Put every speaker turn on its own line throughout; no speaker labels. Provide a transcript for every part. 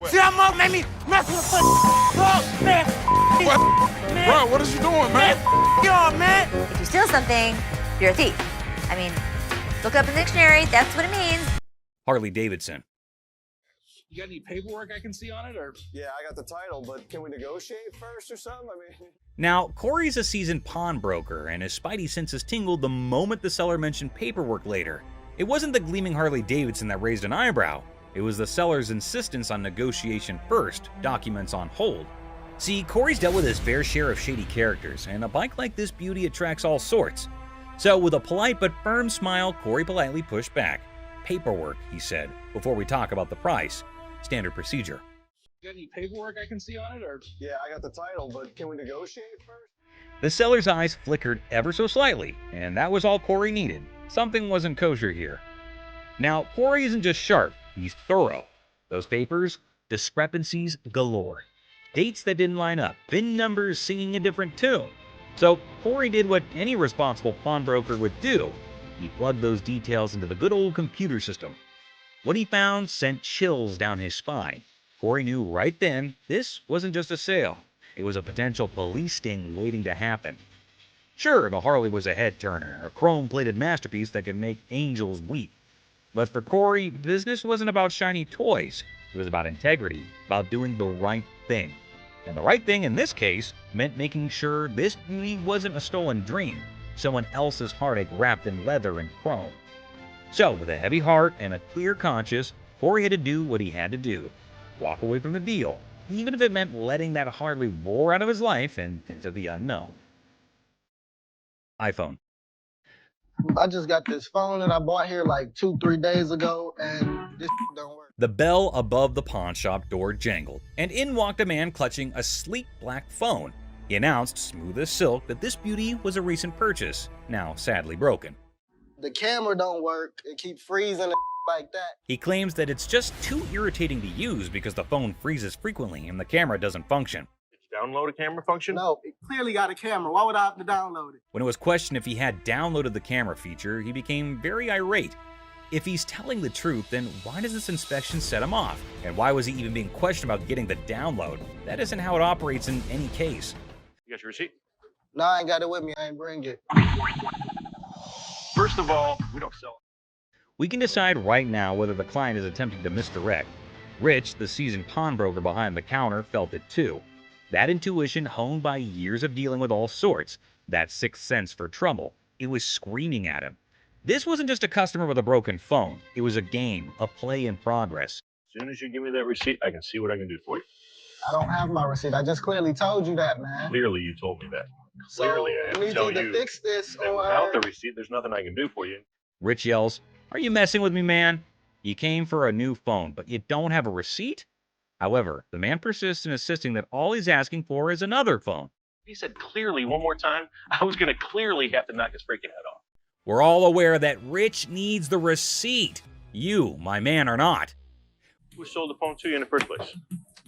See that mug made me mess with the oh, man.
What?
Man.
Bro, what is you doing, man?
Yo, man.
If you steal something, you're a thief. I mean, look up in the dictionary, that's what it means.
Harley Davidson.
You got any paperwork I can see on it, or?
Yeah, I got the title, but can we negotiate first or something? I mean...
Now, Corey's a seasoned pawnbroker, and his spidey senses tingled the moment the seller mentioned paperwork later. It wasn't the gleaming Harley Davidson that raised an eyebrow. It was the seller's insistence on negotiation first, documents on hold. See, Corey's dealt with his fair share of shady characters, and a bike like this beauty attracts all sorts. So with a polite but firm smile, Corey politely pushed back. Paperwork, he said, before we talk about the price. Standard procedure.
You got any paperwork I can see on it, or?
Yeah, I got the title, but can we negotiate first?
The seller's eyes flickered ever so slightly, and that was all Corey needed. Something wasn't kosher here. Now, Corey isn't just sharp, he's thorough. Those papers, discrepancies galore. Dates that didn't line up, VIN numbers singing a different tune. So Corey did what any responsible pawnbroker would do. He plugged those details into the good old computer system. What he found sent chills down his spine. Corey knew right then this wasn't just a sale. It was a potential police sting waiting to happen. Sure, the Harley was a head-turner, a chrome-plated masterpiece that could make angels weep. But for Corey, business wasn't about shiny toys. It was about integrity, about doing the right thing. And the right thing in this case meant making sure this beauty wasn't a stolen dream, someone else's heartache wrapped in leather and chrome. So, with a heavy heart and a clear conscience, Corey had to do what he had to do. Walk away from the deal, even if it meant letting that Harley roar out of his life and into the unknown. iPhone.
I just got this phone that I bought here like 2-3 days ago, and this don't work.
The bell above the pawn shop door jangled, and in walked a man clutching a sleek black phone. He announced, smooth as silk, that this beauty was a recent purchase, now sadly broken.
The camera don't work. It keeps freezing and like that.
He claims that it's just too irritating to use because the phone freezes frequently and the camera doesn't function.
Did you download a camera function?
No, it clearly got a camera. Why would I have to download it?
When it was questioned if he had downloaded the camera feature, he became very irate. If he's telling the truth, then why does this inspection set him off? And why was he even being questioned about getting the download? That isn't how it operates in any case.
You got your receipt?
No, I ain't got it with me. I ain't bring it.
First of all, we don't sell it.
We can decide right now whether the client is attempting to misdirect. Rich, the seasoned pawnbroker behind the counter, felt it too. That intuition honed by years of dealing with all sorts, that sixth sense for trouble, it was screaming at him. This wasn't just a customer with a broken phone. It was a game, a play in progress.
As soon as you give me that receipt, I can see what I can do for you.
I don't have my receipt. I just clearly told you that, man.
Clearly, you told me that.
So
Clearly, I have
we
to tell
need to
you
fix this,
that
or
without the receipt, there's nothing I can do for you.
Rich yells, "Are you messing with me, man? You came for a new phone, but you don't have a receipt?" However, the man persists in insisting that all he's asking for is another phone.
He said clearly one more time, I was going to clearly have to knock his freaking head off.
We're all aware that Rich needs the receipt. You, my man, are not.
Who sold the phone to you in the first place?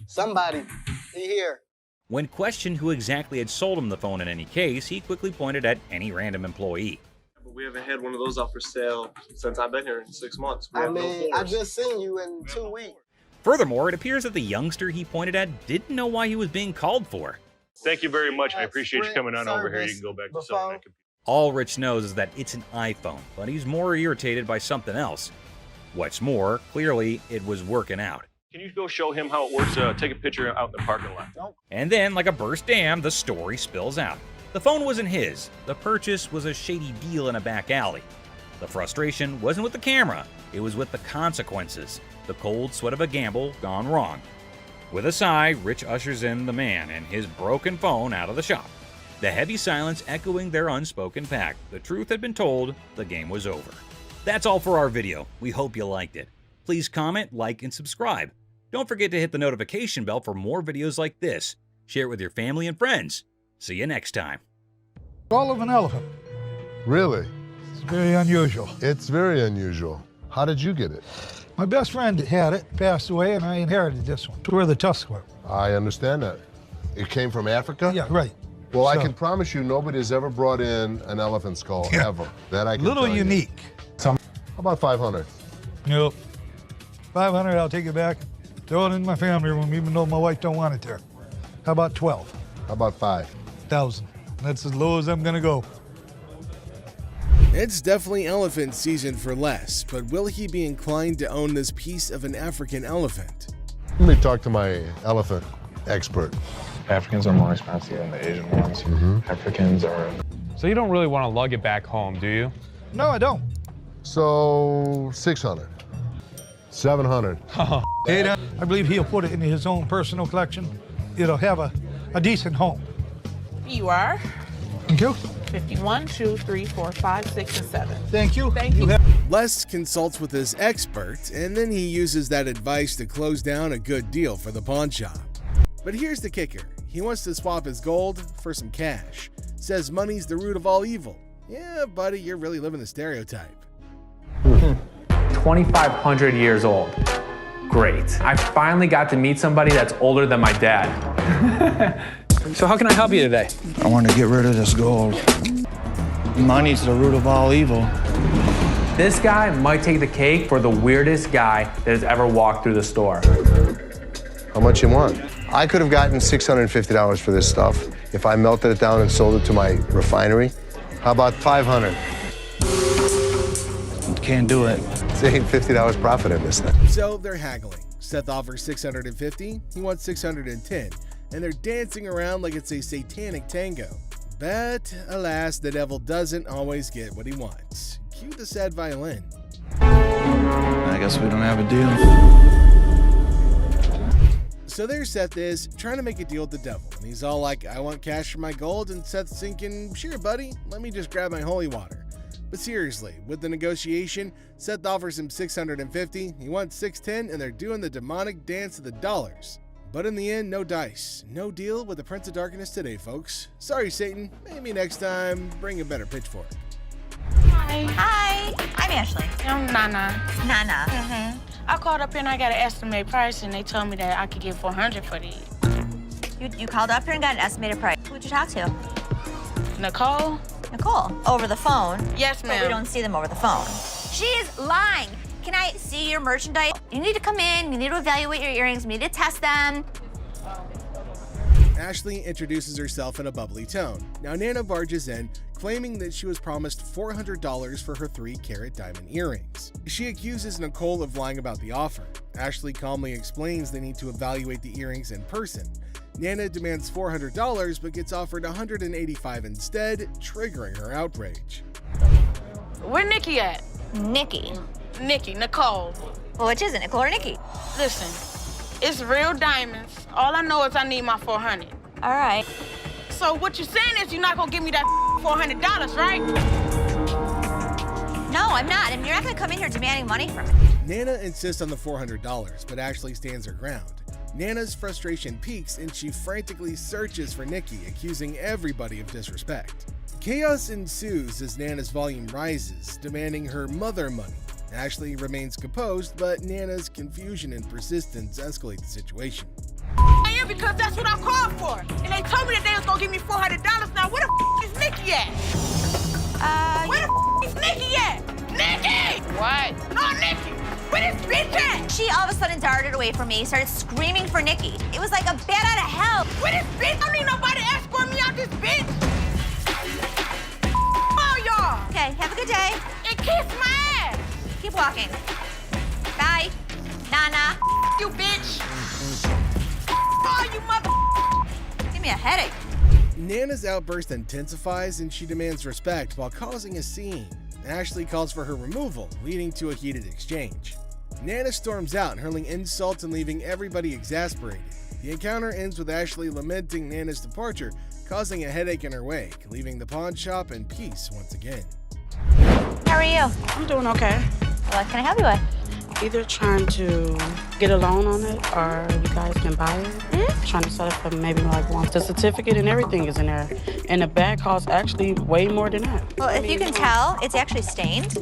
somebody. He here.
When questioned who exactly had sold him the phone in any case, he quickly pointed at any random employee.
But we haven't had one of those up for sale since I've been here in 6 months.
I mean, I just seen you in 2 weeks.
Furthermore, it appears that the youngster he pointed at didn't know why he was being called for.
Thank you very much. I appreciate you coming on over here. You can go back to selling that computer.
All Rich knows is that it's an iPhone, but he's more irritated by something else. What's more, clearly it was working out.
Can you go show him how it works? Take a picture out in the parking lot.
And then, like a burst dam, the story spills out. The phone wasn't his. The purchase was a shady deal in a back alley. The frustration wasn't with the camera. It was with the consequences. The cold sweat of a gamble gone wrong. With a sigh, Rich ushers in the man and his broken phone out of the shop. The heavy silence echoing their unspoken pact. The truth had been told, the game was over. That's all for our video. We hope you liked it. Please comment, like, and subscribe. Don't forget to hit the notification bell for more videos like this. Share it with your family and friends. See you next time.
Skull of an elephant.
Really?
It's very unusual.
It's very unusual. How did you get it?
My best friend had it, passed away, and I inherited this one. It's where the tusks were.
I understand that. It came from Africa?
Yeah, right.
Well, I can promise you nobody's ever brought in an elephant skull, ever. That I can
Little
tell you.
unique.
How about 500?
Nope. 500, I'll take it back. Throw it in my family room, even though my wife don't want it there. How about 12?
How about 5,000?
That's as low as I'm gonna go.
It's definitely elephant season for Les, but will he be inclined to own this piece of an African elephant?
Let me talk to my elephant expert.
Africans are more expensive than the Asian ones. Africans are.
So you don't really want to lug it back home, do you?
No, I don't.
So 600, 700.
I believe he'll put it in his own personal collection. It'll have a decent home.
You are.
Thank you.
51, 2, 3, 4, 5, 6, and 7.
Thank you.
Thank you.
Les consults with his expert, and then he uses that advice to close down a good deal for the pawn shop. But here's the kicker. He wants to swap his gold for some cash. Says money's the root of all evil. Yeah, buddy, you're really living the stereotype.
2,500 years old. Great. I finally got to meet somebody that's older than my dad. So how can I help you today?
I want to get rid of this gold. Money's the root of all evil.
This guy might take the cake for the weirdest guy that has ever walked through the store.
How much you want? I could have gotten $650 for this stuff if I melted it down and sold it to my refinery. How about 500?
Can't do it.
It's ain't $50 profit in this thing.
So they're haggling. Seth offers $650, he wants $610, and they're dancing around like it's a satanic tango. But alas, the devil doesn't always get what he wants. Cue the sad violin.
I guess we don't have a deal.
So there Seth is, trying to make a deal with the devil, and he's all like, I want cash for my gold, and Seth's thinking, sure buddy, let me just grab my holy water. But seriously, with the negotiation, Seth offers him $650, he wants $610, and they're doing the demonic dance of the dollars. But in the end, no dice. No deal with the Prince of Darkness today, folks. Sorry, Satan. Maybe next time, bring a better pitchfork.
Hi. Hi. I'm Ashley.
I'm Nana.
Nana.
I called up here and I got an estimate price, and they told me that I could get $400 for these.
You called up here and got an estimated price. Who'd you talk to?
Nicole?
Nicole. Over the phone?
Yes, ma'am.
But we don't see them over the phone. She's lying. Can I see your merchandise? You need to come in, you need to evaluate your earrings, we need to test them.
Ashley introduces herself in a bubbly tone. Now Nana barges in, claiming that she was promised $400 for her 3-carat diamond earrings. She accuses Nicole of lying about the offer. Ashley calmly explains they need to evaluate the earrings in person. Nana demands $400 but gets offered $185 instead, triggering her outrage.
Where Nikki at?
Nikki.
Nicole.
Well, which is it, Nicole or Nikki?
Listen, it's real diamonds. All I know is I need my $400.
All right.
So what you're saying is you're not gonna give me that $400, right?
No, I'm not, and you're not gonna come in here demanding money from me.
Nana insists on the $400, but Ashley stands her ground. Nana's frustration peaks and she frantically searches for Nikki, accusing everybody of disrespect. Chaos ensues as Nana's volume rises, demanding her mother money. Ashley remains composed, but Nana's confusion and persistence escalate the situation.
I am, because that's what I called for. And they told me that they was gonna give me $400. Now where the is Nikki at? Where the is Nikki at? Nikki! What? No, Nikki! Where this bitch at?
She all of a sudden darted away from me, started screaming for Nikki. It was like a bat out of hell.
Where this bitch? I don't need nobody to escort me out this bitch. Oh, y'all.
Okay, have a good day.
And kiss my ass.
Keep walking. Bye. Nana.
You bitch. Oh, you mother.
Give me a headache.
Nana's outburst intensifies and she demands respect while causing a scene. Ashley calls for her removal, leading to a heated exchange. Nana storms out, hurling insults and leaving everybody exasperated. The encounter ends with Ashley lamenting Nana's departure, causing a headache in her wake, leaving the pawn shop in peace once again.
How are you?
I'm doing okay.
What can I help you with?
Either trying to get a loan on it or you guys can buy it. Trying to set up for maybe like once. The certificate and everything is in there. And the bag costs actually way more than that.
Well, if you can tell, it's actually stained.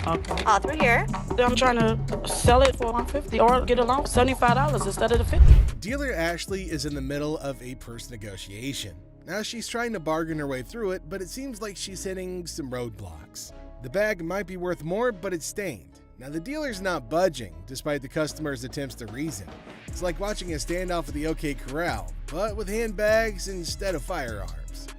Okay.
All through here.
I'm trying to sell it for $150 or get a loan $75 instead of the $50.
Dealer Ashley is in the middle of a purse negotiation. Now she's trying to bargain her way through it, but it seems like she's hitting some roadblocks. The bag might be worth more, but it's stained. Now the dealer's not budging, despite the customer's attempts to reason. It's like watching a standoff at the OK Corral, but with handbags instead of firearms.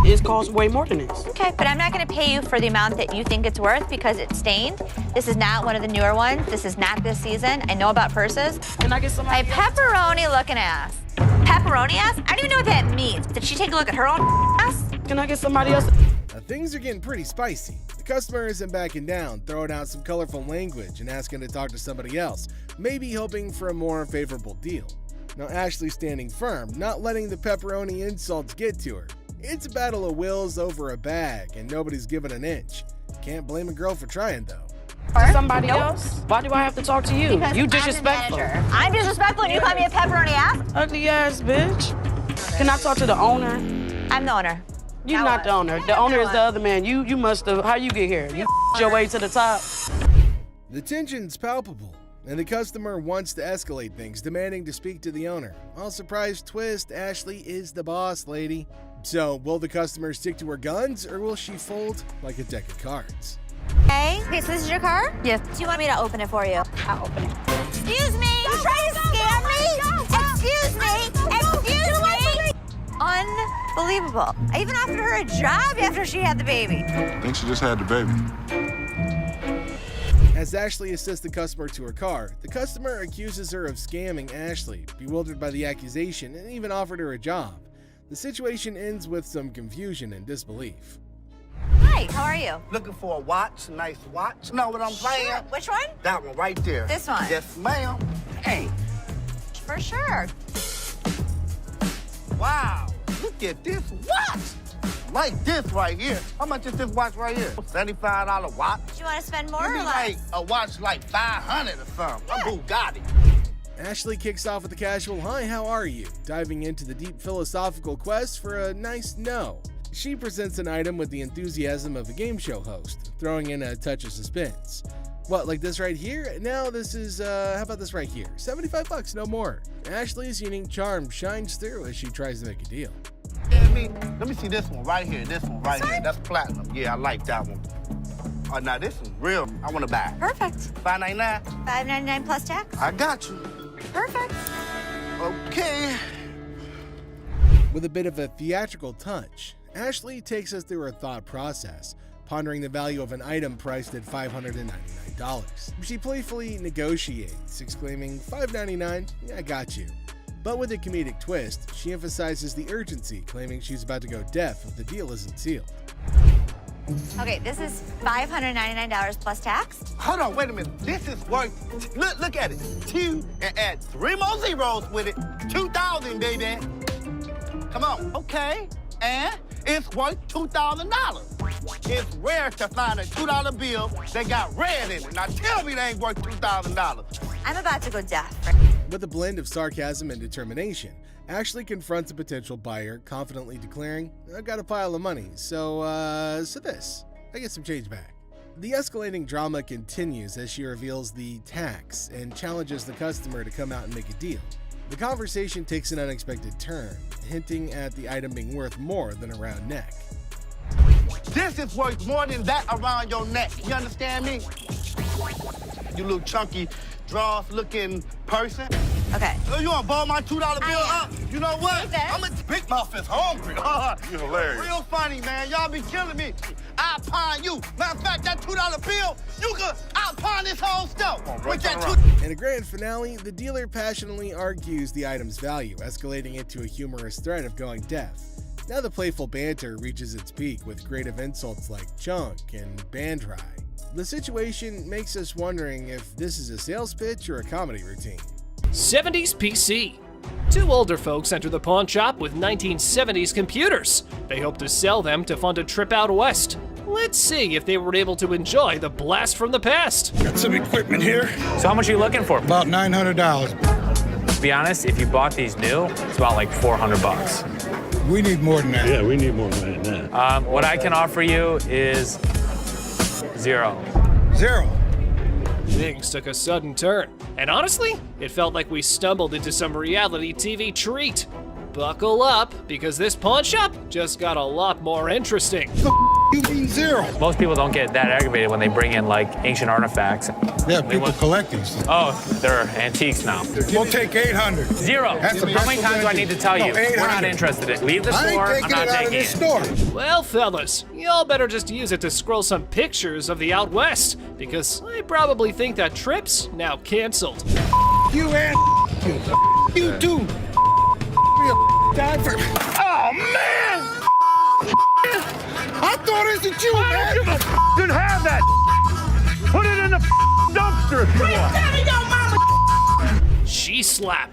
It costs way more than this.
Okay, but I'm not gonna pay you for the amount that you think it's worth because it's stained. This is not one of the newer ones. This is not this season. I know about purses.
Can I get some?
My pepperoni looking ass. Pepperoni ass? I don't even know what that means. Did she take a look at her own ass?
Can I get somebody else?
Now, things are getting pretty spicy. The customer isn't backing down, throwing out some colorful language and asking to talk to somebody else, maybe hoping for a more favorable deal. Now Ashley's standing firm, not letting the pepperoni insults get to her. It's a battle of wills over a bag, and nobody's giving an inch. Can't blame a girl for trying, though.
Somebody else? Why do I have to talk to you?
Because
You disrespectful.
I'm disrespectful and you call me a pepperoni ass?
Ugly ass bitch. Can I talk to the owner?
I'm the owner.
You're not the owner. The owner is the other man. You must have. How you get here? You your way to the top.
The tension's palpable, and the customer wants to escalate things, demanding to speak to the owner. All surprise twist, Ashley is the boss lady. So, will the customer stick to her guns, or will she fold like a deck of cards?
Hey, so this is your car? Yes. Do you want me to open it for you? I'll open it. Excuse me! You trying to scam me? Excuse me! Excuse me! Unbelievable. I even offered her a job after she had the baby.
I think she just had the baby.
As Ashley assists the customer to her car, the customer accuses her of scamming Ashley, bewildered by the accusation, and even offered her a job. The situation ends with some confusion and disbelief.
Hi, how are you?
Looking for a watch, a nice watch. Know what I'm playing?
Sure. Which one?
That one right there.
This one?
Yes, ma'am. Hey.
For sure.
Wow, look at this watch. Like this right here. How much is this watch right here? $75 watch.
Do you want to spend more
Give
or
me
less?
like a watch like 500 or something.
Yeah.
A Bugatti.
Ashley kicks off with a casual, "Hi, how are you?" diving into the deep philosophical quest for a nice no. She presents an item with the enthusiasm of a game show host, throwing in a touch of suspense. What, like this right here? Now this is, how about this right here? $75, no more. Ashley's unique charm shines through as she tries to make a deal.
Let me see this one right here. This one right here. That's platinum. Yeah, I like that one. Oh, now this is real. I want to buy it.
Perfect.
$5.99.
$5.99 plus tax?
I got you.
Perfect.
Okay.
With a bit of a theatrical touch, Ashley takes us through her thought process, pondering the value of an item priced at $599. She playfully negotiates, exclaiming, $5.99? Yeah, I got you. But with a comedic twist, she emphasizes the urgency, claiming she's about to go deaf if the deal isn't sealed.
Okay, this is $599 plus tax.
Hold on, wait a minute. This is worth, look at it. 2 and add 3 more zeros with it. 2,000, baby. Come on. Okay, and it's worth $2,000. It's rare to find a $2 bill that got red in it. Now tell me they ain't worth $2,000.
I'm about to go deaf.
With a blend of sarcasm and determination, Ashley confronts a potential buyer, confidently declaring, "I've got a pile of money, so this. I get some change back." The escalating drama continues as she reveals the tax and challenges the customer to come out and make a deal. The conversation takes an unexpected turn, hinting at the item being worth more than a round neck.
This is worth more than that around your neck. You understand me? You little chunky, draws-looking person.
Okay.
You want to ball my $2 bill up? You know what? I'm a Big Mouth is hungry.
You're hilarious.
Real funny, man. Y'all be killing me. I'll pawn you. Matter of fact, that $2 bill, you could out-pawn this whole stuff. With that
In a grand finale, the dealer passionately argues the item's value, escalating it to a humorous threat of going deaf. Now the playful banter reaches its peak with creative insults like chunk and band try. The situation makes us wondering if this is a sales pitch or a comedy routine.
70s PC. Two older folks enter the pawn shop with 1970s computers. They hope to sell them to fund a trip out west. Let's see if they were able to enjoy the blast from the past.
Got some equipment here.
So how much are you looking for?
About $900.
To be honest, if you bought these new, it's about like $400.
We need more than that.
Yeah, we need more than that.
What I can offer you is $0.
Things took a sudden turn, and honestly, it felt like we stumbled into some reality TV treat. Buckle up, because this pawn shop just got a lot more interesting.
You mean zero?
Most people don't get that aggravated when they bring in like ancient artifacts.
Yeah, people collect these.
Oh, they're antiques now.
We'll take 800.
Zero. How many times do I need to tell you? We're not interested in it. Leave the store. I'm not taking it.
Store.
Well, fellas, y'all better just use it to scroll some pictures of the out west, because I probably think that trip's now canceled.
You and you too. Oh man! I thought it was you, man.
You can have that. Put it in the dumpster if you want.
She slap.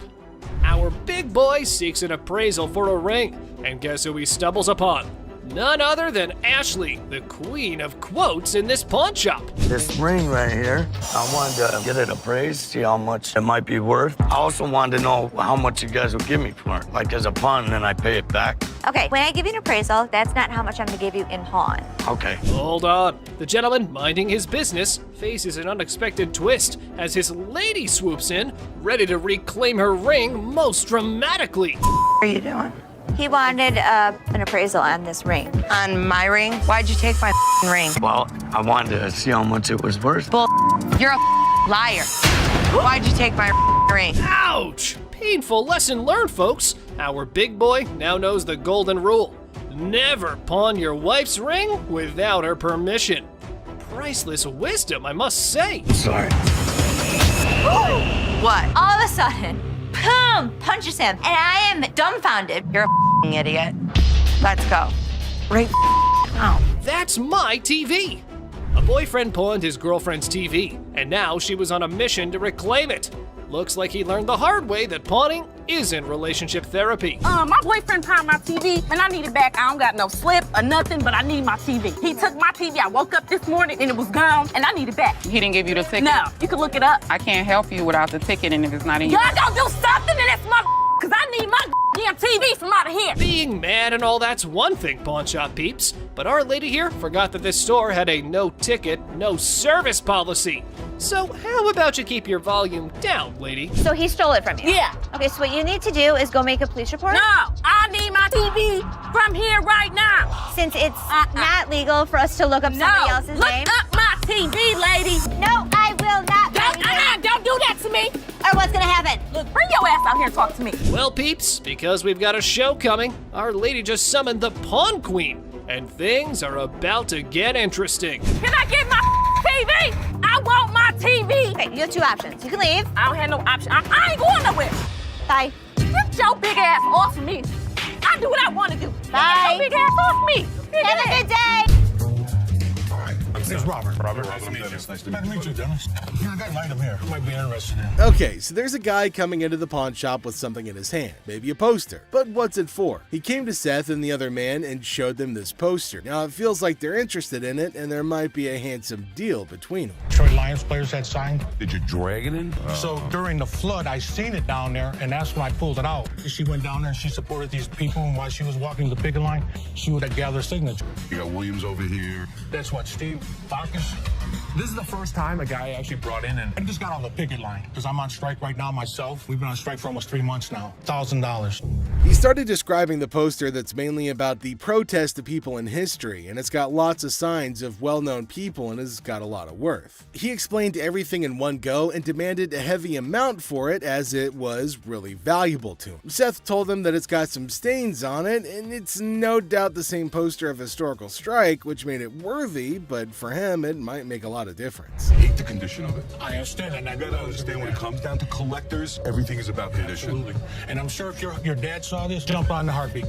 Our big boy seeks an appraisal for a ring, and guess who he stumbles upon? None other than Ashley, the queen of quotes in this pawn shop.
This ring right here, I wanted to get it appraised, see how much it might be worth. I also wanted to know how much you guys would give me for it, like as a pawn, and then I pay it back.
Okay, when I give you an appraisal, that's not how much I'm gonna give you in pawn.
Okay.
Hold on. The gentleman minding his business faces an unexpected twist as his lady swoops in, ready to reclaim her ring most dramatically.
What are you doing? He wanted an appraisal on this ring.
On my ring? Why'd you take my ring?
Well, I wanted to see how much it was worth.
Bull. You're a liar. Why'd you take my ring?
Ouch! Painful lesson learned, folks. Our big boy now knows the golden rule. Never pawn your wife's ring without her permission. Priceless wisdom, I must say.
Sorry.
What?
All of a sudden, boom, punches him, and I am dumbfounded.
You're a idiot. Let's go. Right now.
That's my TV. A boyfriend pawned his girlfriend's TV, and now she was on a mission to reclaim it. Looks like he learned the hard way that pawning isn't relationship therapy.
My boyfriend pawned my TV, and I need it back. I don't got no slip or nothing, but I need my TV. He took my TV. I woke up this morning, and it was gone, and I need it back.
He didn't give you the ticket?
No, you can look it up.
I can't help you without the ticket, and if it's not in your...
Y'all gonna do something, and that's my because I need my damn TV from out of here.
Being mad and all that's one thing, pawn shop peeps, but our lady here forgot that this store had a no ticket, no service policy. So how about you keep your volume down, lady?
So he stole it from you?
Yeah.
Okay, so what you need to do is go make a police report?
No, I need my TV from here right now.
Since it's not legal for us to look up somebody else's name.
Look up my TV, lady.
No, I will not.
Don't do that to me.
Or what's gonna happen?
Look, bring your ass out here and talk to me.
Well, peeps, because we've got a show coming, our lady just summoned the Pawn Queen, and things are about to get interesting.
Can I get my TV? I want my TV.
Okay, you have two options. You can leave.
I don't have no option. I ain't going nowhere.
Bye.
Get your big ass off me. I do what I want to do.
Bye.
Get your big ass off me.
Have a good day.
It's Robert.
Nice to meet you.
Nice to meet you, Dennis. Yeah, I got an item here. Might be interested in.
Okay, so there's a guy coming into the pawn shop with something in his hand, maybe a poster. But what's it for? He came to Seth and the other man and showed them this poster. Now it feels like they're interested in it and there might be a handsome deal between them.
Detroit Lions players had signed.
Did you drag it in?
So during the flood, I seen it down there, and that's when I pulled it out. She went down there and she supported these people, and while she was walking the picket line, she would gather signature.
You got Williams over here.
That's what, Steve Farkas?
This is the first time a guy actually brought in and...
I just got on the picket line, because I'm on strike right now myself. We've been on strike for almost 3 months now. $1,000.
He started describing the poster that's mainly about the protest of people in history, and it's got lots of signs of well-known people and has got a lot of worth. He explained everything in one go and demanded a heavy amount for it as it was really valuable to him. Seth told him that it's got some stains on it, and it's no doubt the same poster of historical strike, which made it worthy, but for him it might make a lot of difference.
Hate the condition of it.
I understand that. And I
You gotta understand when it comes down to collectors, everything is about condition.
Absolutely. And I'm sure if your dad saw this, jump on the heartbeat.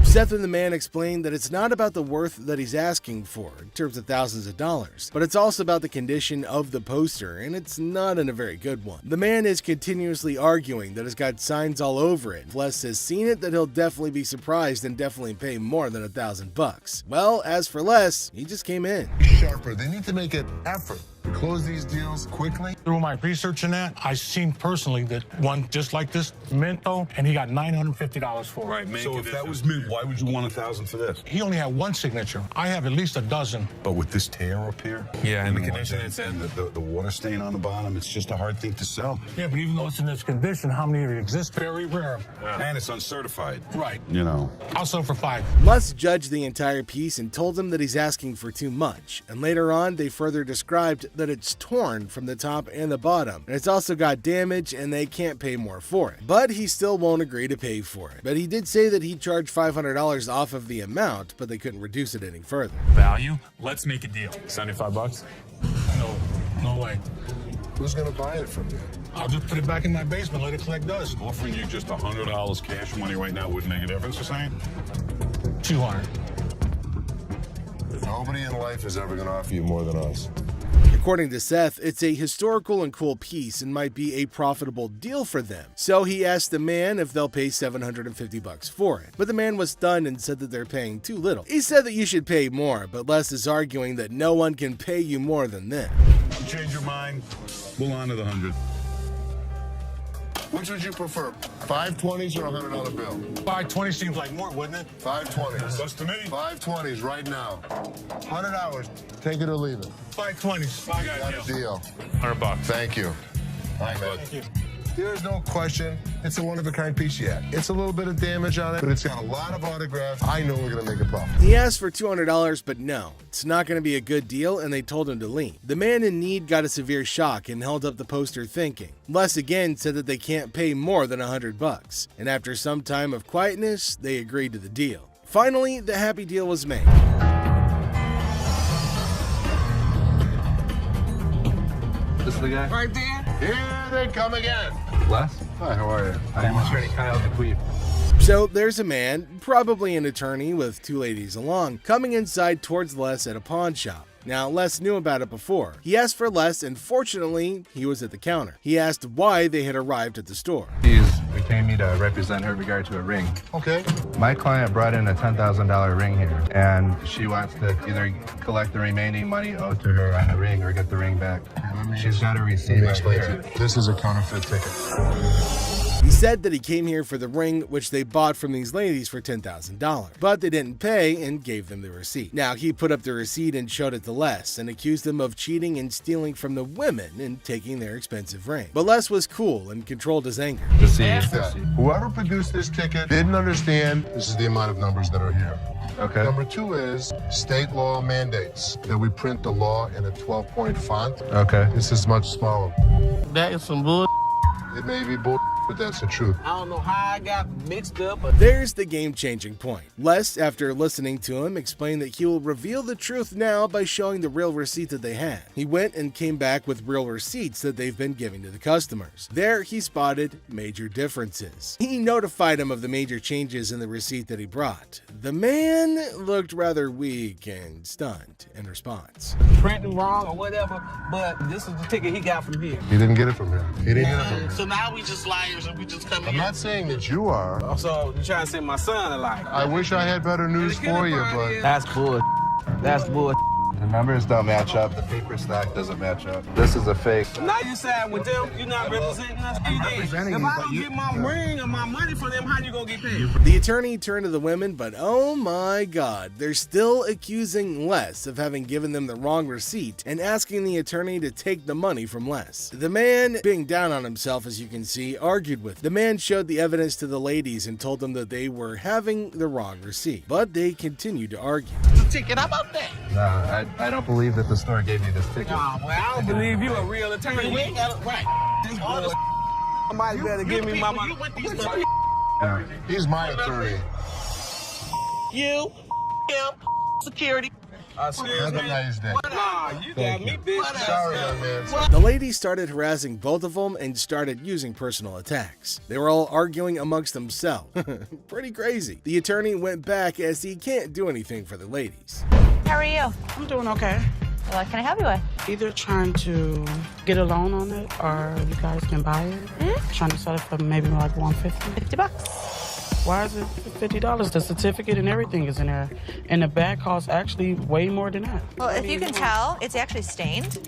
Seth and the man explained that it's not about the worth that he's asking for, in terms of thousands of dollars, but it's also about the condition of the poster, and it's not in a very good one. The man is continuously arguing that it's got signs all over it. If Les has seen it, that he'll definitely be surprised and definitely pay more than $1,000 bucks. Well, as for Les, he just came in.
Sharper. They need to make an effort. close these deals quickly.
Through my research in that, I seen personally that one just like this, Minto, and he got $950 for it.
Right, so if that was mint, why would you want $1,000 for this?
He only had one signature. I have at least a dozen.
But with this tear up here, and the condition it's in, the water stain on the bottom, it's just a hard thing to sell.
Yeah, but even though it's in this condition, how many of it exist? Very rare.
And it's uncertified.
Right.
You know.
I'll sell for $5.
Les judged the entire piece and told him that he's asking for too much. And later on, they further described that it's torn from the top and the bottom. And it's also got damage and they can't pay more for it. But he still won't agree to pay for it. But he did say that he'd charge $500 off of the amount, but they couldn't reduce it any further.
Value? Let's make a deal. $75?
No way.
Who's gonna buy it from you?
I'll just put it back in my basement, let it collect dust.
Offering you just $100 cash money right now wouldn't make a difference, you're saying?
$200.
Nobody in life is ever gonna offer you more than us.
According to Seth, it's a historical and cool piece and might be a profitable deal for them. So he asked the man if they'll pay $750 for it. But the man was stunned and said that they're paying too little. He said that you should pay more, but Les is arguing that no one can pay you more than this.
You change your mind, we'll honor the 100.
Which would you prefer, 520s or a $100 bill?
520 seems like more, wouldn't it?
520s.
That's to me.
520s right now. 100 hours. Take it or leave it.
520s.
Got a deal.
$100.
Thank you.
Thank you.
There's no question, it's a one-of-a-kind piece yet. It's a little bit of damage on it, but it's got a lot of autographs. I know we're gonna make a profit.
He asked for $200, but no, it's not going to be a good deal, and they told him to leave. The man in need got a severe shock and held up the poster thinking. Les again said that they can't pay more than $100, and after some time of quietness, they agreed to the deal. Finally, the happy deal was made.
This is the guy?
Right there.
Here they come again.
Les?
Hi, how are you?
I'm attorney Kyle McQueen.
So there's a man, probably an attorney with two ladies along, coming inside towards Les at a pawn shop. Now, Les knew about it before. He asked for Les, and fortunately, he was at the counter. He asked why they had arrived at the store.
She's retained me to represent her in regard to a ring.
Okay.
My client brought in a $10,000 ring here, and she wants to either collect the remaining money owed to her on the ring or get the ring back. She's got a receipt.
Let me explain to you. This is a counterfeit ticket.
He said that he came here for the ring, which they bought from these ladies for $10,000, but they didn't pay and gave them the receipt. Now, he put up the receipt and showed it to Les and accused them of cheating and stealing from the women and taking their expensive ring. But Les was cool and controlled his anger.
Whoever produced this ticket didn't understand this is the amount of numbers that are here.
Okay.
Number two is state law mandates that we print the law in a 12-point font.
Okay.
This is much smaller.
That is some bull.
It may be bull, but that's the truth.
I don't know how I got mixed up, but
There's the game-changing point. Les, after listening to him, explained that he will reveal the truth now by showing the real receipt that they had. He went and came back with real receipts that they've been giving to the customers. There, he spotted major differences. He notified him of the major changes in the receipt that he brought. The man looked rather weak and stunned in response.
printing wrong or whatever, but this is the ticket he got from here.
He didn't get it from him. He didn't get it from him.
So now we just liars and we just come in.
I'm not saying that you are.
So you trying to say my son a liar?
I wish I had better news for you, but...
That's bull. That's bull. The numbers don't match up. The paper stock doesn't match up. This is a fake.
Now you side with them. You're not representing us.
I'm representing
if
you,
I
but
don't
you-
get my ring or my money from them, how you gonna get paid?
The attorney turned to the women, but oh my god, they're still accusing Les of having given them the wrong receipt and asking the attorney to take the money from Les. The man, being down on himself as you can see, argued with. The man showed the evidence to the ladies and told them that they were having the wrong receipt, but they continued to argue.
The ticket, how about that?
No, I don't believe that the store gave you this ticket.
Nah, well, I don't believe you a real attorney. We ain't got it right. This boy, somebody better give me my money.
He's my attorney.
You, him, security.
Have a nice day.
Nah, you got me, bitch.
Sorry, young man.
The ladies started harassing both of them and started using personal attacks. They were all arguing amongst themselves. Pretty crazy. The attorney went back as he can't do anything for the ladies.
How are you?
I'm doing okay.
What can I help you with?
Either trying to get a loan on it or you guys can buy it. Trying to sell it for maybe like $150.
$50.
Why is it $50? The certificate and everything is in there. And the bag costs actually way more than that.
Well, if you can tell, it's actually stained.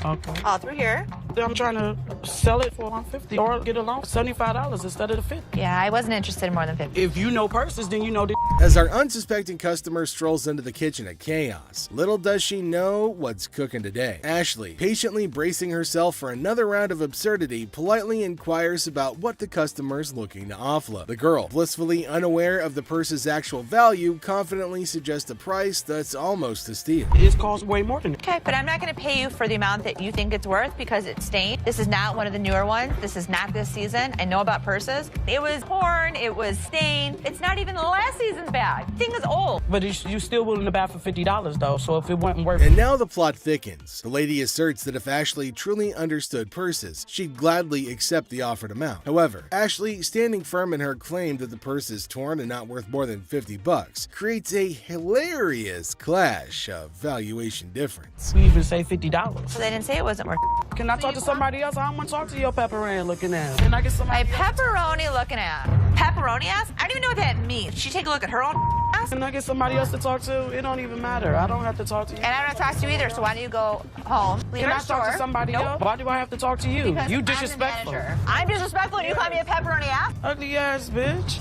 Okay.
All through here.
I'm trying to sell it for $150 or get a loan for $75 instead of the $50.
Yeah, I wasn't interested in more than 50.
If you know purses, then you know the.
As our unsuspecting customer strolls into the kitchen at chaos, little does she know what's cooking today. Ashley, patiently bracing herself for another round of absurdity, politely inquires about what the customer's looking to offload. The girl, blissfully unaware of the purse's actual value, confidently suggests a price that's almost a steal.
It costs way more than that.
Okay, but I'm not going to pay you for the amount that you think it's worth because it's stained. This is not one of the newer ones. This is not this season. I know about purses. It was torn. It was stained. It's not even the last season's bag. The thing is old.
But you still willing to buy for $50 though, so if it wasn't worth.
And now the plot thickens. The lady asserts that if Ashley truly understood purses, she'd gladly accept the offered amount. However, Ashley, standing firm in her claim that the purse is torn and not worth more than $50, creates a hilarious clash of valuation difference.
We even say $50.
So they didn't say it wasn't worth.
Can I talk to somebody else? I don't want to talk to your pepperoni looking ass. Can I get somebody?
My pepperoni looking at. Pepperoni ass? I don't even know what that means. Did she take a look at her own ass?
Can I get somebody else to talk to? It don't even matter. I don't have to talk to you.
And I don't talk to you either, so why don't you go home? Leave
Can
our
I talk to somebody else? Why do I have to talk to you?
Because
You
I'm the
disrespectful.
manager. I'm disrespectful and you call me a pepperoni ass?
Ugly ass bitch.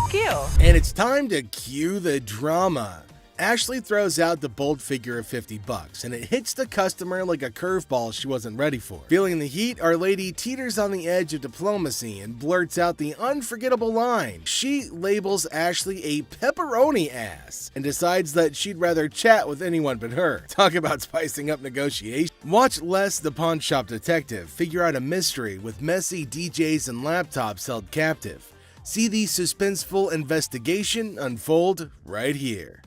F you.
And it's time to cue the drama. Ashley throws out the bold figure of $50, and it hits the customer like a curveball she wasn't ready for. Feeling the heat, our lady teeters on the edge of diplomacy and blurts out the unforgettable line. She labels Ashley a pepperoni ass and decides that she'd rather chat with anyone but her. Talk about spicing up negotiation. Watch Les the pawn shop detective figure out a mystery with messy DJs and laptops held captive. See the suspenseful investigation unfold right here.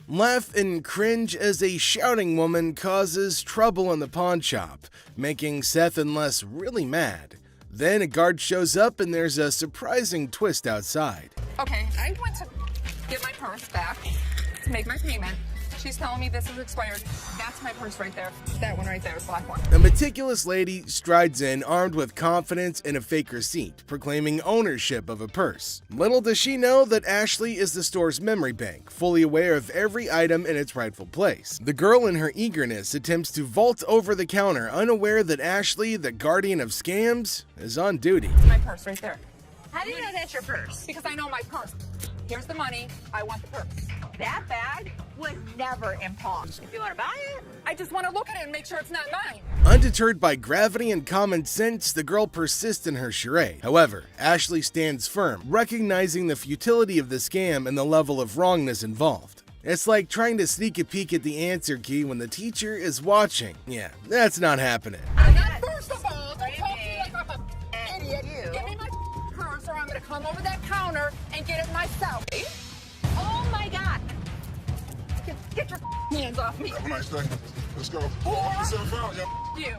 Laugh and cringe as a shouting woman causes trouble in the pawn shop, making Seth and Les really mad. Then a guard shows up and there's a surprising twist outside.
Okay, I went to get my purse back to make my payment. She's telling me this is expired. That's my purse right there. That one right there, the black one.
A meticulous lady strides in armed with confidence and a fake receipt, proclaiming ownership of a purse. Little does she know that Ashley is the store's memory bank, fully aware of every item in its rightful place. The girl in her eagerness attempts to vault over the counter, unaware that Ashley, the guardian of scams, is on duty.
My purse right there.
How do you know that's your purse?
Because I know my purse. Here's the money. I want the purse.
That bag was never in pawn. If you want to buy it,
I just want to look at it and make sure it's not mine.
Undeterred by gravity and common sense, the girl persists in her charade. However, Ashley stands firm, recognizing the futility of the scam and the level of wrongness involved. It's like trying to sneak a peek at the answer key when the teacher is watching. Yeah, that's not happening.
I'm not first of all to talk to you like I'm an idiot. Give me my purse or I'm going to come over that counter and get it myself.
oh my God.
Get your hands off me.
Have a nice day. Let's go. Walk yourself out, yo.
You.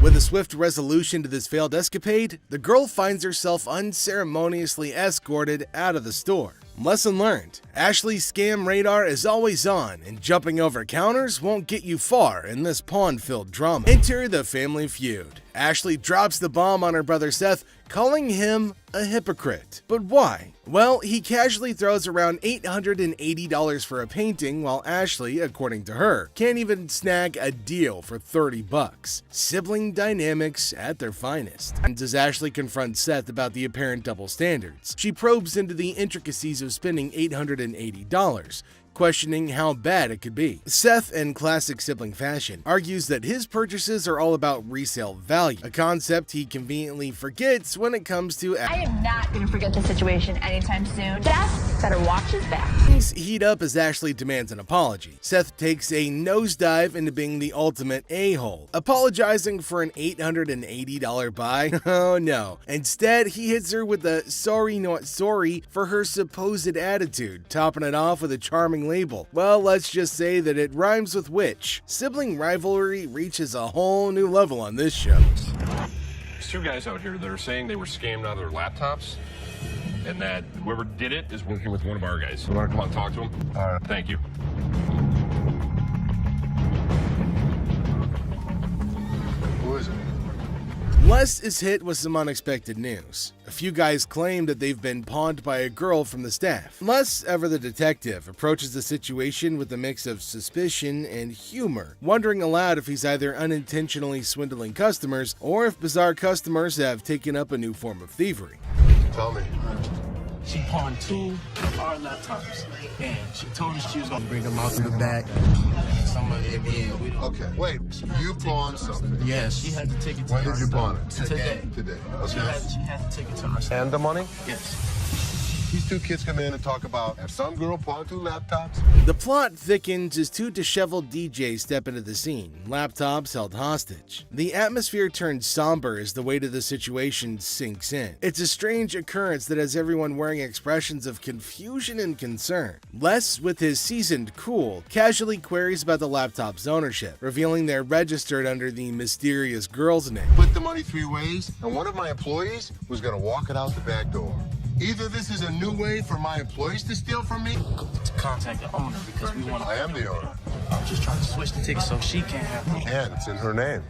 With a swift resolution to this failed escapade, the girl finds herself unceremoniously escorted out of the store. Lesson learned. Ashley's scam radar is always on, and jumping over counters won't get you far in this pawn-filled drama. Enter the family feud. Ashley drops the bomb on her brother Seth, calling him a hypocrite. But why? Well, he casually throws around $880 for a painting, while Ashley, according to her, can't even snag a deal for $30. Sibling dynamics at their finest. And as Ashley confronts Seth about the apparent double standards, she probes into the intricacies of spending $880, questioning how bad it could be. Seth, in classic sibling fashion, argues that his purchases are all about resale value, a concept he conveniently forgets when it comes to
I am not going to forget the situation anytime soon. Seth better watch his back.
Things heat up as Ashley demands an apology. Seth takes a nosedive into being the ultimate a-hole, apologizing for an $880 buy. Oh no. Instead, he hits her with a sorry not sorry for her supposed attitude, topping it off with a charming label. Well, let's just say that it rhymes with witch. Sibling rivalry reaches a whole new level on this show.
There's two guys out here that are saying they were scammed out of their laptops, and that whoever did it is working with one of our guys. You want to come out and talk to him? All right. Thank you.
Who is it?
Les is hit with some unexpected news. A few guys claim that they've been pawned by a girl from the staff. Les, ever the detective, approaches the situation with a mix of suspicion and humor, wondering aloud if he's either unintentionally swindling customers or if bizarre customers have taken up a new form of thievery.
Tell me.
She pawned 2 of our laptops, and she told us she was gonna bring them out to the back. Some of it, yeah.
Okay, wait. You pawned something?
Yes, she had to take it to
When did you
herself.
pawn it?
Today.
Today.
She
Okay.
had to take it to herself.
And the money?
Yes.
These two kids come in and talk about have some girl pawned 2 laptops.
The plot thickens as 2 disheveled DJs step into the scene, laptops held hostage. The atmosphere turns somber as the weight of the situation sinks in. It's a strange occurrence that has everyone wearing expressions of confusion and concern. Les, with his seasoned cool, casually queries about the laptop's ownership, revealing they're registered under the mysterious girl's name.
Split the money 3 ways, and one of my employees was gonna walk it out the back door. Either this is a new way for my employees to steal from me.
To contact the owner because we want to.
I am the owner.
I'm just trying to switch the ticket so she can't have them.
And it's in her name.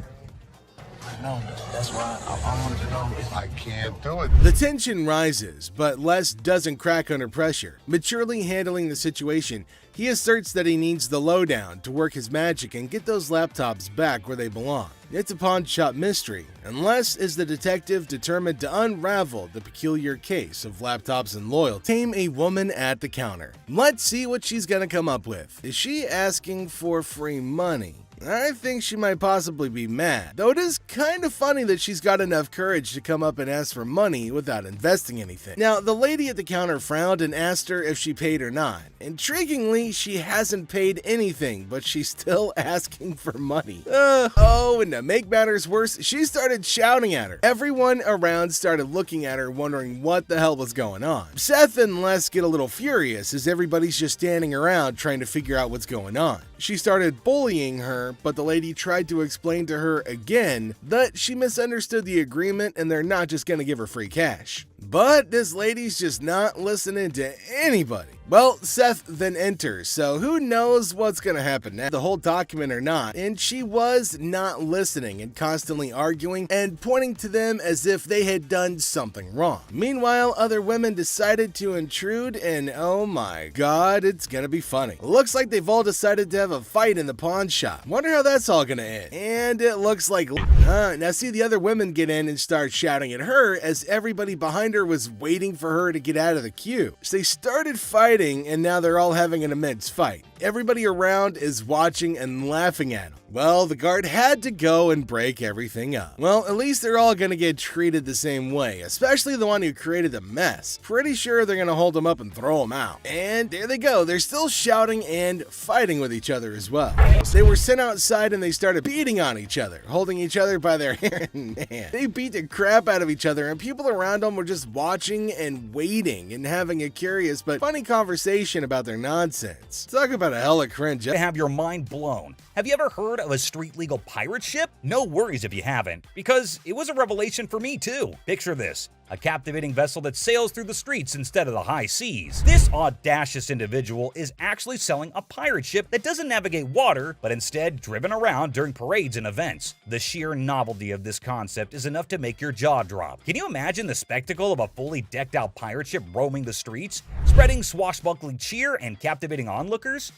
No, that's why I wanted to know if
I can't do it.
The tension rises, but Les doesn't crack under pressure. Maturely handling the situation, he asserts that he needs the lowdown to work his magic and get those laptops back where they belong. It's a pawn shop mystery, and Les is the detective determined to unravel the peculiar case of laptops and loyalty. Tame a woman at the counter. Let's see what she's gonna come up with. Is she asking for free money? I think she might possibly be mad, though it is kind of funny that she's got enough courage to come up and ask for money without investing anything. Now, the lady at the counter frowned and asked her if she paid or not. Intriguingly, she hasn't paid anything, but she's still asking for money. And to make matters worse, she started shouting at her. Everyone around started looking at her, wondering what the hell was going on. Seth and Les get a little furious as everybody's just standing around trying to figure out what's going on. She started bullying her, but the lady tried to explain to her again that she misunderstood the agreement and they're not just gonna give her free cash. But this lady's just not listening to anybody. Well, Seth then enters, so who knows what's gonna happen now, the whole document or not, and she was not listening and constantly arguing and pointing to them as if they had done something wrong. Meanwhile, other women decided to intrude, and oh my god, it's gonna be funny. Looks like they've all decided to have a fight in the pawn shop. Wonder how that's all gonna end. And it looks like now see the other women get in and start shouting at her as everybody behind her was waiting for her to get out of the queue. So they started fighting, and now they're all having an immense fight. Everybody around is watching and laughing at them. Well, the guard had to go and break everything up. Well, at least they're all gonna get treated the same way, especially the one who created the mess. Pretty sure they're gonna hold him up and throw him out. And there they go, they're still shouting and fighting with each other as well. So they were sent outside and they started beating on each other, holding each other by their hair. Man, they beat the crap out of each other, and people around them were just watching and waiting and having a curious but funny conversation about their nonsense. Talk about a hella cringe.
To have your mind blown. Have you ever heard of a street-legal pirate ship? No worries if you haven't, because it was a revelation for me too. Picture this. A captivating vessel that sails through the streets instead of the high seas. This audacious individual is actually selling a pirate ship that doesn't navigate water, but instead driven around during parades and events. The sheer novelty of this concept is enough to make your jaw drop. Can you imagine the spectacle of a fully decked out pirate ship roaming the streets, spreading swashbuckling cheer and captivating onlookers?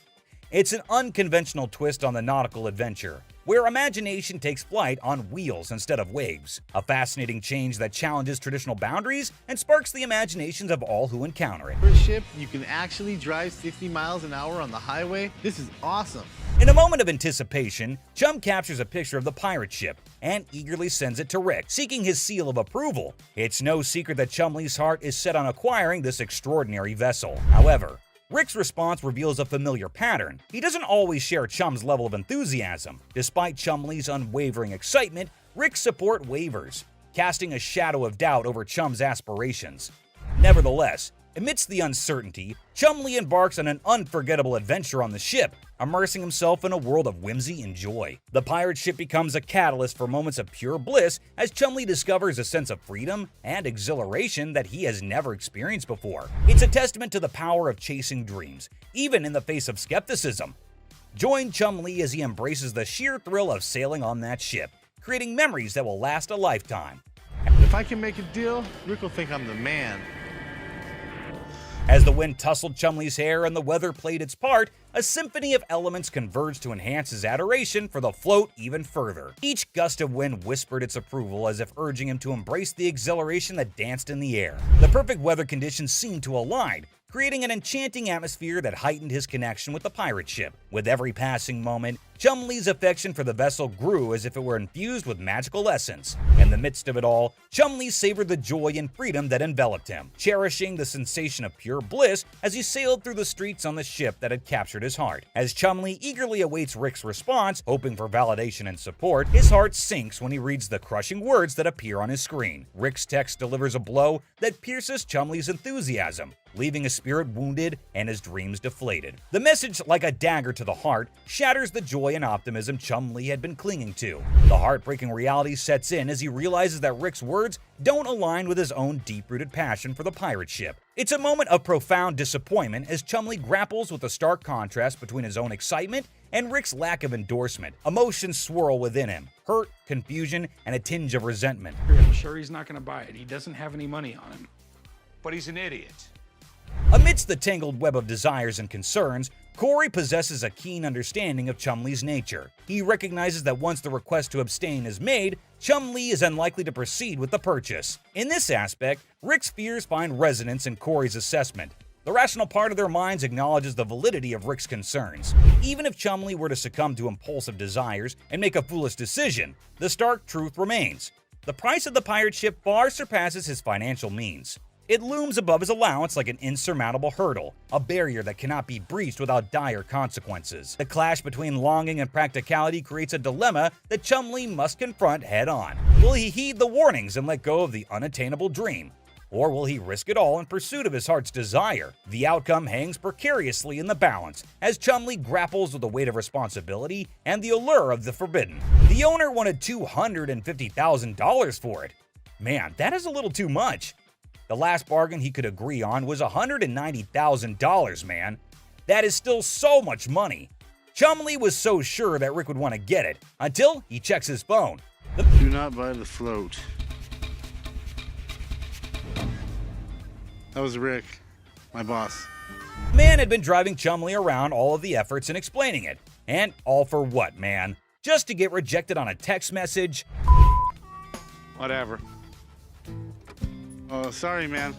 It's an unconventional twist on the nautical adventure, where imagination takes flight on wheels instead of waves. A fascinating change that challenges traditional boundaries and sparks the imaginations of all who encounter it.
For a ship, you can actually drive 60 miles an hour on the highway. This is awesome.
In a moment of anticipation, Chum captures a picture of the pirate ship and eagerly sends it to Rick, seeking his seal of approval. It's no secret that Chumley's heart is set on acquiring this extraordinary vessel. However, Rick's response reveals a familiar pattern. He doesn't always share Chum's level of enthusiasm. Despite Chumley's unwavering excitement, Rick's support wavers, casting a shadow of doubt over Chum's aspirations. Nevertheless, amidst the uncertainty, Chumley embarks on an unforgettable adventure on the ship, immersing himself in a world of whimsy and joy. The pirate ship becomes a catalyst for moments of pure bliss as Chumley discovers a sense of freedom and exhilaration that he has never experienced before. It's a testament to the power of chasing dreams, even in the face of skepticism. Join Chumley as he embraces the sheer thrill of sailing on that ship, creating memories that will last a lifetime.
If I can make a deal, Rick will think I'm the man.
As the wind tousled Chumley's hair and the weather played its part, a symphony of elements converged to enhance his adoration for the float even further. Each gust of wind whispered its approval as if urging him to embrace the exhilaration that danced in the air. The perfect weather conditions seemed to align, creating an enchanting atmosphere that heightened his connection with the pirate ship. With every passing moment, Chumley's affection for the vessel grew as if it were infused with magical essence. In the midst of it all, Chumley savored the joy and freedom that enveloped him, cherishing the sensation of pure bliss as he sailed through the streets on the ship that had captured his heart. As Chumley eagerly awaits Rick's response, hoping for validation and support, his heart sinks when he reads the crushing words that appear on his screen. Rick's text delivers a blow that pierces Chumley's enthusiasm, leaving his spirit wounded and his dreams deflated. The message, like a dagger to the heart, shatters the joy and optimism Chumley had been clinging to. The heartbreaking reality sets in as he realizes that Rick's words don't align with his own deep-rooted passion for the pirate ship. It's a moment of profound disappointment as Chumley grapples with the stark contrast between his own excitement and Rick's lack of endorsement. Emotions swirl within him, hurt, confusion, and a tinge of resentment.
I'm sure he's not going to buy it. He doesn't have any money on him.
But he's an idiot.
Amidst the tangled web of desires and concerns, Corey possesses a keen understanding of Chumley's nature. He recognizes that once the request to abstain is made, Chumley is unlikely to proceed with the purchase. In this aspect, Rick's fears find resonance in Corey's assessment. The rational part of their minds acknowledges the validity of Rick's concerns. Even if Chumley were to succumb to impulsive desires and make a foolish decision, the stark truth remains. The price of the pirate ship far surpasses his financial means. It looms above his allowance like an insurmountable hurdle, a barrier that cannot be breached without dire consequences. The clash between longing and practicality creates a dilemma that Chumley must confront head-on. Will he heed the warnings and let go of the unattainable dream? Or will he risk it all in pursuit of his heart's desire? The outcome hangs precariously in the balance as Chumley grapples with the weight of responsibility and the allure of the forbidden. The owner wanted $250,000 for it. Man, that is a little too much. The last bargain he could agree on was $190,000, man. That is still so much money. Chumley was so sure that Rick would want to get it, until he checks his phone.
Do not buy the float. That was Rick, my boss.
The man had been driving Chumley around all of the efforts in explaining it. And all for what, man? Just to get rejected on a text message?
Whatever. Oh, sorry, man.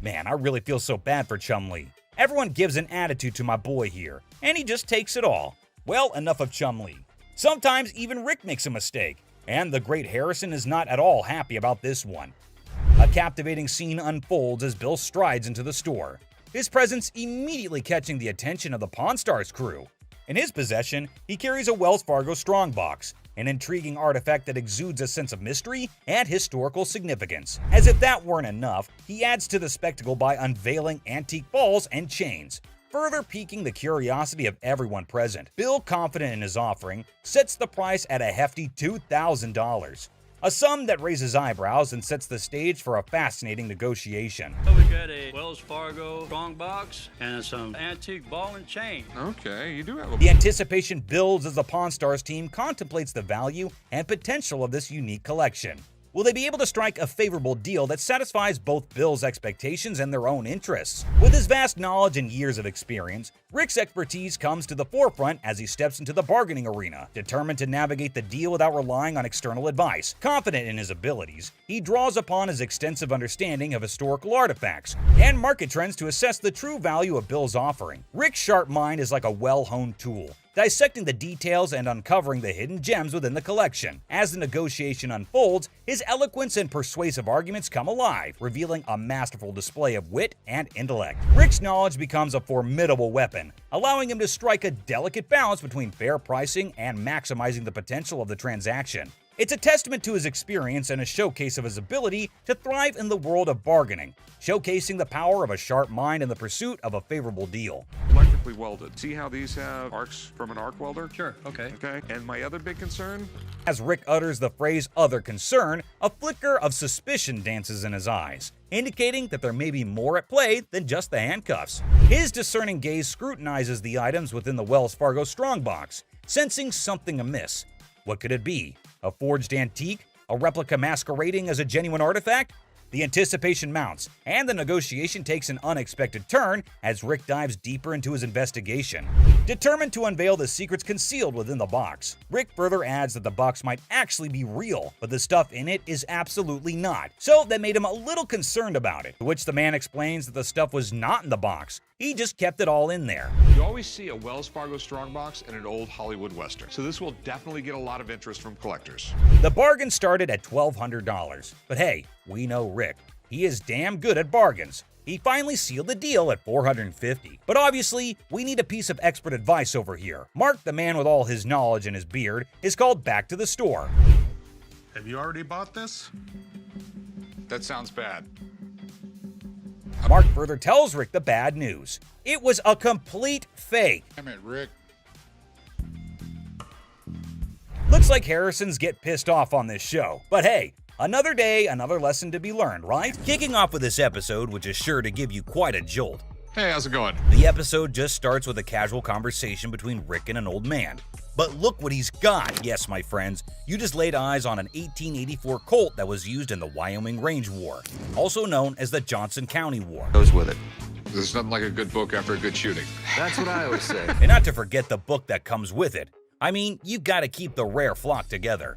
Man, I really feel so bad for Chumley. Everyone gives an attitude to my boy here, and he just takes it all. Well, enough of Chumley. Sometimes even Rick makes a mistake, and the great Harrison is not at all happy about this one. A captivating scene unfolds as Bill strides into the store, his presence immediately catching the attention of the Pawn Stars crew. In his possession, he carries a Wells Fargo Strongbox, an intriguing artifact that exudes a sense of mystery and historical significance. As if that weren't enough, he adds to the spectacle by unveiling antique balls and chains, further piquing the curiosity of everyone present. Bill, confident in his offering, sets the price at a hefty $2,000. A sum that raises eyebrows and sets the stage for a fascinating negotiation.
We got a Wells Fargo Strongbox and some antique ball and chain.
Okay, you do have a...
The anticipation builds as the Pawn Stars team contemplates the value and potential of this unique collection. Will they be able to strike a favorable deal that satisfies both Bill's expectations and their own interests? With his vast knowledge and years of experience, Rick's expertise comes to the forefront as he steps into the bargaining arena. Determined to navigate the deal without relying on external advice, confident in his abilities, he draws upon his extensive understanding of historical artifacts and market trends to assess the true value of Bill's offering. Rick's sharp mind is like a well-honed tool, dissecting the details and uncovering the hidden gems within the collection. As the negotiation unfolds, his eloquence and persuasive arguments come alive, revealing a masterful display of wit and intellect. Rick's knowledge becomes a formidable weapon, allowing him to strike a delicate balance between fair pricing and maximizing the potential of the transaction. It's a testament to his experience and a showcase of his ability to thrive in the world of bargaining, showcasing the power of a sharp mind in the pursuit of a favorable deal.
Electrically welded. See how these have arcs from an arc welder?
Sure, okay.
Okay, and my other big concern?
As Rick utters the phrase "other concern," a flicker of suspicion dances in his eyes, indicating that there may be more at play than just the handcuffs. His discerning gaze scrutinizes the items within the Wells Fargo Strongbox, sensing something amiss.
What could it be? A forged antique? A replica masquerading as a genuine artifact? The anticipation mounts, and the negotiation takes an unexpected turn as Rick dives deeper into his investigation. Determined to unveil the secrets concealed within the box, Rick further adds that the box might actually be real, but the stuff in it is absolutely not. So that made him a little concerned about it, to which the man explains that the stuff was not in the box. He just kept it all in there.
You always see a Wells Fargo Strongbox and an old Hollywood Western, so this will definitely get a lot of interest from collectors.
The bargain started at $1,200, but hey, we know Rick. He is damn good at bargains. He finally sealed the deal at $450. But obviously, we need a piece of expert advice over here. Mark, the man with all his knowledge and his beard, is called back to the store.
Have you already bought this?
That sounds bad.
Mark further tells Rick the bad news. It was a complete fake.
Damn it, Rick.
Looks like Harrisons get pissed off on this show. But hey, another day, another lesson to be learned, right? Kicking off with this episode, which is sure to give you quite a jolt.
Hey, how's it going?
The episode just starts with a casual conversation between Rick and an old man. But look what he's got. Yes, my friends, you just laid eyes on an 1884 Colt that was used in the Wyoming Range War, also known as the Johnson County War.
Goes with it. There's nothing like a good book after a good shooting.
That's what I always say.
And not to forget the book that comes with it. I mean, you've got to keep the rare flock together.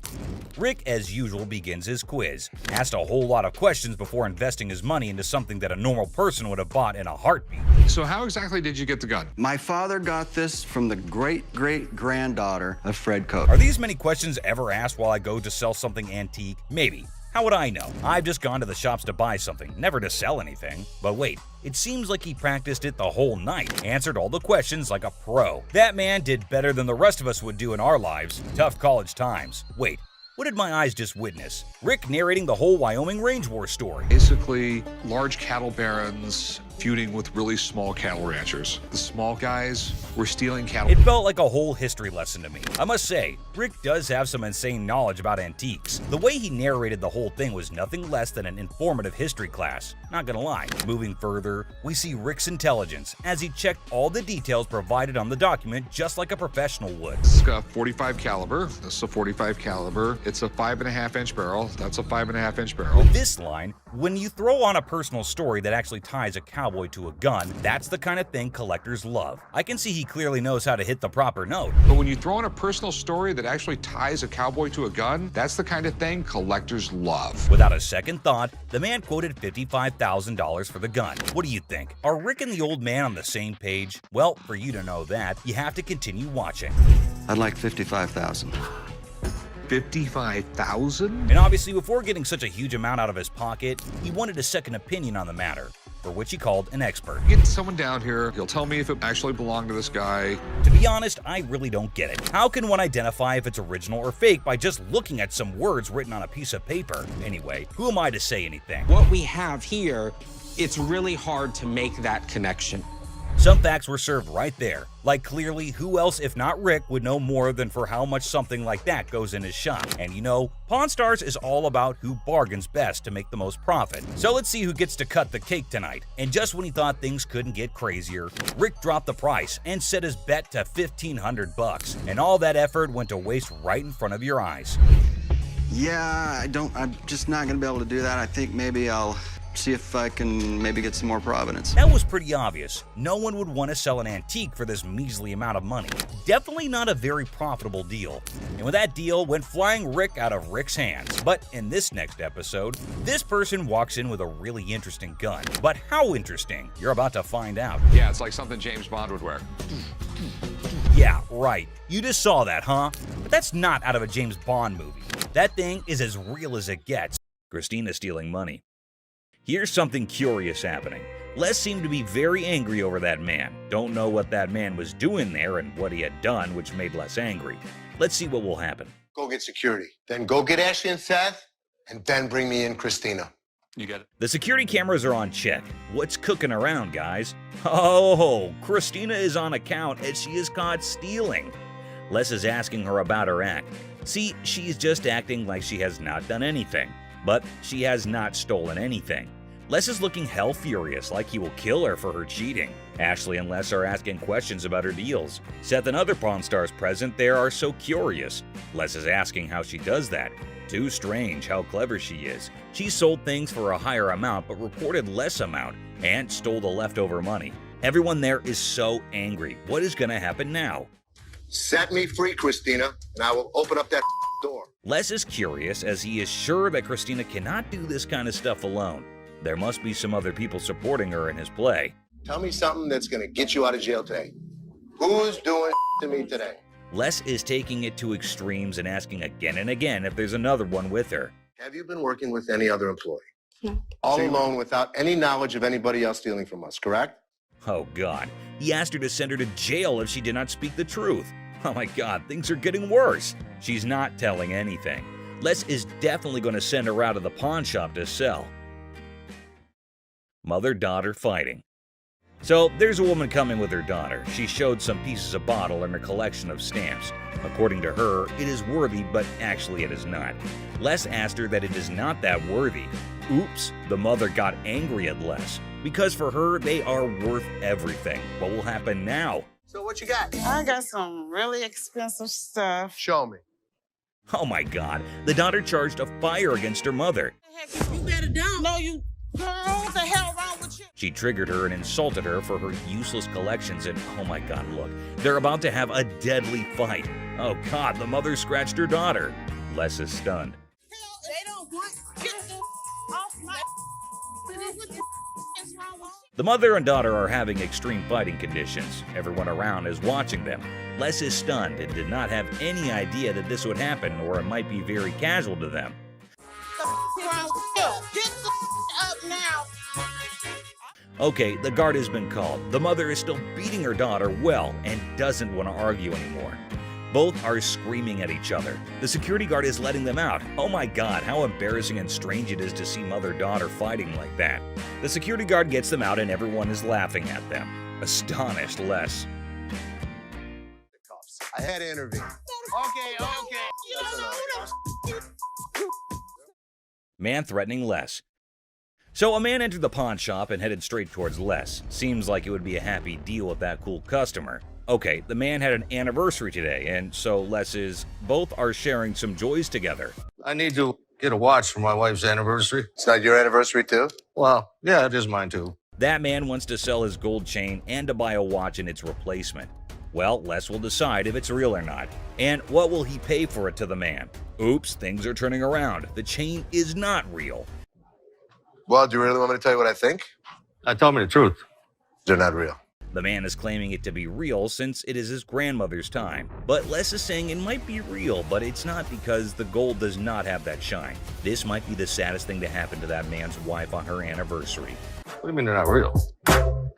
Rick, as usual, begins his quiz. Asked a whole lot of questions before investing his money into something that a normal person would have bought in a heartbeat.
So how exactly did you get the gun?
My father got this from the great-great-granddaughter of Fred Cope.
Are these many questions ever asked while I go to sell something antique? Maybe. How would I know? I've just gone to the shops to buy something, never to sell anything. But wait, it seems like he practiced it the whole night, answered all the questions like a pro. That man did better than the rest of us would do in our lives. Tough college times. Wait, what did my eyes just witness? Rick narrating the whole Wyoming Range War story.
Basically, large cattle barons feuding with really small cattle ranchers. The small guys were stealing cattle.
It felt like a whole history lesson to me. I must say, Rick does have some insane knowledge about antiques. The way he narrated the whole thing was nothing less than an informative history class. Not gonna lie. Moving further, we see Rick's intelligence as he checked all the details provided on the document just like a professional would.
This is a 45 caliber. This is a 45 caliber. It's a 5.5-inch barrel. That's a 5.5-inch barrel.
With this line, when you throw on a personal story that actually ties a cowboy to a gun, that's the kind of thing collectors love. I can see he clearly knows how to hit the proper note.
But when you throw in a personal story that actually ties a cowboy to a gun, that's the kind of thing collectors love.
Without a second thought, the man quoted $55,000 for the gun. What do you think? Are Rick and the old man on the same page? Well, for you to know that, you have to continue watching.
I'd like $55,000.
$55,000?
And obviously, before getting such a huge amount out of his pocket, he wanted a second opinion on the matter, for which he called an expert.
Get someone down here, he'll tell me if it actually belonged to this guy.
To be honest, I really don't get it. How can one identify if it's original or fake by just looking at some words written on a piece of paper? Anyway, who am I to say anything?
What we have here, it's really hard to make that connection.
Some facts were served right there. Like clearly, who else if not Rick would know more than for how much something like that goes in his shop. And you know, Pawn Stars is all about who bargains best to make the most profit. So let's see who gets to cut the cake tonight. And just when he thought things couldn't get crazier, Rick dropped the price and set his bet to $1,500. And all that effort went to waste right in front of your eyes.
Yeah, I'm just not gonna be able to do that. I think maybe I'll see if I can maybe get some more provenance.
That was pretty obvious. No one would want to sell an antique for this measly amount of money. Definitely not a very profitable deal. And with that deal went flying Rick out of Rick's hands. But in this next episode, this person walks in with a really interesting gun. But how interesting? You're about to find out.
Yeah, it's like something James Bond would wear.
Yeah, right. You just saw that, huh? But that's not out of a James Bond movie. That thing is as real as it gets. Christina's stealing money. Here's something curious happening. Les seemed to be very angry over that man. Don't know what that man was doing there and what he had done, which made Les angry. Let's see what will happen.
Go get security. Then go get Ashley and Seth, and then bring me in Christina.
You get it.
The security cameras are on check. What's cooking around, guys? Oh, Christina is on account as she is caught stealing. Les is asking her about her act. See, she's just acting like she has not done anything. But she has not stolen anything. Les is looking hell furious, like he will kill her for her cheating. Ashley and Les are asking questions about her deals. Seth and other Pawn Stars present there are so curious. Les is asking how she does that. Too strange how clever she is. She sold things for a higher amount but reported less amount and stole the leftover money. Everyone there is so angry. What is going to happen now?
Set me free, Christina, and I will open up that door.
Les is curious as he is sure that Christina cannot do this kind of stuff alone. There must be some other people supporting her in his play.
Tell me something that's going to get you out of jail today. Who's doing to me today?
Les is taking it to extremes and asking again and again if there's another one with her.
Have you been working with any other employee? No. All alone without any knowledge of anybody else stealing from us, correct?
Oh God, he asked her to send her to jail if she did not speak the truth. Oh my God, things are getting worse. She's not telling anything. Les is definitely going to send her out of the pawn shop to sell. Mother-daughter fighting. So there's a woman coming with her daughter. She showed some pieces of bottle and her collection of stamps. According to her, it is worthy, but actually it is not. Les asked her that it is not that worthy. Oops, the mother got angry at Les. Because for her, they are worth everything. What will happen now?
So what you got?
I got some really expensive stuff.
Show me.
Oh my God, the daughter charged a fire against her mother.
You better don't. No, you. What the hell wrong with you?
She triggered her and insulted her for her useless collections and oh my God, look, they're about to have a deadly fight. Oh God, the mother scratched her daughter. Les is stunned.
They don't want get off my. What the is wrong with you?
The mother and daughter are having extreme fighting conditions. Everyone around is watching them. Les is stunned and did not have any idea that this would happen or it might be very casual to them. Okay, the guard has been called. The mother is still beating her daughter well and doesn't want to argue anymore. Both are screaming at each other. The security guard is letting them out. Oh my God, how embarrassing and strange it is to see mother-daughter fighting like that. The security guard gets them out and everyone is laughing at them. Astonished Les.
I had to intervene.
Okay.
Man threatening Les. So a man entered the pawn shop and headed straight towards Les. Seems like it would be a happy deal with that cool customer. Okay, the man had an anniversary today, and so both are sharing some joys together.
I need to get a watch for my wife's anniversary.
It's not your anniversary too?
Well, yeah, it is mine too.
That man wants to sell his gold chain and to buy a watch and its replacement. Well, Les will decide if it's real or not. And what will he pay for it to the man? Oops, things are turning around. The chain is not real.
Well, do you really want me to tell you what I think?
Tell me the truth.
They're not real.
The man is claiming it to be real since it is his grandmother's time. But Les is saying it might be real, but it's not because the gold does not have that shine. This might be the saddest thing to happen to that man's wife on her anniversary.
What do you mean they're not real?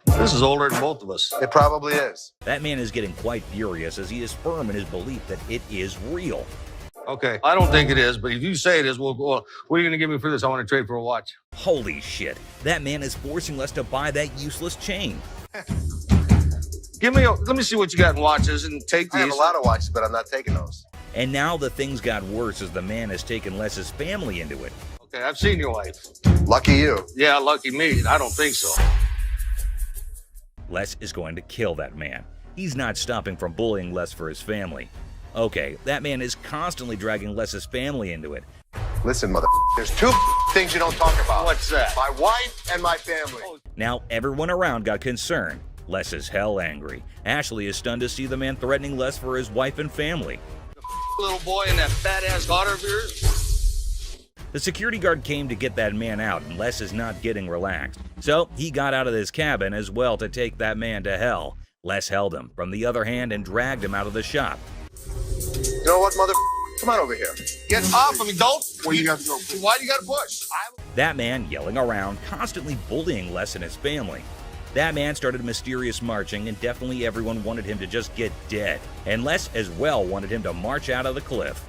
This is older than both of us.
It probably is.
That man is getting quite furious as he is firm in his belief that it is real.
Okay, I don't think it is, but if you say it is, well, what are you going to give me for this? I want to trade for a watch.
Holy shit, that man is forcing Les to buy that useless chain.
Let me see what you got in watches and take these.
I have a lot of watches, but I'm not taking those.
And now the things got worse as the man has taken Les's family into it.
Okay, I've seen your wife.
Lucky you.
Yeah, lucky me. I don't think so.
Les is going to kill that man. He's not stopping from bullying Les for his family. Okay, that man is constantly dragging Les's family into it.
Listen, mother, there's two things you don't talk about.
What's that?
My wife and my family.
Now everyone around got concerned. Les is hell angry. Ashley is stunned to see the man threatening Les for his wife and family.
The little boy and that fat-ass daughter of yours?
The security guard came to get that man out, and Les is not getting relaxed. So he got out of his cabin as well to take that man to hell. Les held him from the other hand and dragged him out of the shop.
You know what, mother? Come on over here.
Get off of me, don't.
Where you got to go?
Why do you got to push?
That man yelling around, constantly bullying Les and his family. That man started mysterious marching, and definitely everyone wanted him to just get dead. And Les as well wanted him to march out of the cliff.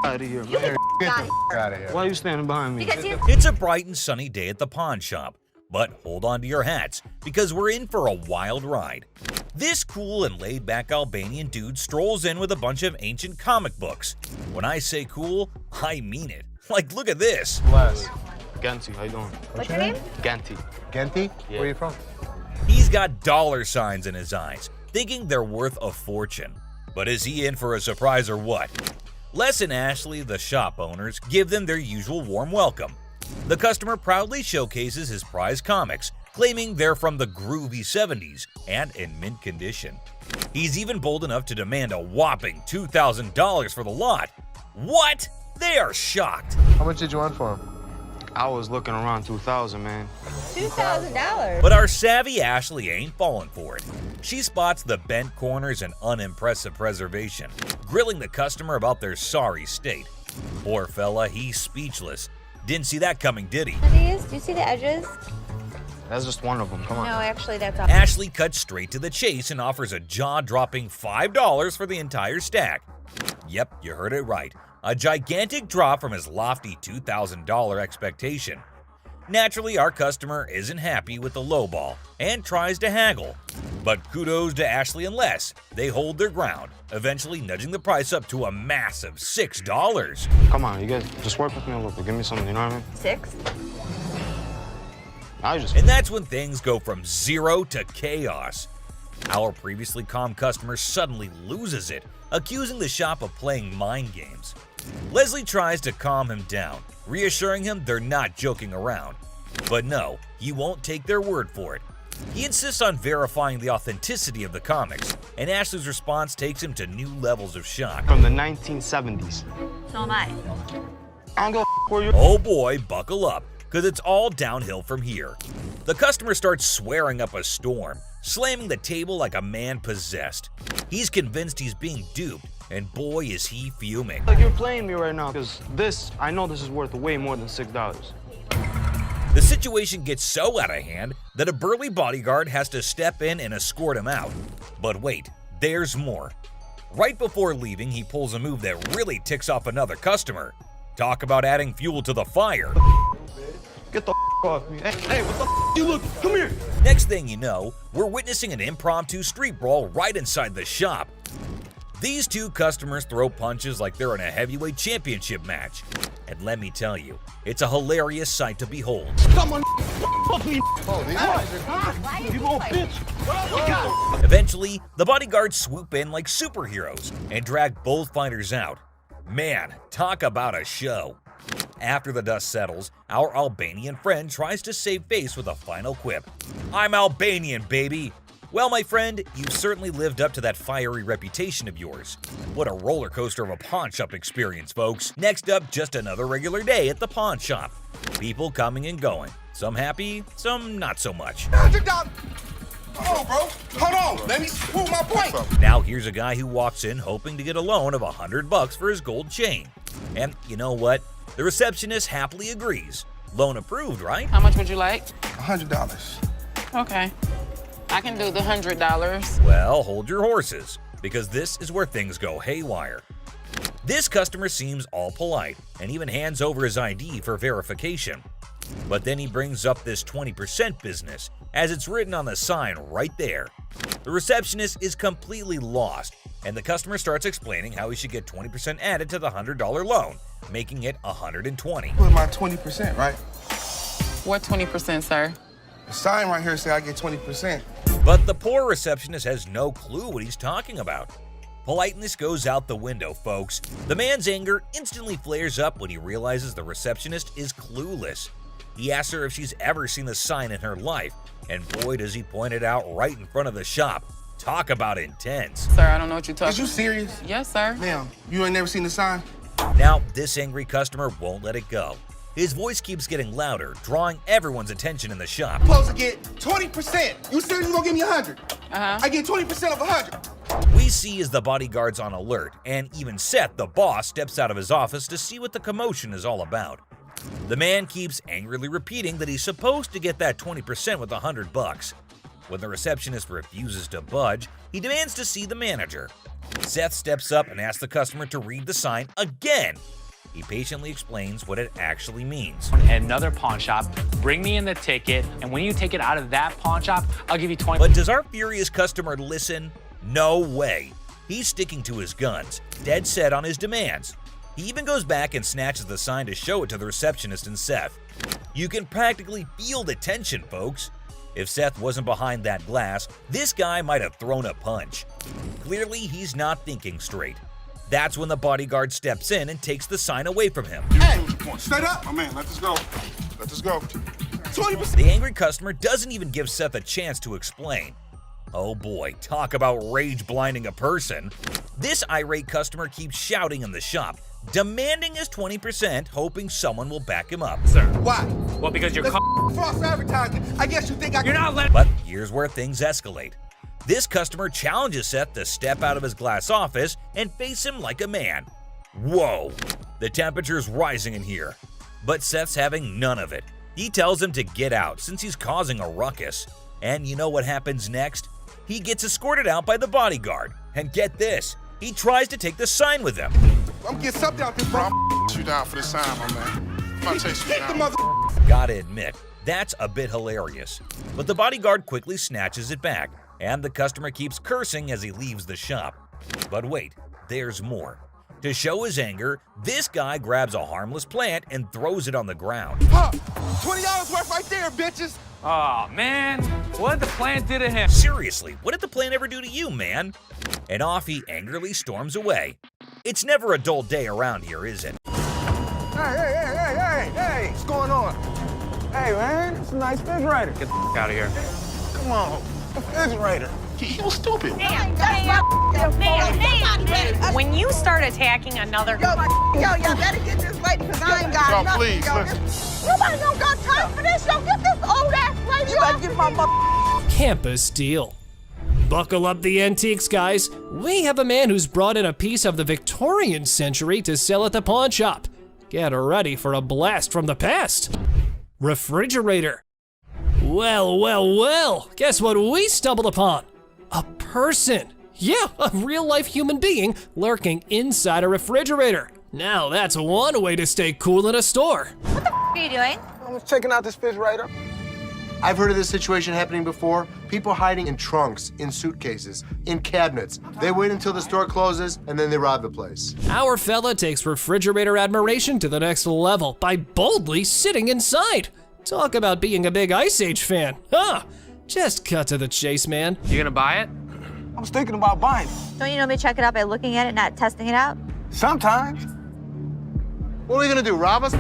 Out of here, man.
Get out of here.
Why are you standing behind me?
It's a bright and sunny day at the pawn shop. But hold on to your hats, because we're in for a wild ride. This cool and laid-back Albanian dude strolls in with a bunch of ancient comic books. When I say cool, I mean it. Like, look at this.
Les,
Ganti, how you doing?
What's your name?
Ganti.
Genti?
Yeah.
Where are you from?
He's got dollar signs in his eyes, thinking they're worth a fortune. But is he in for a surprise or what? Les and Ashley, the shop owners, give them their usual warm welcome. The customer proudly showcases his prize comics, claiming they're from the groovy 70s and in mint condition. He's even bold enough to demand a whopping $2,000 for the lot. What? They are shocked.
How much did you want for him?
I was looking around 2,000, man.
$2,000?
But our savvy Ashley ain't falling for it. She spots the bent corners and unimpressive preservation, grilling the customer about their sorry state. Poor fella, he's speechless. Didn't see that coming, did he?
Do you see the edges?
That's just one of them. Come on.
No, actually, that's all.
Ashley cuts straight to the chase and offers a jaw-dropping $5 for the entire stack. Yep, you heard it right. A gigantic drop from his lofty $2,000 expectation. Naturally, our customer isn't happy with the lowball and tries to haggle. But kudos to Ashley and Les. They hold their ground, eventually nudging the price up to a massive $6.
Come on, you guys, just work with me a little bit. Give me something, you know what I mean?
6?
And that's when things go from zero to chaos. Our previously calm customer suddenly loses it, accusing the shop of playing mind games. Leslie tries to calm him down, reassuring him they're not joking around. But no, he won't take their word for it. He insists on verifying the authenticity of the comics, and Ashley's response takes him to new levels of shock.
From the 1970s.
So am I.
I don't go for you.
Oh boy, buckle up, because it's all downhill from here. The customer starts swearing up a storm, slamming the table like a man possessed. He's convinced he's being duped, and boy is he fuming.
Like you're playing me right now, because I know this is worth way more than $6.
The situation gets so out of hand that a burly bodyguard has to step in and escort him out. But wait, there's more. Right before leaving, he pulls a move that really ticks off another customer. Talk about adding fuel to the fire.
Get the off me. Hey, what the you look? Come here.
Next thing you know, we're witnessing an impromptu street brawl right inside the shop. These two customers throw punches like they're in a heavyweight championship match. And let me tell you, it's a hilarious sight to behold.
Come on, fuck me. You little bitch.
Eventually, the bodyguards swoop in like superheroes and drag both fighters out. Man, talk about a show. After the dust settles, our Albanian friend tries to save face with a final quip. I'm Albanian, baby. Well, my friend, you've certainly lived up to that fiery reputation of yours. What a roller coaster of a pawn shop experience, folks. Next up, just another regular day at the pawn shop. People coming and going. Some happy, some not so much.
$100. Hold on, bro. Hold on. Let me prove my point.
Now here's a guy who walks in hoping to get a loan of $100 for his gold chain. And you know what? The receptionist happily agrees. Loan approved, right?
How much would you like?
$100.
Okay. I can do the $100.
Well, hold your horses, because this is where things go haywire. This customer seems all polite and even hands over his ID for verification. But then he brings up this 20% business, as it's written on the sign right there. The receptionist is completely lost, and the customer starts explaining how he should get 20% added to the $100 loan, making it $120.
Put my 20%, right?
What 20%, sir?
The sign right here say I get 20%.
But the poor receptionist has no clue what he's talking about. Politeness goes out the window, folks. The man's anger instantly flares up when he realizes the receptionist is clueless. He asks her if she's ever seen the sign in her life, and boy does he point it out right in front of the shop. Talk about intense.
Sir, I don't know what you're talking about.
Is you serious?
Yes, sir.
Ma'am, you ain't never seen the sign?
Now, this angry customer won't let it go. His voice keeps getting louder, drawing everyone's attention in the shop.
I'm supposed to get 20%. You said you gonna give me 100. I get 20% of 100.
We see as the bodyguard's on alert, and even Seth, the boss, steps out of his office to see what the commotion is all about. The man keeps angrily repeating that he's supposed to get that 20% with $100. When the receptionist refuses to budge, he demands to see the manager. Seth steps up and asks the customer to read the sign again. He patiently explains what it actually means.
At another pawn shop, bring me in the ticket, and when you take it out of that pawn shop, I'll give you 20%.
But does our furious customer listen? No way. He's sticking to his guns, dead set on his demands. He even goes back and snatches the sign to show it to the receptionist and Seth. You can practically feel the tension, folks. If Seth wasn't behind that glass, this guy might have thrown a punch. Clearly, he's not thinking straight. That's when the bodyguard steps in and takes the sign away from him.
Hey, straight up, my man. Let this go. Let this go. 20%.
The angry customer doesn't even give Seth a chance to explain. Oh boy, talk about rage blinding a person. This irate customer keeps shouting in the shop, demanding his 20%, hoping someone will back him up.
Sir.
Why?
Well, because you're
false advertising. I guess you think
You're not letting.
But here's where things escalate. This customer challenges Seth to step out of his glass office and face him like a man. Whoa, the temperature's rising in here. But Seth's having none of it. He tells him to get out since he's causing a ruckus. And you know what happens next? He gets escorted out by the bodyguard. And get this, he tries to take the sign with him.
I'm getting something out there, bro. I'm you down for the sign, my man. I'm gonna chase you down.
Gotta admit, that's a bit hilarious. But the bodyguard quickly snatches it back, and the customer keeps cursing as he leaves the shop. But wait, there's more. To show his anger, this guy grabs a harmless plant and throws it on the ground.
Huh, $20 worth right there, bitches.
Oh, man. What did the plant do to him?
Seriously, what did the plant ever do to you, man? And off he angrily storms away. It's never a dull day around here, is it?
Hey, what's going on? Hey, man, it's a nice refrigerator.
Get the out of here.
Come on, refrigerator.
He was stupid.
When you start attacking another...
Yo, better get this right because I ain't got nothing.
Please, listen.
Nobody don't got time for this. Yo, get this old ass lady. You better get my mother.
Campus deal. Buckle up the antiques, guys. We have a man who's brought in a piece of the Victorian century to sell at the pawn shop. Get ready for a blast from the past. Refrigerator. Well, guess what we stumbled upon? A person. Yeah, a real-life human being lurking inside a refrigerator. Now that's one way to stay cool in a store.
What the are you doing?
I was checking out this refrigerator.
I've heard of this situation happening before. People hiding in trunks, in suitcases, in cabinets. They wait until the store closes and then they rob the place.
Our fella takes refrigerator admiration to the next level by boldly sitting inside. Talk about being a big Ice Age fan, huh? Just cut to the chase, man.
You gonna buy it?
I was thinking about buying it.
Don't you normally check it out by looking at it, not testing it out?
Sometimes.
What are we gonna do, rob us?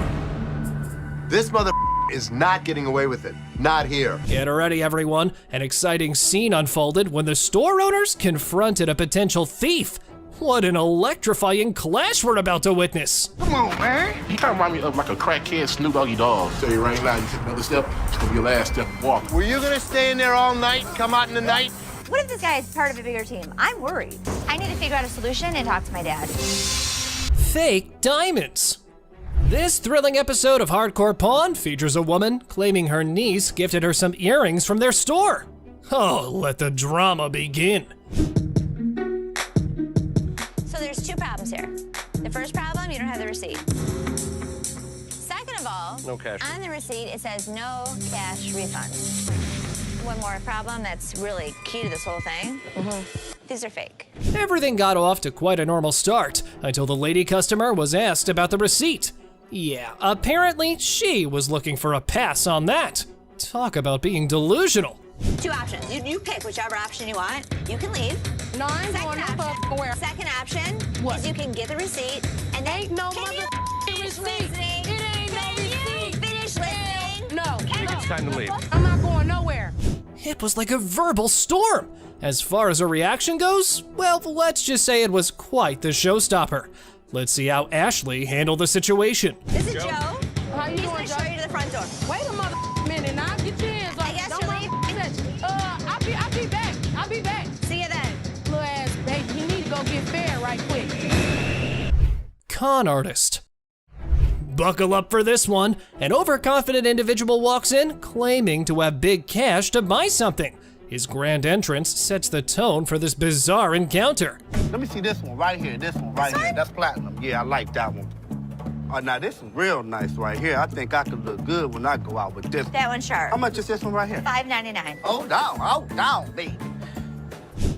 This mother is not getting away with it. Not here.
Get ready, everyone. An exciting scene unfolded when the store owners confronted a potential thief. What an electrifying clash we're about to witness.
Come on, man.
He kind of remind me of like a crackhead Snoop Doggy Dogg. Tell you right now, you take another step, it's gonna be your last step walking.
Were you gonna stay in there all night, come out in the night?
What if this guy is part of a bigger team? I'm worried. I need to figure out a solution and talk to my dad.
Fake diamonds. This thrilling episode of Hardcore Pawn features a woman claiming her niece gifted her some earrings from their store. Oh, let the drama begin.
So there's two problems here. The first problem, you don't have the receipt. Second of all,
No cash.
on the receipt it says no cash refund. One more problem that's really key to this whole thing. These are fake.
Everything got off to quite a normal start until the lady customer was asked about the receipt. Yeah, apparently she was looking for a pass on that. Talk about being delusional.
Two options. You pick whichever option you want. You can leave.
No, I ain't going nowhere.
Second option is you can get the receipt and then
Ain't no
finish
receipt.
listening?
It ain't no receipt.
Finish listening?
No.
It's time to leave.
I'm not going nowhere.
It was like a verbal storm. As far as her reaction goes, well, let's just say it was quite the showstopper. Let's see how Ashley handled the situation.
This is Joe.
How you
He's
doing,
gonna show
Joe?
you to the front door.
Wait a minute now. Get your hands off.
I guess
Don't
you're
mind
leaving.
touch. I'll be back.
See you then.
Little ass baby, you need to go get fed right quick.
Con artist. Buckle up for this one. An overconfident individual walks in claiming to have big cash to buy something. His grand entrance sets the tone for this bizarre encounter.
Let me see this one right here. This one right here. That's platinum. Yeah, I like that one. Oh, now this is real nice right here. I think I could look good when I go out with this.
That one's sharp.
How much is this one right here?
$5.99.
Hold down, baby.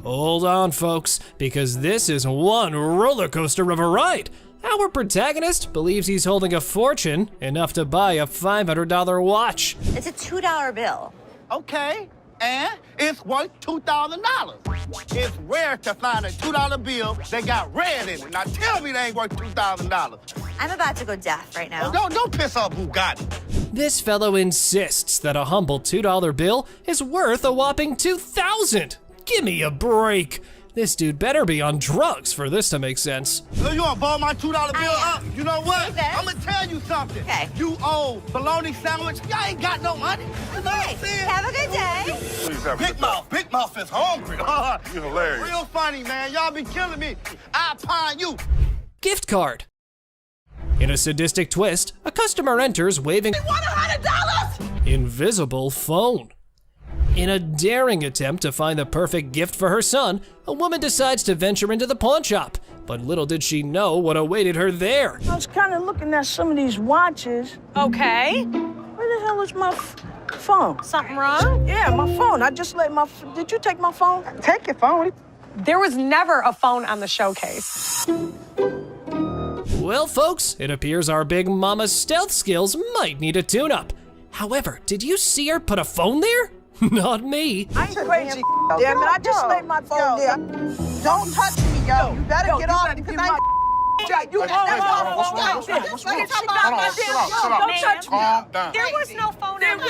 Hold on, folks, because this is one roller coaster of a ride. Our protagonist believes he's holding a fortune, enough to buy a $500 watch.
It's a $2 bill.
Okay, and it's worth $2,000. It's rare to find a $2 bill that got red in it. Now tell me they ain't worth $2,000.
I'm about to go deaf right now.
Oh, don't piss off Bugatti.
This fellow insists that a humble $2 bill is worth a whopping $2,000. Give me a break. This dude better be on drugs for this to make sense.
So you wanna ball my $2 bill up? You know what? I'm gonna tell you something.
Okay.
You owe bologna sandwich. Y'all ain't got no money. You know what I'm saying?
Have a good day.
Please have Big Mouth is hungry.
You're hilarious.
Real funny, man. Y'all be killing me. I pine you.
Gift card. In a sadistic twist, a customer enters waving
$100.
invisible phone. In a daring attempt to find the perfect gift for her son, a woman decides to venture into the pawn shop. But little did she know what awaited her there.
I was kind of looking at some of these watches.
Okay.
Where the hell is my phone?
Something wrong?
Yeah, my phone. I just let my. Did you take my phone? Take your phone.
There was never a phone on the showcase.
Well, folks, it appears our big mama's stealth skills might need a tune-up. However, did you see her put a phone there? Not me.
I ain't crazy. Damn it, I just laid my phone there. Don't touch me, yo. You better get off because I ain't. You
Calm down.
There was no phone on the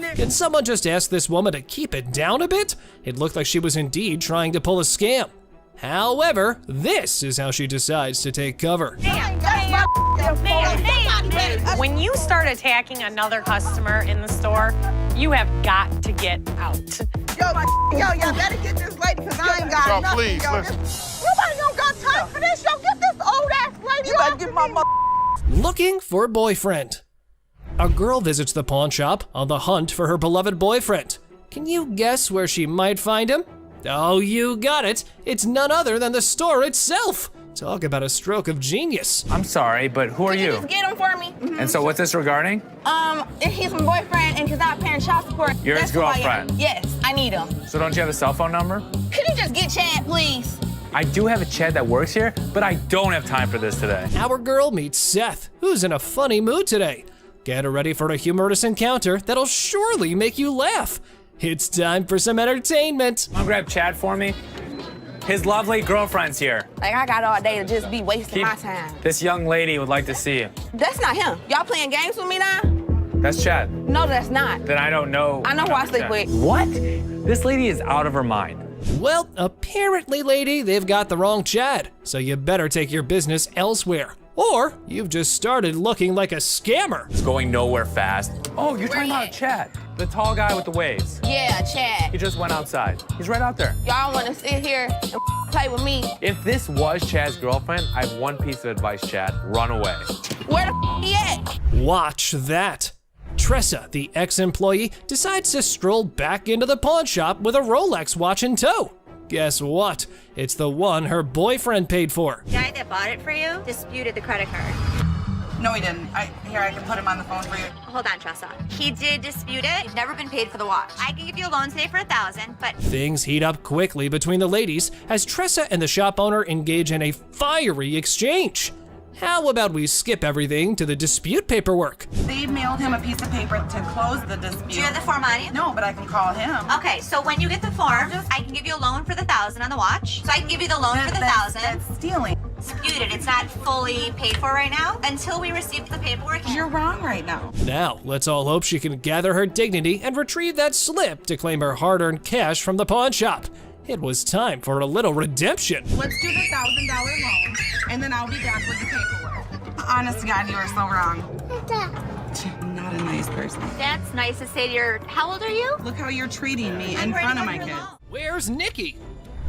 showcase.
Can someone just ask this woman to keep it down a bit? It looked like she was indeed trying to pull a scam. However, this is how she decides to take cover.
When you start attacking another customer in the store, you have got to get out.
Y'all better get this lady because I ain't got nothing.
Please,
yo.
listen.
Nobody don't got time for this. Yo, get this old ass lady. You better get my mother.
Looking for a boyfriend. A girl visits the pawn shop on the hunt for her beloved boyfriend. Can you guess where she might find him? Oh, you got it. It's none other than the store itself. Talk about a stroke of genius.
I'm sorry, but who are you?
Just get him for me.
And so what's this regarding?
He's my boyfriend, and he's not paying child support.
You're his
That's who I am.
girlfriend?
Yes, I need him.
So don't you have a cell phone number?
Could you just get Chad, please?
I do have a Chad that works here, but I don't have time for this today.
Our girl meets Seth, who's in a funny mood today. Get her ready for a humorous encounter that'll surely make you laugh. It's time for some entertainment.
Wanna grab Chad for me? His lovely girlfriend's here.
Like, I got all day to just be wasting my time.
This young lady would like to see you.
That's not him. Y'all playing games with me now?
That's Chad.
No, that's not.
Then I don't know.
I know who I sleep
Chad.
with.
What? This lady is out of her mind.
Well, apparently, lady, they've got the wrong Chad, so you better take your business elsewhere. Or you've just started looking like a scammer.
It's going nowhere fast. Oh, you're talking about Chad, the tall guy with the waves.
Yeah, Chad.
He just went outside. He's right out there.
Y'all want to sit here and play with me?
If this was Chad's girlfriend, I have one piece of advice, Chad. Run away.
Where the he at?
Watch that. Tressa, the ex-employee, decides to stroll back into the pawn shop with a Rolex watch in tow. Guess what? It's the one her boyfriend paid for.
The guy that bought it for you disputed the credit card.
No, he didn't. I can put him on the phone for you.
Hold on, Tressa. He did dispute it. He's never been paid for the watch. I can give you a loan today for $1,000, but
Things heat up quickly between the ladies as Tressa and the shop owner engage in a fiery exchange. How about we skip everything to the dispute paperwork?
They mailed him a piece of paper to close the dispute.
do you have the form on you?
No, but I can call him.
Okay, so when you get the form, I can give you a loan for the $1,000 on the watch. So I can give you the loan for the $1,000.
That's stealing.
Disputed. It's not fully paid for right now until we receive the paperwork.
You're wrong right now.
Now, let's all hope she can gather her dignity and retrieve that slip to claim her hard-earned cash from the pawn shop. It was time for a little redemption.
Let's do the $1,000 loan, and then I'll be back with the paperwork. Honest to God, you are so wrong. Not a nice person.
That's nice to say to your. How old are you?
Look how you're treating me in front of my kids.
Where's Nikki?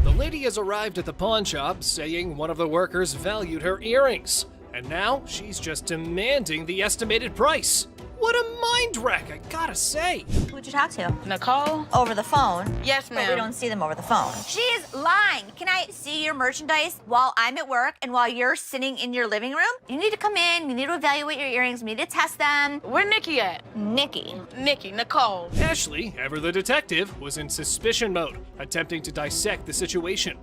The lady has arrived at the pawn shop saying one of the workers valued her earrings. And now she's just demanding the estimated price. What a mind wreck, I gotta say.
Who'd you talk to?
Nicole?
Over the phone.
Yes,
But
ma'am.
we don't see them over the phone. She is lying. Can I see your merchandise while I'm at work and while you're sitting in your living room? You need to come in, you need to evaluate your earrings, we need to test them.
Where Nikki at?
Nikki.
Nicole.
Ashley, ever the detective, was in suspicion mode, attempting to dissect the situation.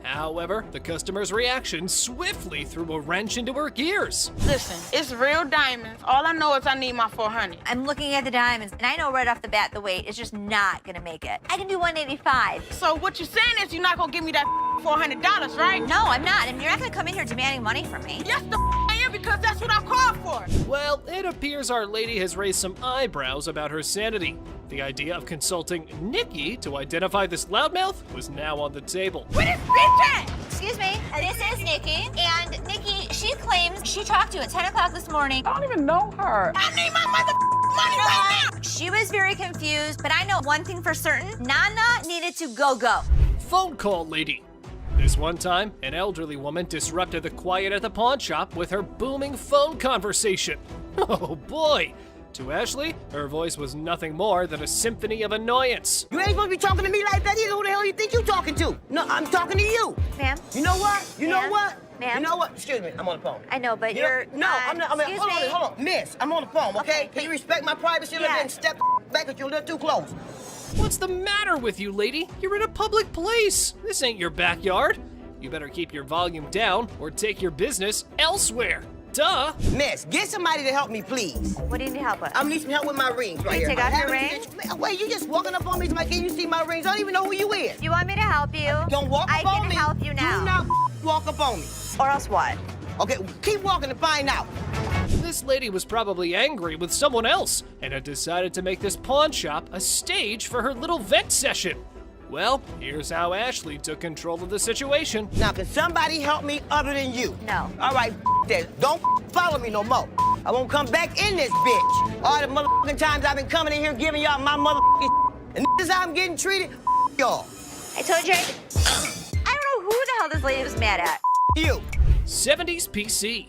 However, the customer's reaction swiftly threw a wrench into her gears.
Listen, it's real diamonds. All I know is I need my 400.
I'm looking at the diamonds, and I know right off the bat the weight is just not gonna make it. I can do 185.
So what you're saying is you're not gonna give me that $400, right?
No, I'm not, and you're not gonna come in here demanding money from me.
Yes, I am, because that's what I called for.
Well, it appears our lady has raised some eyebrows about her sanity. The idea of consulting Nikki to identify this loudmouth was now on the table.
Where this bitch at?
Excuse me, this is Nikki, and Nikki, she claims she talked to you at 10 o'clock this morning.
I don't even know her.
I need my money right now.
She was very confused, but I know one thing for certain, Nana needed to go.
Phone call lady. This one time, an elderly woman disrupted the quiet at the pawn shop with her booming phone conversation. Oh boy! To Ashley, her voice was nothing more than a symphony of annoyance.
You ain't supposed to be talking to me like that either. Who the hell you think you talking to? No, I'm talking to you.
Ma'am?
You know what? You know what?
Ma'am?
You know what? Excuse me, I'm on the phone.
I know, but
You know-
you're
No, I'm not.
excuse me.
Hold on. Miss, I'm on the phone, okay?
Okay,
Can you respect my privacy a little
Yeah.
bit and step back if you're a little too close?
What's the matter with you, lady? You're in a public place. This ain't your backyard. You better keep your volume down or take your business elsewhere. Duh!
Miss, get somebody to help me, please.
What do you need help with?
I need some help with my rings right here.
Take off your
I'm having
ring?
to get- Wait, you just walking up on me like, can you see my rings? I don't even know who you is.
You want me to help you?
Don't walk
I
up on
can
me.
help you now.
Do not walk up on me.
Or else what?
Okay, keep walking to find out.
This lady was probably angry with someone else and had decided to make this pawn shop a stage for her little vent session. Well, here's how Ashley took control of the situation.
Now, can somebody help me other than you?
No.
All right, that. Don't follow me no more. I won't come back in this bitch. All the motherfucking times I've been coming in here giving y'all my motherfucking and this is how I'm getting treated, y'all.
I told you I don't know who the hell this lady was mad at.
You.
70s PC.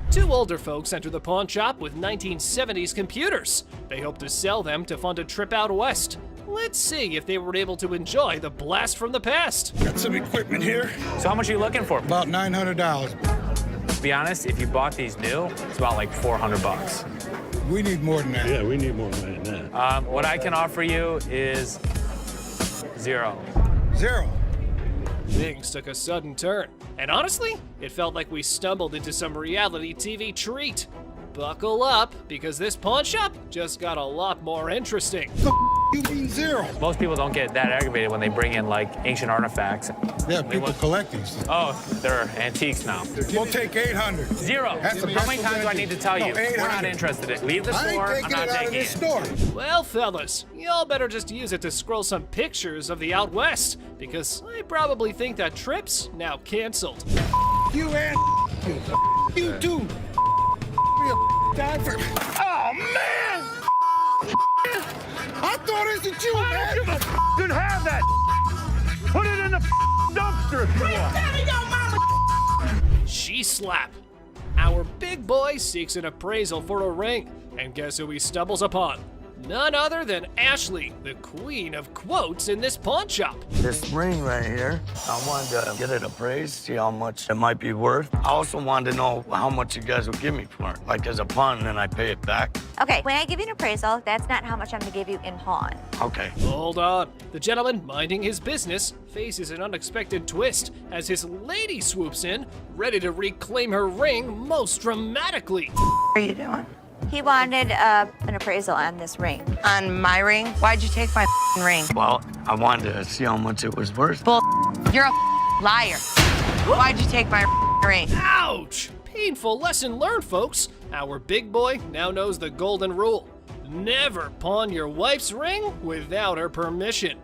Two older folks enter the pawn shop with 1970s computers. They hope to sell them to fund a trip out west. Let's see if they were able to enjoy the blast from the past.
Got some equipment here.
So how much are you looking for?
About $900.
To be honest, if you bought these new, it's about like 400 bucks.
We need more than that. Yeah, we need more than that.
What I can offer you is zero.
Zero.
Things took a sudden turn, and honestly, it felt like we stumbled into some reality TV treat. Buckle up, because this pawn shop just got a lot more interesting.
You mean zero?
Most people don't get that aggravated when they bring in like ancient artifacts.
Yeah, people collect these.
Oh, they're antiques now.
We'll take 800.
Zero.
That's the
How many
best
times do I need to tell you?
No,
We're not
800.
interested in it. Leave the
I
store.
ain't
I'm
taking
not
it out of
taking
this
it.
store.
Well, fellas, y'all better just use it to scroll some pictures of the out west, because I probably think that trip's now canceled.
You and you too. Oh man! I thought it was you, man. You can have that. Put it in the dumpster if you want.
She slap. Our big boy seeks an appraisal for a ring, and guess who he stumbles upon? None other than Ashley, the queen of quotes in this pawn shop.
This ring right here, I wanted to get it appraised, see how much it might be worth. I also wanted to know how much you guys would give me for it, like as a pawn, and then I pay it back.
Okay, when I give you an appraisal, that's not how much I'm gonna give you in pawn.
Okay.
Hold on. The gentleman minding his business faces an unexpected twist as his lady swoops in, ready to reclaim her ring most dramatically.
What are you doing?
He wanted an appraisal on this ring.
On my ring? Why'd you take my ring?
Well, I wanted to see how much it was worth.
Bull. You're a liar. Why'd you take my ring?
Ouch! Painful lesson learned, folks. Our big boy now knows the golden rule. Never pawn your wife's ring without her permission.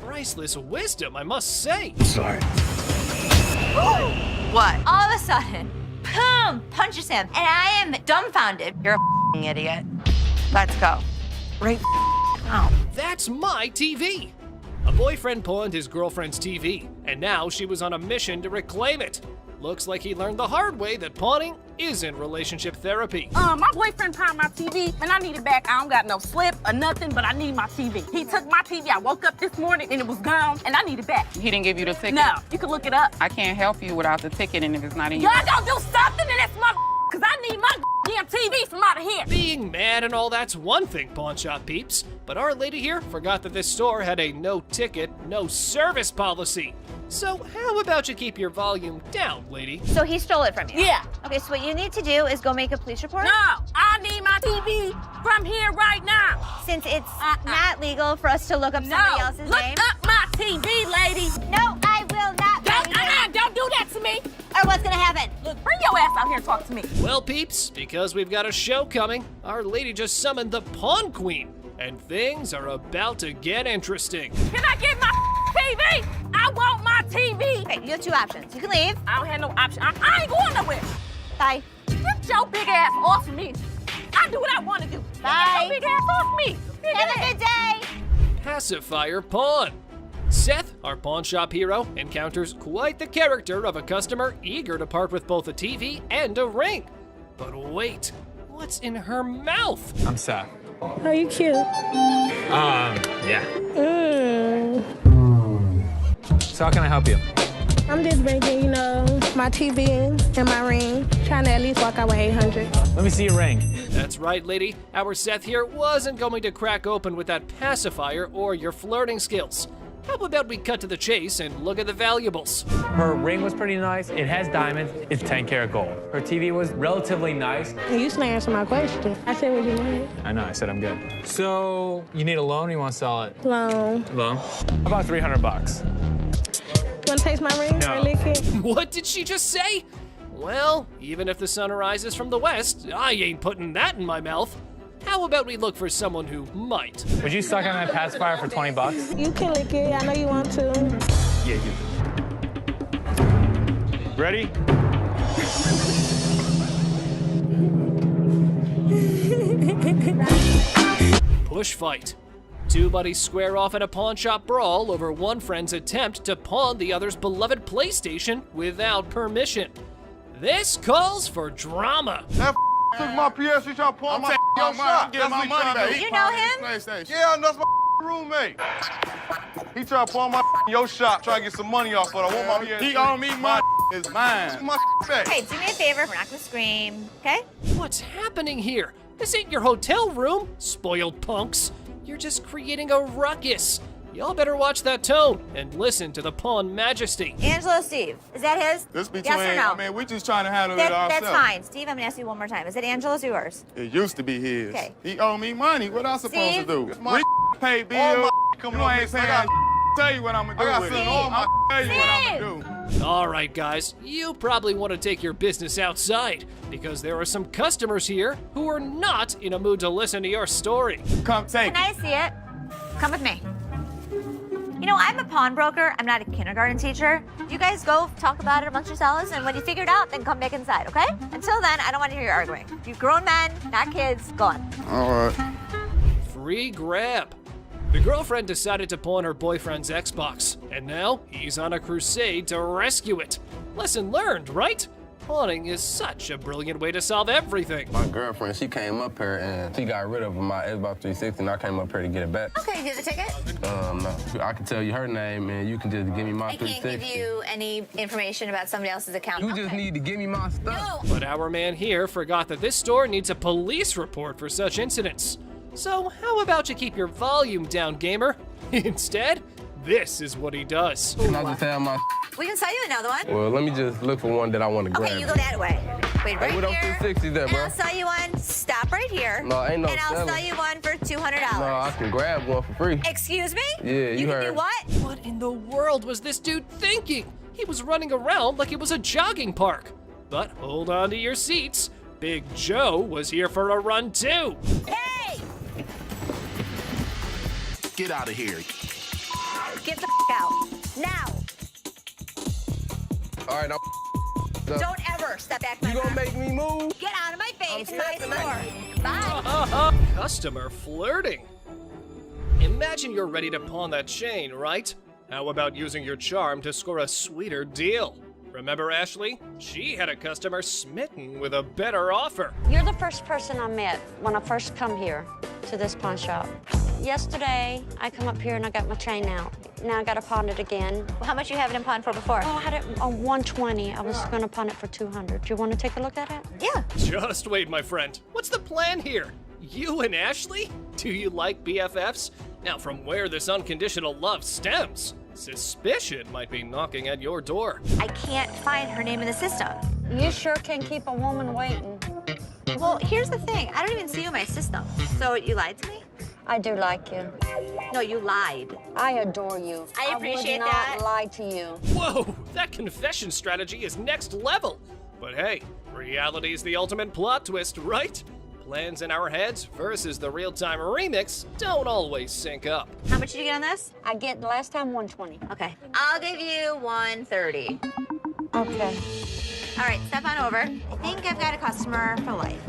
Priceless wisdom, I must say.
Sorry.
What?
All of a sudden, boom, punches him, and I am dumbfounded.
You're a idiot. Let's go. Right now.
That's my TV. A boyfriend pawned his girlfriend's TV, and now she was on a mission to reclaim it. Looks like he learned the hard way that pawning isn't relationship therapy.
My boyfriend pawned my TV, and I need it back. I don't got no slip or nothing, but I need my TV. He took my TV. I woke up this morning, and it was gone, and I need it back.
He didn't give you the ticket?
No, you can look it up.
I can't help you without the ticket, and if it's not in your...
Y'all gonna do something in this mother, because I need my damn TV from out of here.
Being mad and all that's one thing, pawn shop peeps, But our lady here forgot that this store had a no ticket, no service policy. So how about you keep your volume down, lady?
So he stole it from you?
Yeah.
Okay, so what you need to do is go make a police report.
No, I need my TV from here right now.
Since it's not legal for us to look up somebody else's name.
Look up my TV, lady.
No, I will not.
Don't do that to me.
Or what's gonna happen?
Look, bring your ass out here and talk to me.
Well, peeps, because we've got a show coming, our lady just summoned the Pawn Queen, and things are about to get interesting.
Can I get my TV? I want my TV.
Okay, you have two options. You can leave.
I don't have no option. I ain't going nowhere.
Bye.
Get your big ass off of me. I do what I want to do.
Bye.
Get your big ass off me.
Have a good day.
Pacifier Pawn. Seth, our pawn shop hero, encounters quite the character of a customer eager to part with both a TV and a ring. But wait, what's in her mouth?
I'm Seth.
Are you cute?
Yeah. So how can I help you?
I'm just bringing, my TV and my ring. Trying to at least walk out with 800.
Let me see your ring.
That's right, lady. Our Seth here wasn't going to crack open with that pacifier or your flirting skills. How about we cut to the chase and look at the valuables?
Her ring was pretty nice. It has diamonds. It's 10 karat gold. Her TV was relatively nice.
You still answer my question. I said what you wanted.
I know, I said I'm good. So, you need a loan or you want to sell it?
Loan.
Loan? How about 300 bucks?
You want to taste my ring?
No.
Or lick it?
What did she just say? Well, even if the sun rises from the west, I ain't putting that in my mouth. How about we look for someone who might?
Would you suck on that pacifier for 20 bucks?
You can lick it. I know you want to.
Yeah, you. Ready?
Push fight. Two buddies square off in a pawn shop brawl over one friend's attempt to pawn the other's beloved PlayStation without permission. This calls for drama.
That took my PS, he tried to pawn my shop.
Get my money back.
You know him?
Yeah, that's my roommate. He tried to pawn my your shop, try to get some money off, but I want my PS.
He owe me money. It's mine.
My back.
Hey, do me a favor. We're not gonna scream, okay?
What's happening here? This ain't your hotel room, spoiled punks. You're just creating a ruckus. Y'all better watch that tone and listen to the Pawn Majesty.
Angelo Steve, is that his?
This between,
yes or no?
I mean, we just trying to handle it ourselves.
That's fine. Steve, I'm gonna ask you one more time. Is it Angelo's or yours?
It used to be his.
Okay.
He owe me money. What I supposed
Steve?
to do? We pay bills.
Coming
You
on
ain't
this
saying.
side.
Tell you what I'm gonna do.
I got
with
something
it.
on my
I'll tell you what I'm gonna do.
All right, guys, you probably want to take your business outside because there are some customers here who are not in a mood to listen to your story.
Come take
Can I see it? Come with me. You know, I'm a pawnbroker. I'm not a kindergarten teacher. You guys go talk about it amongst yourselves, and when you figure it out, then come back inside, okay? Until then, I don't want to hear you arguing. You grown men, not kids, go on.
All right.
Free grab. The girlfriend decided to pawn her boyfriend's Xbox, and now he's on a crusade to rescue it. Lesson learned, right? Pawning is such a brilliant way to solve everything.
My girlfriend, she came up here and she got rid of my Xbox 360 and I came up here to get it back.
Okay, you get the ticket?
No. I can tell you her name and you can just give me my 360.
I can't give you any information about somebody else's account.
You just need to give me my stuff.
But our man here forgot that this store needs a police report for such incidents. So how about you keep your volume down, gamer? Instead, this is what he does.
Can I just have my...
We can sell you another one.
Well, let me just look for one that I want to grab.
Okay, you go that way. Wait, right
what
here.
360 there,
and
bro?
I'll sell you one. Stop right here.
No, ain't no
And I'll
selling.
sell you one for $200.
No, I can grab one for free.
Excuse me?
Yeah, you
can
heard.
do what?
What in the world was this dude thinking? He was running around like it was a jogging park. But hold on to your seats. Big Joe was here for a run too.
Hey!
Get out of here.
Get the out. Now.
All right,
Don't ever step back my
You gonna make me move?
Get out of my face. My store. Bye.
Customer flirting. Imagine you're ready to pawn that chain, right? How about using your charm to score a sweeter deal? Remember Ashley? She had a customer smitten with a better offer.
You're the first person I met when I first come here to this pawn shop. Yesterday, I come up here and I got my chain out. Now I got to pawn it again.
How much you have it in pawn for before?
Oh, I had it on 120. I was going to pawn it for 200. Do you want to take a look at it?
Yeah.
Just wait, my friend. What's the plan here? You and Ashley? Do you like BFFs? Now, from where this unconditional love stems, suspicion might be knocking at your door.
I can't find her name in the system.
You sure can keep a woman waiting.
Well, here's the thing. I don't even see you in my system. So you lied to me?
I do like you.
No, you lied.
I adore you.
I appreciate
would not
that.
lie to you.
Whoa, that confession strategy is next level. But hey, reality is the ultimate plot twist, right? Plans in our heads versus the real-time remix don't always sync up.
How much did you get on this?
I get last time 120.
Okay. I'll give you 130.
Okay.
All right, step on over. I think I've got a customer for life.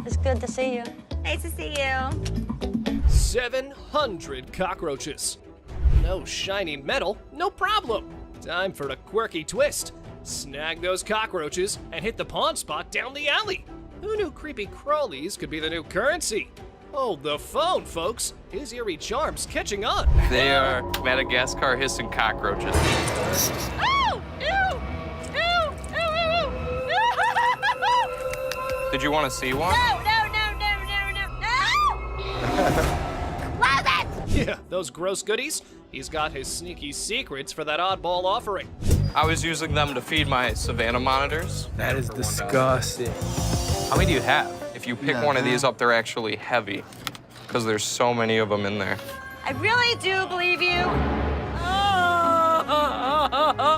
It's good to see you.
Nice to see you.
700 cockroaches. No shiny metal, no problem. Time for a quirky twist. Snag those cockroaches and hit the pawn spot down the alley. Who knew creepy crawlies could be the new currency? Hold the phone, folks. His eerie charm's catching on.
They are Madagascar hissing cockroaches.
Oh! Ew! Ew! Ew! Ew! Ew!
Did you want to see one?
No! Close it!
Yeah, those gross goodies. He's got his sneaky secrets for that oddball offering.
I was using them to feed my Savannah monitors.
That is disgusting.
How many do you have? If you pick one of these up, they're actually heavy because there's so many of them in there.
I really do believe you.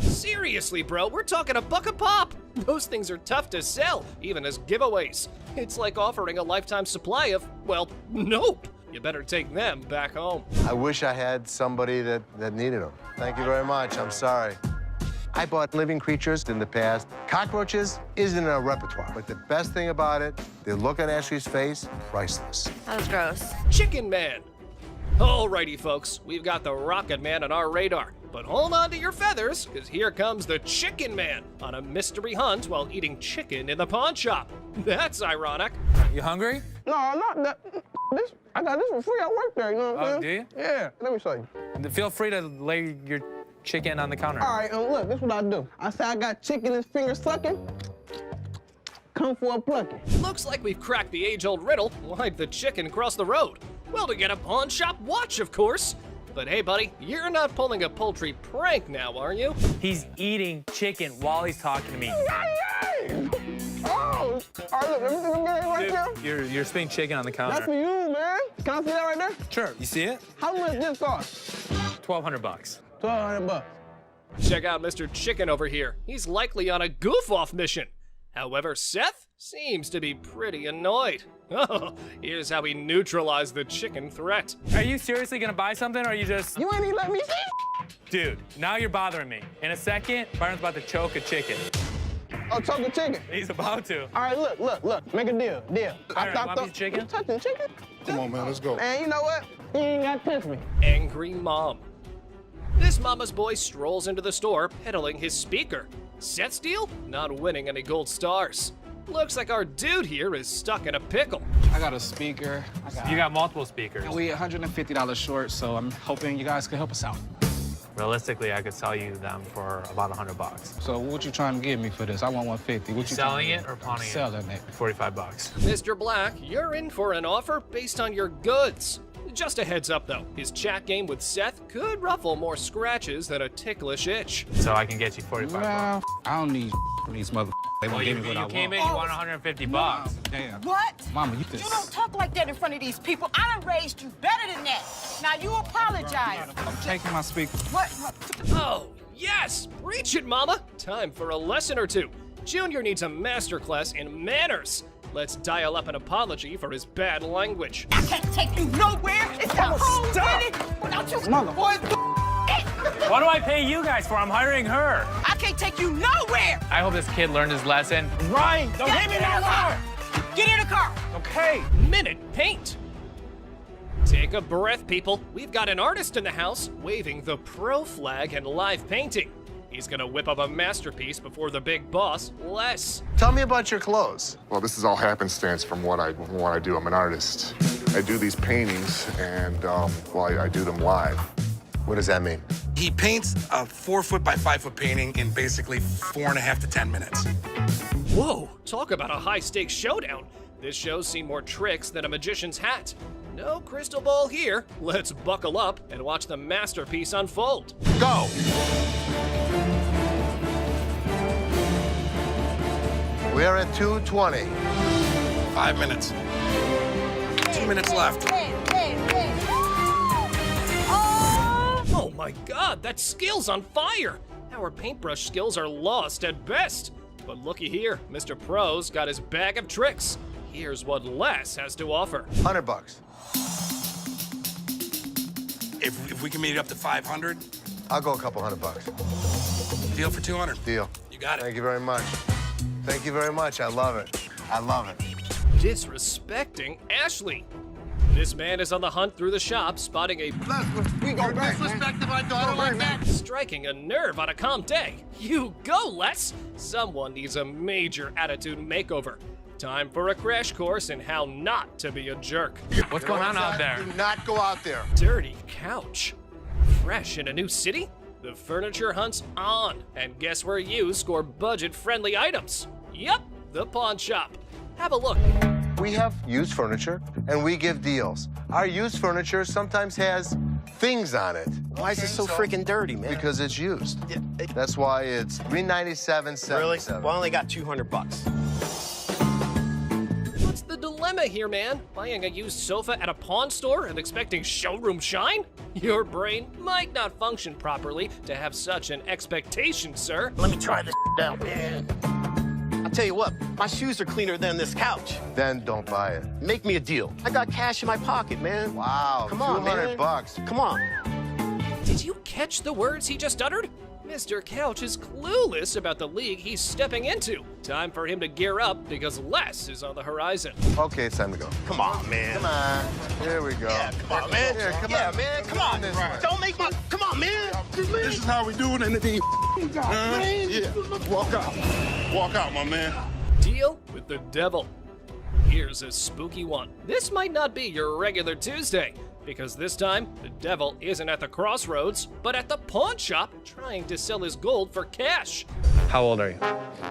Seriously, bro, we're talking $1 a pop. Those things are tough to sell, even as giveaways. It's like offering a lifetime supply of, well, nope. You better take them back home.
I wish I had somebody that needed them. Thank you very much. I'm sorry. I bought living creatures in the past. Cockroaches isn't in our repertoire, but the best thing about it, the look on Ashley's face, priceless.
That was gross.
Chicken Man. Alrighty, folks, we've got the Rocket Man on our radar. But hold on to your feathers, because here comes the Chicken Man on a mystery hunt while eating chicken in the pawn shop. That's ironic.
You hungry?
No, I'm not that. I got this for free. I work there, you know what I'm saying?
Do you?
Yeah, let me show you.
Feel free to lay your chicken on the counter.
All right, look, this is what I do. I say I got chicken and finger sucking. Come for a plucking.
Looks like we've cracked the age-old riddle. Why'd the chicken cross the road? Well, to get a pawn shop watch, of course. But hey, buddy, you're not pulling a poultry prank now, are you?
He's eating chicken while he's talking to me.
Oh, all right, look, let me see get it right there.
You're spitting chicken on the counter.
That's for you, man. Can I see that right there?
Sure. You see it?
How much this cost?
$1,200.
$1,200.
Check out Mr. Chicken over here. He's likely on a goof-off mission. However, Seth seems to be pretty annoyed. Oh, here's how he neutralized the chicken threat.
Are you seriously gonna buy something, or are you just...
You ain't even let me see.
Dude, now you're bothering me. In a second, Byron's about to choke a chicken.
Oh, choke a chicken?
He's about to.
All right, look. Make a deal.
Byron, want piece of chicken?
You touching chicken?
Come on, man, let's go.
And you know what? You ain't got to touch me.
Angry mom. This mama's boy strolls into the store, peddling his speaker. Seth's deal? Not winning any gold stars. Looks like our dude here is stuck in a pickle.
I got a speaker.
You got multiple speakers.
We $150 short, so I'm hoping you guys can help us out.
Realistically, I could sell you them for about $100.
So what you trying to give me for this? I want 150. What you
selling it or pawning it?
Selling it.
$45.
Mr. Black, you're in for an offer based on your goods. Just a heads up, though, his chat game with Seth could ruffle more scratches than a ticklish itch.
So I can get you $45.
Nah, I don't need these mother. They won't give me what I want.
You came in, you want $150.
Damn.
What?
Mama, you
You don't talk like that in front of these people. I done raised you better than that. Now you apologize.
I'm taking my speaker.
What?
Oh, yes! Preach it, Mama! Time for a lesson or two. Junior needs a masterclass in manners. Let's dial up an apology for his bad language.
I can't take you nowhere. It's the whole city without you boys.
What do I pay you guys for? I'm hiring her.
I can't take you nowhere.
I hope this kid learned his lesson.
Right. Don't hit me in the car.
Get in the car.
Okay. Minute paint. Take a breath, people. We've got an artist in the house waving the pro flag and live painting. He's gonna whip up a masterpiece before the big boss, Les.
Tell me about your clothes.
Well, this is all happenstance from what I do. I'm an artist. I do these paintings, and I do them live.
What does that mean?
He paints a 4-foot by 5-foot painting in basically 4.5 to 10 minutes.
Whoa, talk about a high-stakes showdown. This show's seen more tricks than a magician's hat. No crystal ball here. Let's buckle up and watch the masterpiece unfold.
Go!
We're at 220.
5 minutes. 2 minutes left.
Oh my god, that skill's on fire! Our paintbrush skills are lost at best. But looky here, Mr. Pro's got his bag of tricks. Here's what Les has to offer.
$100.
If we can meet it up to 500,
I'll go a couple $100.
deal for 200.
Deal.
You got it.
Thank you very much. Thank you very much. I love it. I love it.
Disrespecting Ashley. This man is on the hunt through the shop, spotting a
We go disrespect my daughter like that.
striking a nerve on a calm day. You go, Les! Someone needs a major attitude makeover. Time for a crash course in how not to be a jerk.
What's going on out there?
Do not go out there.
Dirty couch. Fresh in a new city? The furniture hunt's on, and guess where you score budget-friendly items? Yep, the pawn shop. Have a look.
We have used furniture, and we give deals. Our used furniture sometimes has things on it.
Why is it so freaking dirty, man?
Because it's used. That's why it's $397.77.
Really? Well, I only got $200.
What's the dilemma here, man? Buying a used sofa at a pawn store and expecting showroom shine? Your brain might not function properly to have such an expectation, sir.
Let me try this out, man. I'll tell you what, my shoes are cleaner than this couch.
Then don't buy it.
Make me a deal. I got cash in my pocket, man.
Wow,
Come on, man.
$200.
Come on.
Did you catch the words he just uttered? Mr. Couch is clueless about the league he's stepping into. Time for him to gear up because Les is on the horizon.
Okay, it's time to go.
Come on, man.
Come on. Here we go.
Yeah, come on, man.
Here, come
yeah,
on.
man. Come on.
Right.
Don't make my. Come on, man.
This is how we do it in the D. Yeah. Walk out. Walk out, my man.
Deal with the devil. Here's a spooky one. This might not be your regular Tuesday, because this time, the devil isn't at the crossroads, but at the pawn shop trying to sell his gold for cash.
How old are you?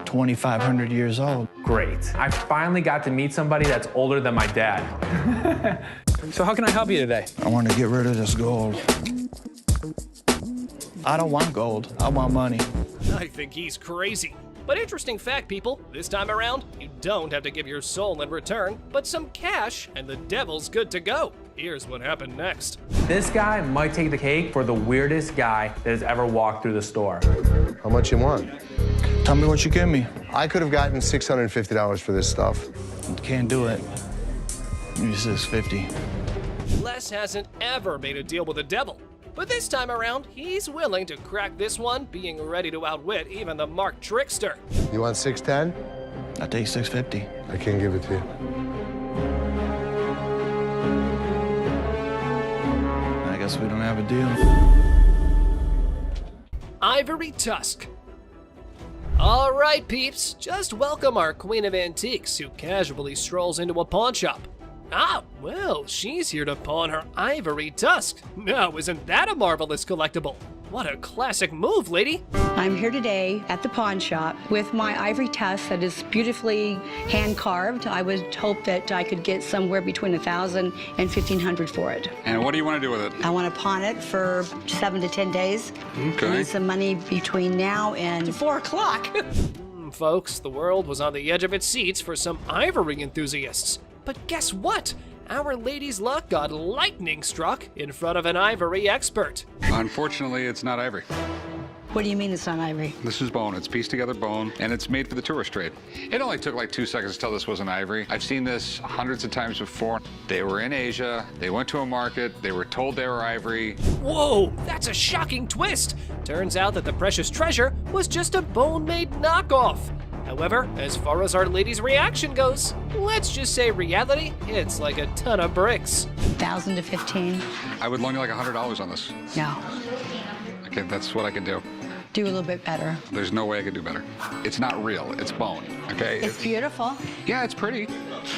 2,500 years old.
Great. I finally got to meet somebody that's older than my dad. So how can I help you today?
I want to get rid of this gold. I don't want gold. I want money.
I think he's crazy. But interesting fact, people, this time around, you don't have to give your soul in return, but some cash, and the devil's good to go. Here's what happened next.
This guy might take the cake for the weirdest guy that has ever walked through the store.
How much you want?
Tell me what you give me.
I could have gotten $650 for this stuff.
Can't do it. Maybe $650.
Les hasn't ever made a deal with the devil. But this time around, he's willing to crack this one, being ready to outwit even the marked trickster.
You want $610?
I take $650.
I can't give it to you.
I guess we don't have a deal.
Ivory Tusk. All right, peeps, just welcome our queen of antiques who casually strolls into a pawn shop. Ah, well, she's here to pawn her ivory tusk. Now, isn't that a marvelous collectible? What a classic move, lady.
I'm here today at the pawn shop with my ivory tusk that is beautifully hand-carved. I would hope that I could get somewhere between $1,000 and $1,500 for it.
And what do you want to do with it?
I want to pawn it for 7 to 10 days.
Okay.
I need some money between now and 4 o'clock.
Folks, the world was on the edge of its seats for some ivory enthusiasts. But guess what? Our lady's luck got lightning struck in front of an ivory expert.
Unfortunately, it's not ivory.
What do you mean it's not ivory?
This is bone. It's pieced together bone, and it's made for the tourist trade. It only took like 2 seconds to tell this wasn't ivory. I've seen this hundreds of times before. They were in Asia. They went to a market. They were told they were ivory.
Whoa, that's a shocking twist. Turns out that the precious treasure was just a bone-made knockoff. However, as far as Our Lady's reaction goes, let's just say reality, it's like a ton of bricks.
1,000 to 15.
I would loan you like $100 on this.
No.
Okay, that's what I can do.
Do a little bit better.
There's no way I could do better. It's not real. It's bone, okay?
It's beautiful.
Yeah, it's pretty.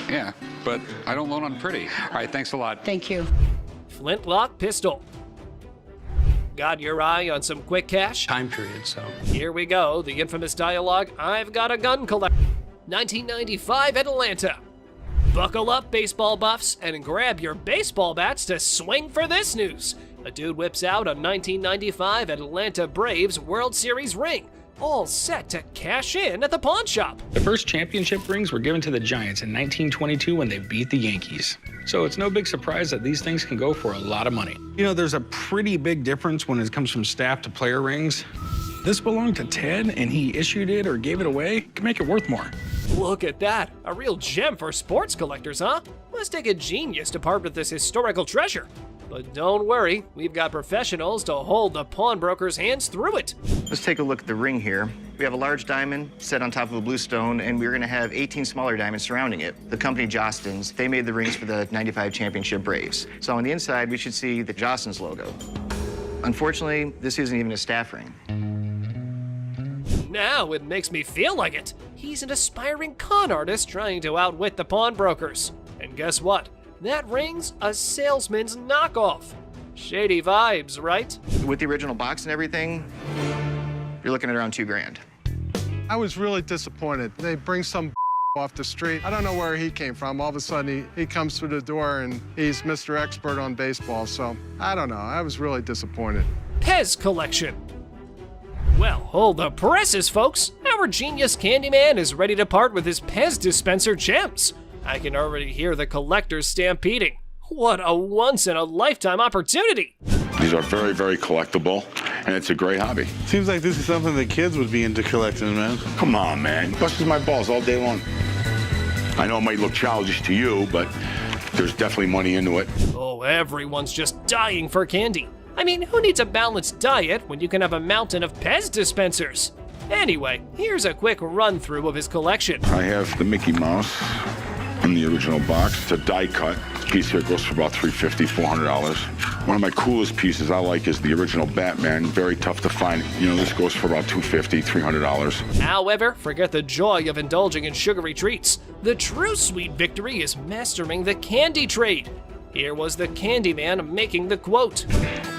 Yeah, but I don't loan on pretty. All right, thanks a lot.
Thank you.
Flintlock pistol. Got your eye on some quick cash?
Time period, so.
Here we go, the infamous dialogue, I've got a gun collector. 1995 Atlanta. Buckle up, baseball buffs, and grab your baseball bats to swing for this news. A dude whips out a 1995 Atlanta Braves World Series ring, all set to cash in at the pawn shop.
The first championship rings were given to the Giants in 1922 when they beat the Yankees. So it's no big surprise that these things can go for a lot of money.
You know, there's a pretty big difference when it comes from staff to player rings. This belonged to Ted, and he issued it or gave it away. Can make it worth more.
Look at that, a real gem for sports collectors, huh? Must take a genius to part with this historical treasure. But don't worry, we've got professionals to hold the pawnbroker's hands through it.
Let's take a look at the ring here. We have a large diamond set on top of a blue stone, and we're gonna have 18 smaller diamonds surrounding it. The company Jostens, they made the rings for the 95 championship Braves. So on the inside, we should see the Jostens logo. Unfortunately, this isn't even a staff ring.
Now it makes me feel like it. He's an aspiring con artist trying to outwit the pawnbrokers. And guess what? That ring's a salesman's knockoff. Shady vibes, right?
With the original box and everything, you're looking at around $2,000.
I was really disappointed. They bring some off the street. I don't know where he came from. All of a sudden, he comes through the door and he's Mr. Expert on baseball. So I don't know. I was really disappointed.
Pez collection. Well, hold the presses, folks. Our genius Candyman is ready to part with his Pez dispenser gems. I can already hear the collectors stampeding. What a once-in-a-lifetime opportunity.
These are very, very collectible, and it's a great hobby.
Seems like this is something the kids would be into collecting, man.
Come on, man. Busts my balls all day long. I know it might look childish to you, but there's definitely money into it.
Oh, everyone's just dying for candy. I mean, who needs a balanced diet when you can have a mountain of Pez dispensers? Anyway, here's a quick run-through of his collection.
I have the Mickey Mouse in the original box. It's a die cut. This piece here goes for about $350, $400. One of my coolest pieces I like is the original Batman. Very tough to find. You know, this goes for about $250, $300.
However, forget the joy of indulging in sugary treats. The true sweet victory is mastering the candy trade. Here was the Candyman making the quote.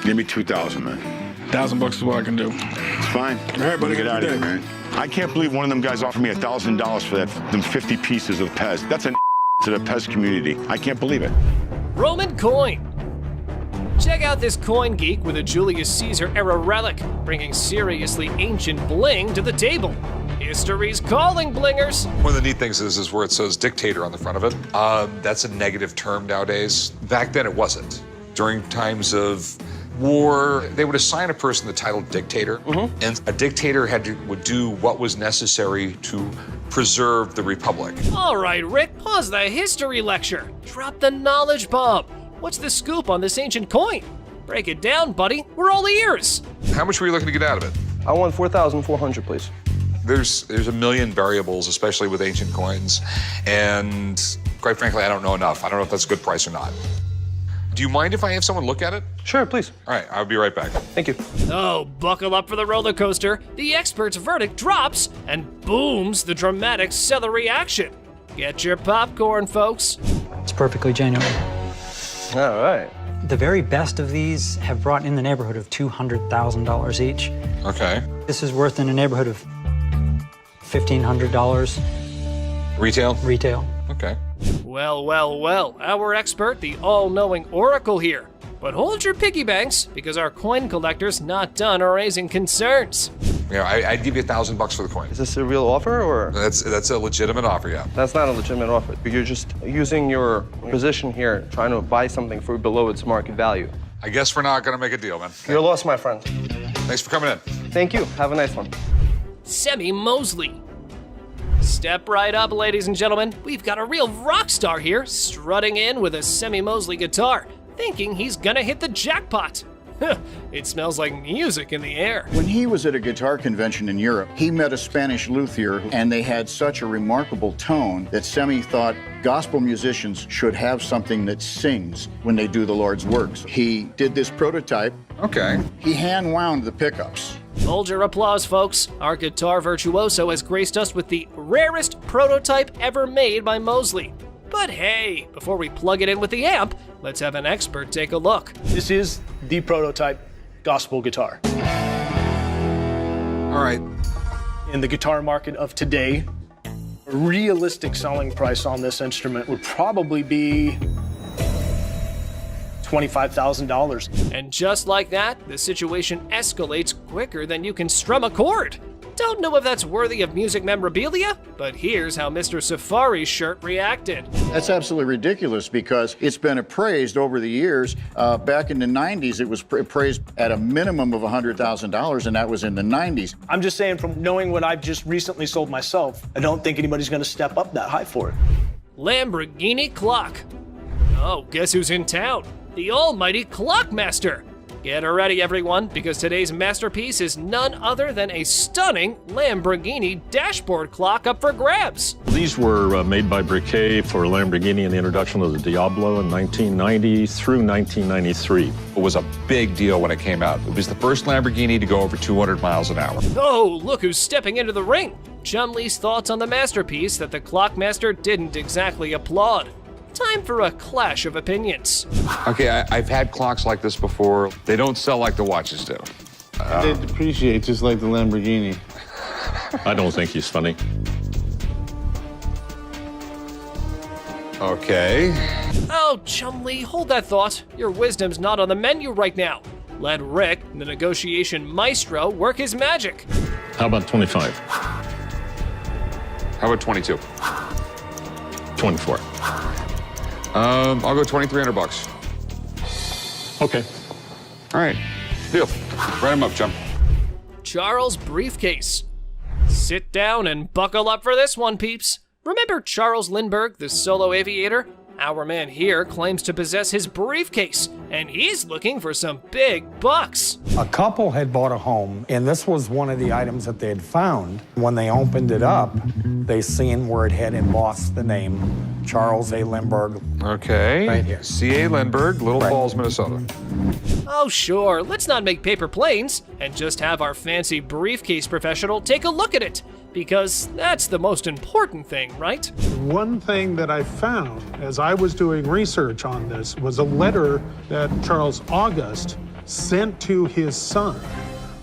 Give me $2,000, man.
$1,000 is what I can do.
It's fine. All right, buddy, get out of here, man. I can't believe one of them guys offered me $1,000 for them 50 pieces of Pez. That's an to the Pez community. I can't believe it.
Roman coin. Check out this coin geek with a Julius Caesar era relic, bringing seriously ancient bling to the table. History's calling, blingers.
One of the neat things is where it says dictator on the front of it. That's a negative term nowadays. Back then it wasn't. During times of war, they would assign a person the title dictator, and a dictator would do what was necessary to preserve the republic.
All right, Rick, pause the history lecture. Drop the knowledge bomb. What's the scoop on this ancient coin? Break it down, buddy. We're all ears.
How much were you looking to get out of it?
I want $4,400, please.
There's a million variables, especially with ancient coins, and quite frankly, I don't know enough. I don't know if that's a good price or not. Do you mind if I have someone look at it?
Sure, please.
All right, I'll be right back.
Thank you.
Oh, buckle up for the roller coaster. The expert's verdict drops and booms the dramatic celery action. Get your popcorn, folks.
It's perfectly genuine.
All right.
The very best of these have brought in the neighborhood of $200,000 each.
Okay.
This is worth in the neighborhood of $1,500.
Retail?
Retail.
Okay.
Well, well, well, our expert, the all-knowing oracle here. But hold your piggy banks, because our coin collector's not done raising concerns.
Yeah, I'd give you $1,000 for the coin.
Is this a real offer, or?
That's a legitimate offer, yeah.
That's not a legitimate offer. You're just using your position here, trying to buy something for below its market value.
I guess we're not gonna make a deal, man.
You're lost, my friend.
Thanks for coming in.
Thank you. Have a nice one.
Semi Mosley. Step right up, ladies and gentlemen. We've got a real rock star here, strutting in with a Semi Mosley guitar, thinking he's gonna hit the jackpot. It smells like music in the air.
When he was at a guitar convention in Europe, he met a Spanish luthier, and they had such a remarkable tone that Semi thought gospel musicians should have something that sings when they do the Lord's works. He did this prototype.
Okay.
He hand wound the pickups.
Hold your applause, folks. Our guitar virtuoso has graced us with the rarest prototype ever made by Mosley. But hey, before we plug it in with the amp, let's have an expert take a look.
This is the prototype gospel guitar.
All right.
In the guitar market of today,
A realistic selling price on this instrument would probably be $25,000.
And just like that, the situation escalates quicker than you can strum a chord. Don't know if that's worthy of music memorabilia, but here's how Mr. Safari's shirt reacted.
That's absolutely ridiculous because it's been appraised over the years. Back in the 90s, it was appraised at a minimum of $100,000, and that was in the 90s.
I'm just saying, from knowing what I've just recently sold myself, I don't think anybody's gonna step up that high for it.
Lamborghini clock. Oh, guess who's in town? The almighty Clockmaster. Get ready, everyone, because today's masterpiece is none other than a stunning Lamborghini dashboard clock up for grabs.
These were made by Briquet for Lamborghini in the introduction of the Diablo in 1990 through 1993.
It was a big deal when it came out. It was the first Lamborghini to go over 200 miles an hour.
Oh, look who's stepping into the ring. Chumley's thoughts on the masterpiece that the Clockmaster didn't exactly applaud. Time for a clash of opinions.
Okay, I've had clocks like this before. They don't sell like the watches do.
They depreciate just like the Lamborghini.
I don't think he's funny.
Okay.
Oh, Chumley, hold that thought. Your wisdom's not on the menu right now. Let Rick, the negotiation maestro, work his magic.
How about 25?
How about 22?
24.
I'll go $2,300.
Okay.
All right, deal. Write him up, Chum.
Charles Briefcase. Sit down and buckle up for this one, peeps. Remember Charles Lindberg, the solo aviator? Our man here claims to possess his briefcase, and he's looking for some big bucks.
A couple had bought a home, and this was one of the items that they had found. When they opened it up, they seen where it had embossed the name Charles A. Lindberg.
Okay.
Right here.
C.A. Lindberg, Little Falls, Minnesota.
Oh, sure, let's not make paper planes and just have our fancy briefcase professional take a look at it. Because that's the most important thing, right?
One thing that I found as I was doing research on this was a letter that Charles August sent to his son,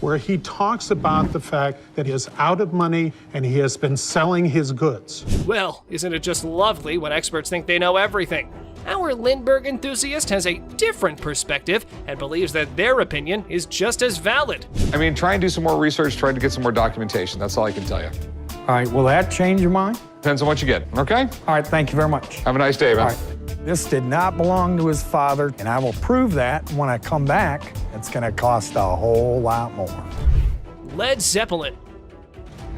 where he talks about the fact that he is out of money and he has been selling his goods.
Well, isn't it just lovely when experts think they know everything? Our Lindberg enthusiast has a different perspective and believes that their opinion is just as valid.
I mean, try and do some more research, try to get some more documentation. That's all I can tell you.
All right, will that change your mind?
Depends on what you get, okay?
All right, thank you very much.
Have a nice day, man.
All right. This did not belong to his father, and I will prove that when I come back. It's gonna cost a whole lot more.
Led Zeppelin.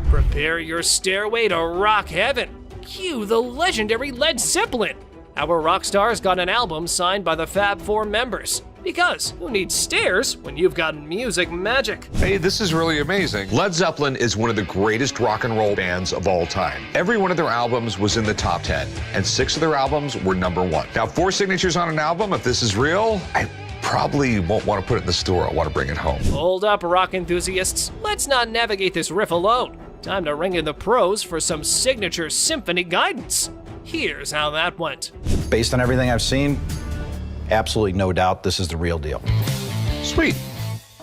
Prepare your stairway to rock heaven. Cue the legendary Led Zeppelin. Our rock stars got an album signed by the Fab Four members. Because who needs stairs when you've got music magic?
Hey, this is really amazing. Led Zeppelin is one of the greatest rock and roll bands of all time. Every one of their albums was in the top 10, and 6 of their albums were #1. Now, 4 signatures on an album, if this is real, I probably won't want to put it in the store. I want to bring it home.
Hold up, rock enthusiasts. Let's not navigate this riff alone. Time to ring in the pros for some signature symphony guidance. Here's how that went.
Based on everything I've seen, absolutely no doubt this is the real deal.
Sweet.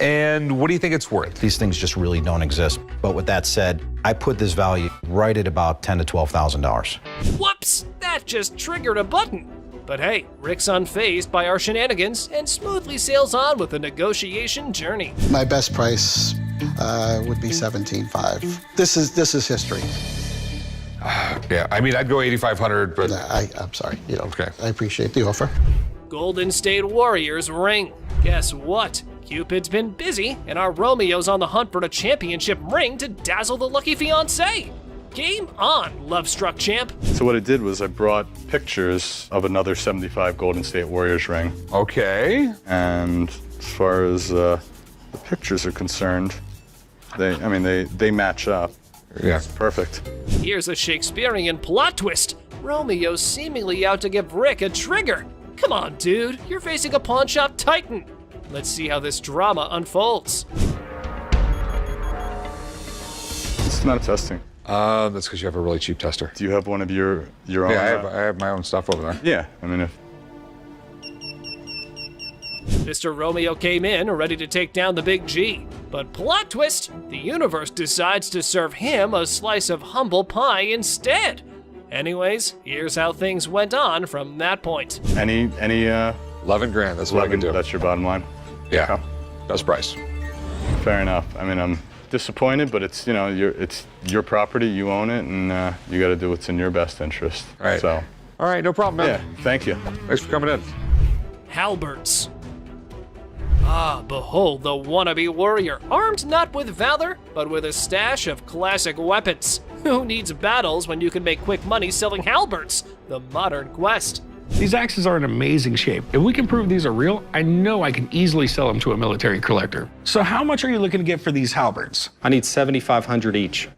And what do you think it's worth?
These things just really don't exist. But with that said, I put this value right at about $10,000 to $12,000.
Whoops, that just triggered a button. But hey, Rick's unfazed by our shenanigans and smoothly sails on with the negotiation journey.
My best price would be $17,500. This is history.
Yeah, I mean, I'd go $8,500, but...
I'm sorry.
Okay.
I appreciate the offer.
Golden State Warriors ring. Guess what? Cupid's been busy, and our Romeo's on the hunt for a championship ring to dazzle the lucky fiancé. Game on, love-struck champ.
So what I did was I brought pictures of another 75 Golden State Warriors ring.
Okay.
And as far as the pictures are concerned, they match up.
Yeah.
It's perfect.
Here's a Shakespearean plot twist. Romeo's seemingly out to give Rick a trigger. Come on, dude, you're facing a pawn shop titan. Let's see how this drama unfolds.
It's not testing.
That's because you have a really cheap tester.
Do you have one of your own?
Yeah, I have my own stuff over there.
Yeah, I mean,
Mr. Romeo came in ready to take down the big G. But plot twist, the universe decides to serve him a slice of humble pie instead. Anyways, here's how things went on from that point.
Any
11 grand, that's what I can do.
That's your bottom line?
Yeah,
Okay.
best price.
Fair enough. I mean, I'm disappointed, but it's, you know, it's your property, you own it, and you got to do what's in your best interest.
Right.
So.
All right, no problem, man.
Yeah, thank you.
Thanks for coming in.
Halberts. Ah, behold the wannabe warrior, armed not with valor, but with a stash of classic weapons. Who needs battles when you can make quick money selling halberts? The modern quest.
These axes are in amazing shape. If we can prove these are real, I know I can easily sell them to a military collector. So how much are you looking to get for these halberts?
I need 7,500 each.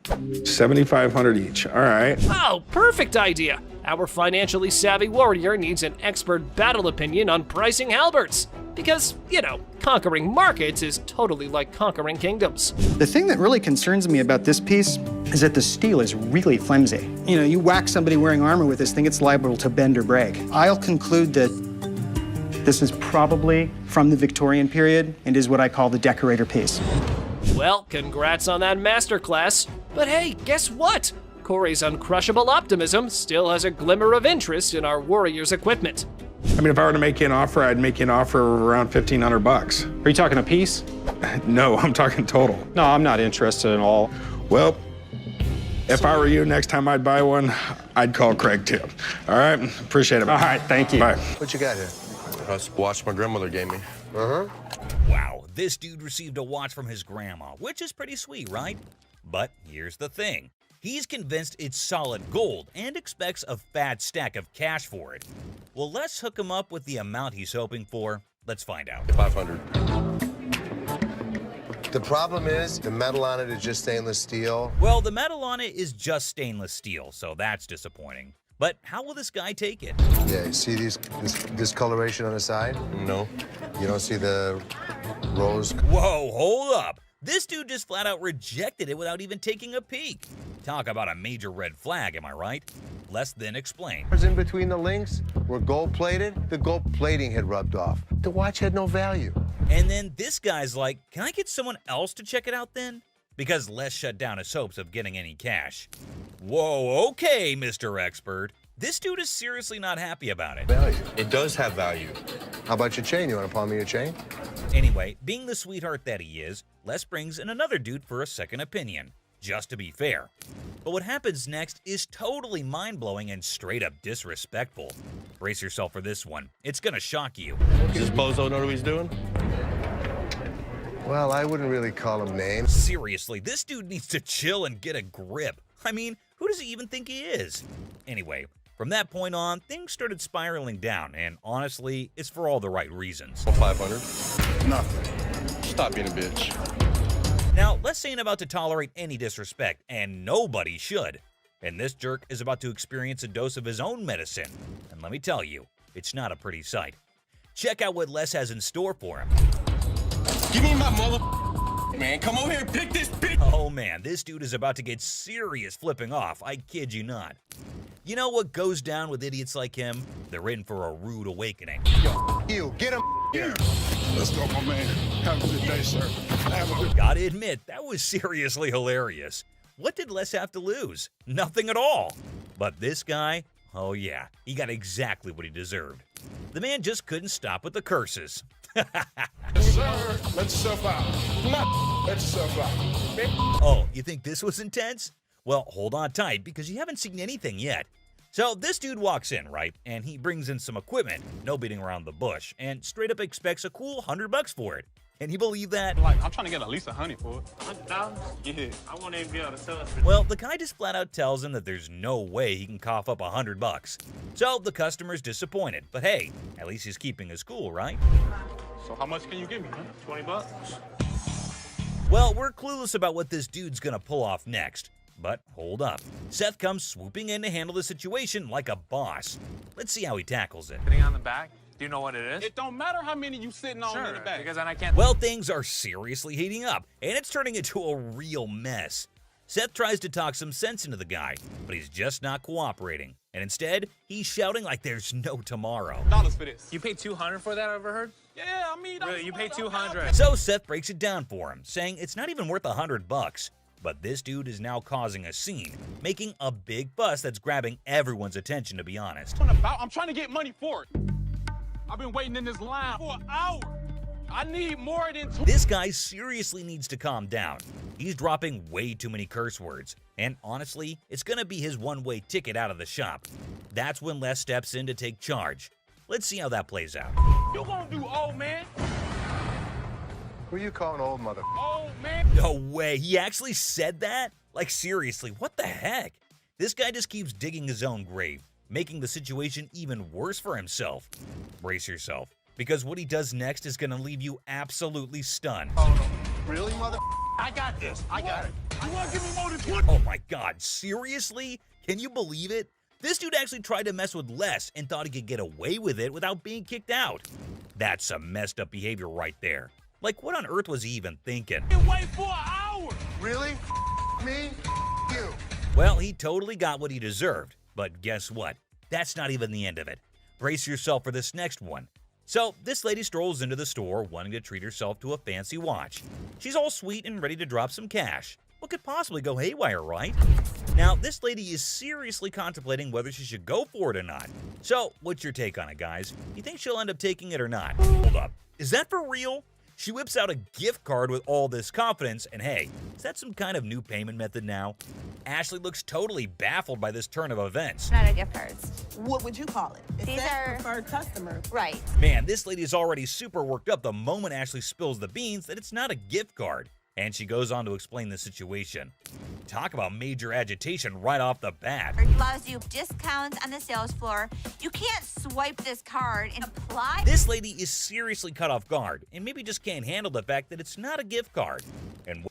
7,500 each, all right.
Oh, perfect idea. Our financially savvy warrior needs an expert battle opinion on pricing halberts. Because, you know, conquering markets is totally like conquering kingdoms.
The thing that really concerns me about this piece is that the steel is really flimsy. You know, you whack somebody wearing armor with this thing, it's liable to bend or break. I'll conclude that this is probably from the Victorian period and is what I call the decorator piece.
Well, congrats on that masterclass. But hey, guess what? Corey's uncrushable optimism still has a glimmer of interest in our warrior's equipment.
I mean, if I were to make you an offer, I'd make you an offer of around $1,500.
Are you talking a piece?
No, I'm talking total.
No, I'm not interested at all.
Well, if I were you, next time I'd buy one, I'd call Craig too. All right? Appreciate it.
All right, thank you.
Bye.
What you got here? That's a watch my grandmother gave me.
Wow, this dude received a watch from his grandma, which is pretty sweet, right? But here's the thing. He's convinced it's solid gold and expects a fat stack of cash for it. Well, let's hook him up with the amount he's hoping for. Let's find out.
500. The problem is the metal on it is just stainless steel.
Well, the metal on it is just stainless steel, so that's disappointing. But how will this guy take it?
Yeah, you see this discoloration on the side? No. You don't see the rose?
Whoa, hold up. This dude just flat out rejected it without even taking a peek. Talk about a major red flag, am I right? Less than explain.
In between the links were gold plated. The gold plating had rubbed off. The watch had no value.
And then this guy's like, can I get someone else to check it out then? Because Les shut down his hopes of getting any cash. Whoa, okay, Mr. Expert. This dude is seriously not happy about it.
Value. It does have value. How about your chain? You want to pawn me your chain?
Anyway, being the sweetheart that he is, Les brings in another dude for a second opinion, just to be fair. But what happens next is totally mind-blowing and straight up disrespectful. Brace yourself for this one. It's gonna shock you.
Does this bozo know what he's doing? Well, I wouldn't really call him names.
Seriously, this dude needs to chill and get a grip. I mean, who does he even think he is? Anyway, from that point on, things started spiraling down, and honestly, it's for all the right reasons.
500. Nothing. Stop being a bitch.
Now, Les ain't about to tolerate any disrespect, and nobody should. And this jerk is about to experience a dose of his own medicine. And let me tell you, it's not a pretty sight. Check out what Les has in store for him.
Give me my mother... Man, come over here and pick this bitch.
Oh man, this dude is about to get serious flipping off, I kid you not. You know what goes down with idiots like him? They're in for a rude awakening.
Yo, you, get him here.
Let's go, my man. Have a good day, sir.
Gotta admit, that was seriously hilarious. What did Les have to lose? Nothing at all. But this guy, oh yeah, he got exactly what he deserved. The man just couldn't stop with the curses.
Sir, let yourself out. Let yourself out.
Oh, you think this was intense? Well, hold on tight, because you haven't seen anything yet. So this dude walks in, right? And he brings in some equipment, no beating around the bush, and straight up expects a cool $100 for it. Can you believe that?
Like, I'm trying to get at least 100 for it. $100? Yeah. I won't even be able to sell it.
Well, the guy just flat out tells him that there's no way he can cough up $100. So the customer's disappointed. But hey, at least he's keeping his cool, right?
So how much can you give me, man? 20 bucks?
Well, we're clueless about what this dude's gonna pull off next. But hold up. Seth comes swooping in to handle the situation like a boss. Let's see how he tackles it.
Sitting on the back? Do you know what it is? It don't matter how many you sitting on in the back. Because then I can't...
Well, things are seriously heating up, and it's turning into a real mess. Seth tries to talk some sense into the guy, but he's just not cooperating. And instead, he's shouting like there's no tomorrow.
Dollars for this. You paid $200 for that, I overheard? Yeah, I mean,
Really, you pay 200.
So Seth breaks it down for him, saying it's not even worth $100. But this dude is now causing a scene, making a big fuss that's grabbing everyone's attention, to be honest.
I'm trying to get money for it. I've been waiting in this line for an hour. I need more than two.
This guy seriously needs to calm down. He's dropping way too many curse words. And honestly, it's gonna be his one-way ticket out of the shop. That's when Les steps in to take charge. Let's see how that plays out.
You gonna do old man?
Who you calling old mother?
Old man?
No way, he actually said that? Like seriously, what the heck? This guy just keeps digging his own grave, making the situation even worse for himself. Brace yourself, because what he does next is gonna leave you absolutely stunned.
Really, mother?
I got this. I got it. You wanna give me more than 20?
Oh my god, seriously? Can you believe it? This dude actually tried to mess with Les and thought he could get away with it without being kicked out. That's some messed up behavior right there. Like, what on earth was he even thinking?
Wait for an hour.
Really? Me? You?
Well, he totally got what he deserved. But guess what? That's not even the end of it. Brace yourself for this next one. So, this lady strolls into the store wanting to treat herself to a fancy watch. She's all sweet and ready to drop some cash. What could possibly go haywire, right? Now, this lady is seriously contemplating whether she should go for it or not. So, what's your take on it, guys? You think she'll end up taking it or not? Hold up. Is that for real? She whips out a gift card with all this confidence, and hey, is that some kind of new payment method now? Ashley looks totally baffled by this turn of events.
Not a gift cards.
What would you call it?
These are
preferred customer.
Right.
Man, this lady is already super worked up the moment Ashley spills the beans that it's not a gift card. And she goes on to explain the situation. Talk about major agitation right off the bat.
It allows you discounts on the sales floor. You can't swipe this card and apply.
This lady is seriously caught off guard and maybe just can't handle the fact that it's not a gift card. And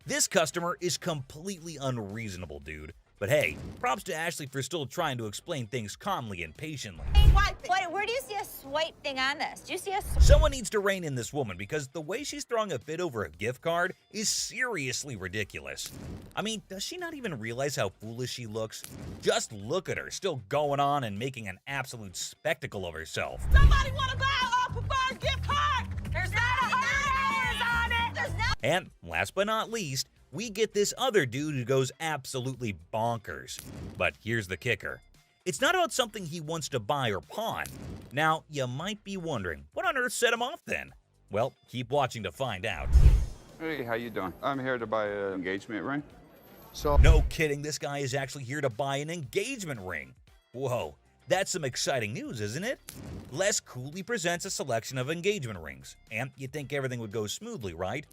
this customer is completely unreasonable, dude. But hey, props to Ashley for still trying to explain things calmly and patiently.
Where do you see a swipe thing on this? Do you see a
Someone needs to rein in this woman because the way she's throwing a fit over a gift card is seriously ridiculous. I mean, does she not even realize how foolish she looks? Just look at her, still going on and making an absolute spectacle of herself.
Somebody want to buy a preferred gift card? There's not $100 on it. There's not.
And last but not least, we get this other dude who goes absolutely bonkers. But here's the kicker. It's not about something he wants to buy or pawn. Now, you might be wondering, what on earth set him off then? Well, keep watching to find out.
Hey, how you doing? I'm here to buy an engagement ring.
No kidding, this guy is actually here to buy an engagement ring. Whoa, that's some exciting news, isn't it? Les coolly presents a selection of engagement rings, and you'd think everything would go smoothly, right?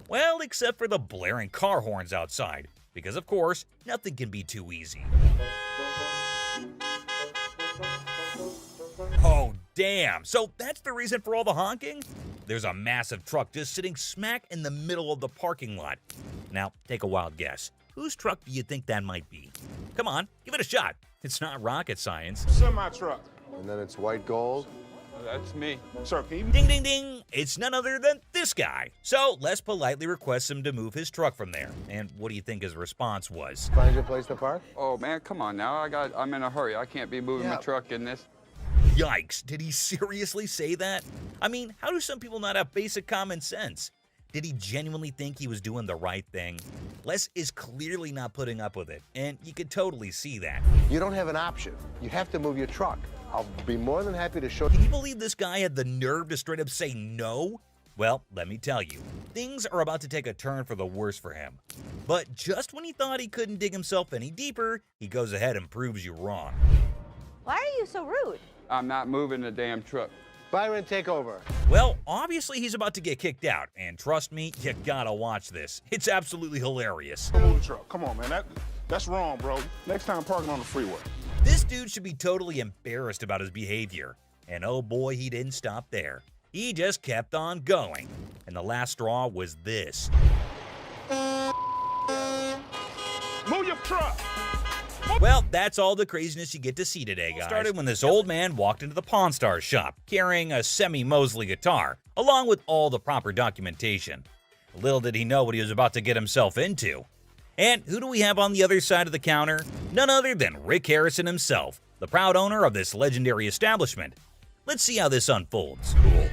Well, except for the blaring car horns outside, because of course, nothing can be too easy. Oh, damn. So that's the reason for all the honking? There's a massive truck just sitting smack in the middle of the parking lot. Now, take a wild guess. Whose truck do you think that might be? Come on, give it a shot. It's not rocket science.
Semi-truck. And then it's white gold.
That's me.
Sir, can you...
Ding, ding, ding. It's none other than this guy. So Les politely requests him to move his truck from there. And what do you think his response was?
Find your place to park?
Oh man, come on now. I'm in a hurry. I can't be moving my truck in this.
Yikes, did he seriously say that? I mean, how do some people not have basic common sense? Did he genuinely think he was doing the right thing? Les is clearly not putting up with it, and you could totally see that.
You don't have an option. You have to move your truck. I'll be more than happy to show
Can you believe this guy had the nerve to straight up say no? Well, let me tell you, things are about to take a turn for the worse for him. But just when he thought he couldn't dig himself any deeper, he goes ahead and proves you wrong.
Why are you so rude?
I'm not moving the damn truck.
Byron, take over.
Well, obviously he's about to get kicked out, and trust me, you gotta watch this. It's absolutely hilarious.
Move the truck. Come on, man. That's wrong, bro. Next time, parking on the freeway.
This dude should be totally embarrassed about his behavior. And oh boy, he didn't stop there. He just kept on going. And the last straw was this.
Move your truck.
Well, that's all the craziness you get to see today, guys. It started when this old man walked into the Pawn Stars shop carrying a semi-Mosley guitar, along with all the proper documentation. Little did he know what he was about to get himself into. And who do we have on the other side of the counter? None other than Rick Harrison himself, the proud owner of this legendary establishment. Let's see how this unfolds. Cool.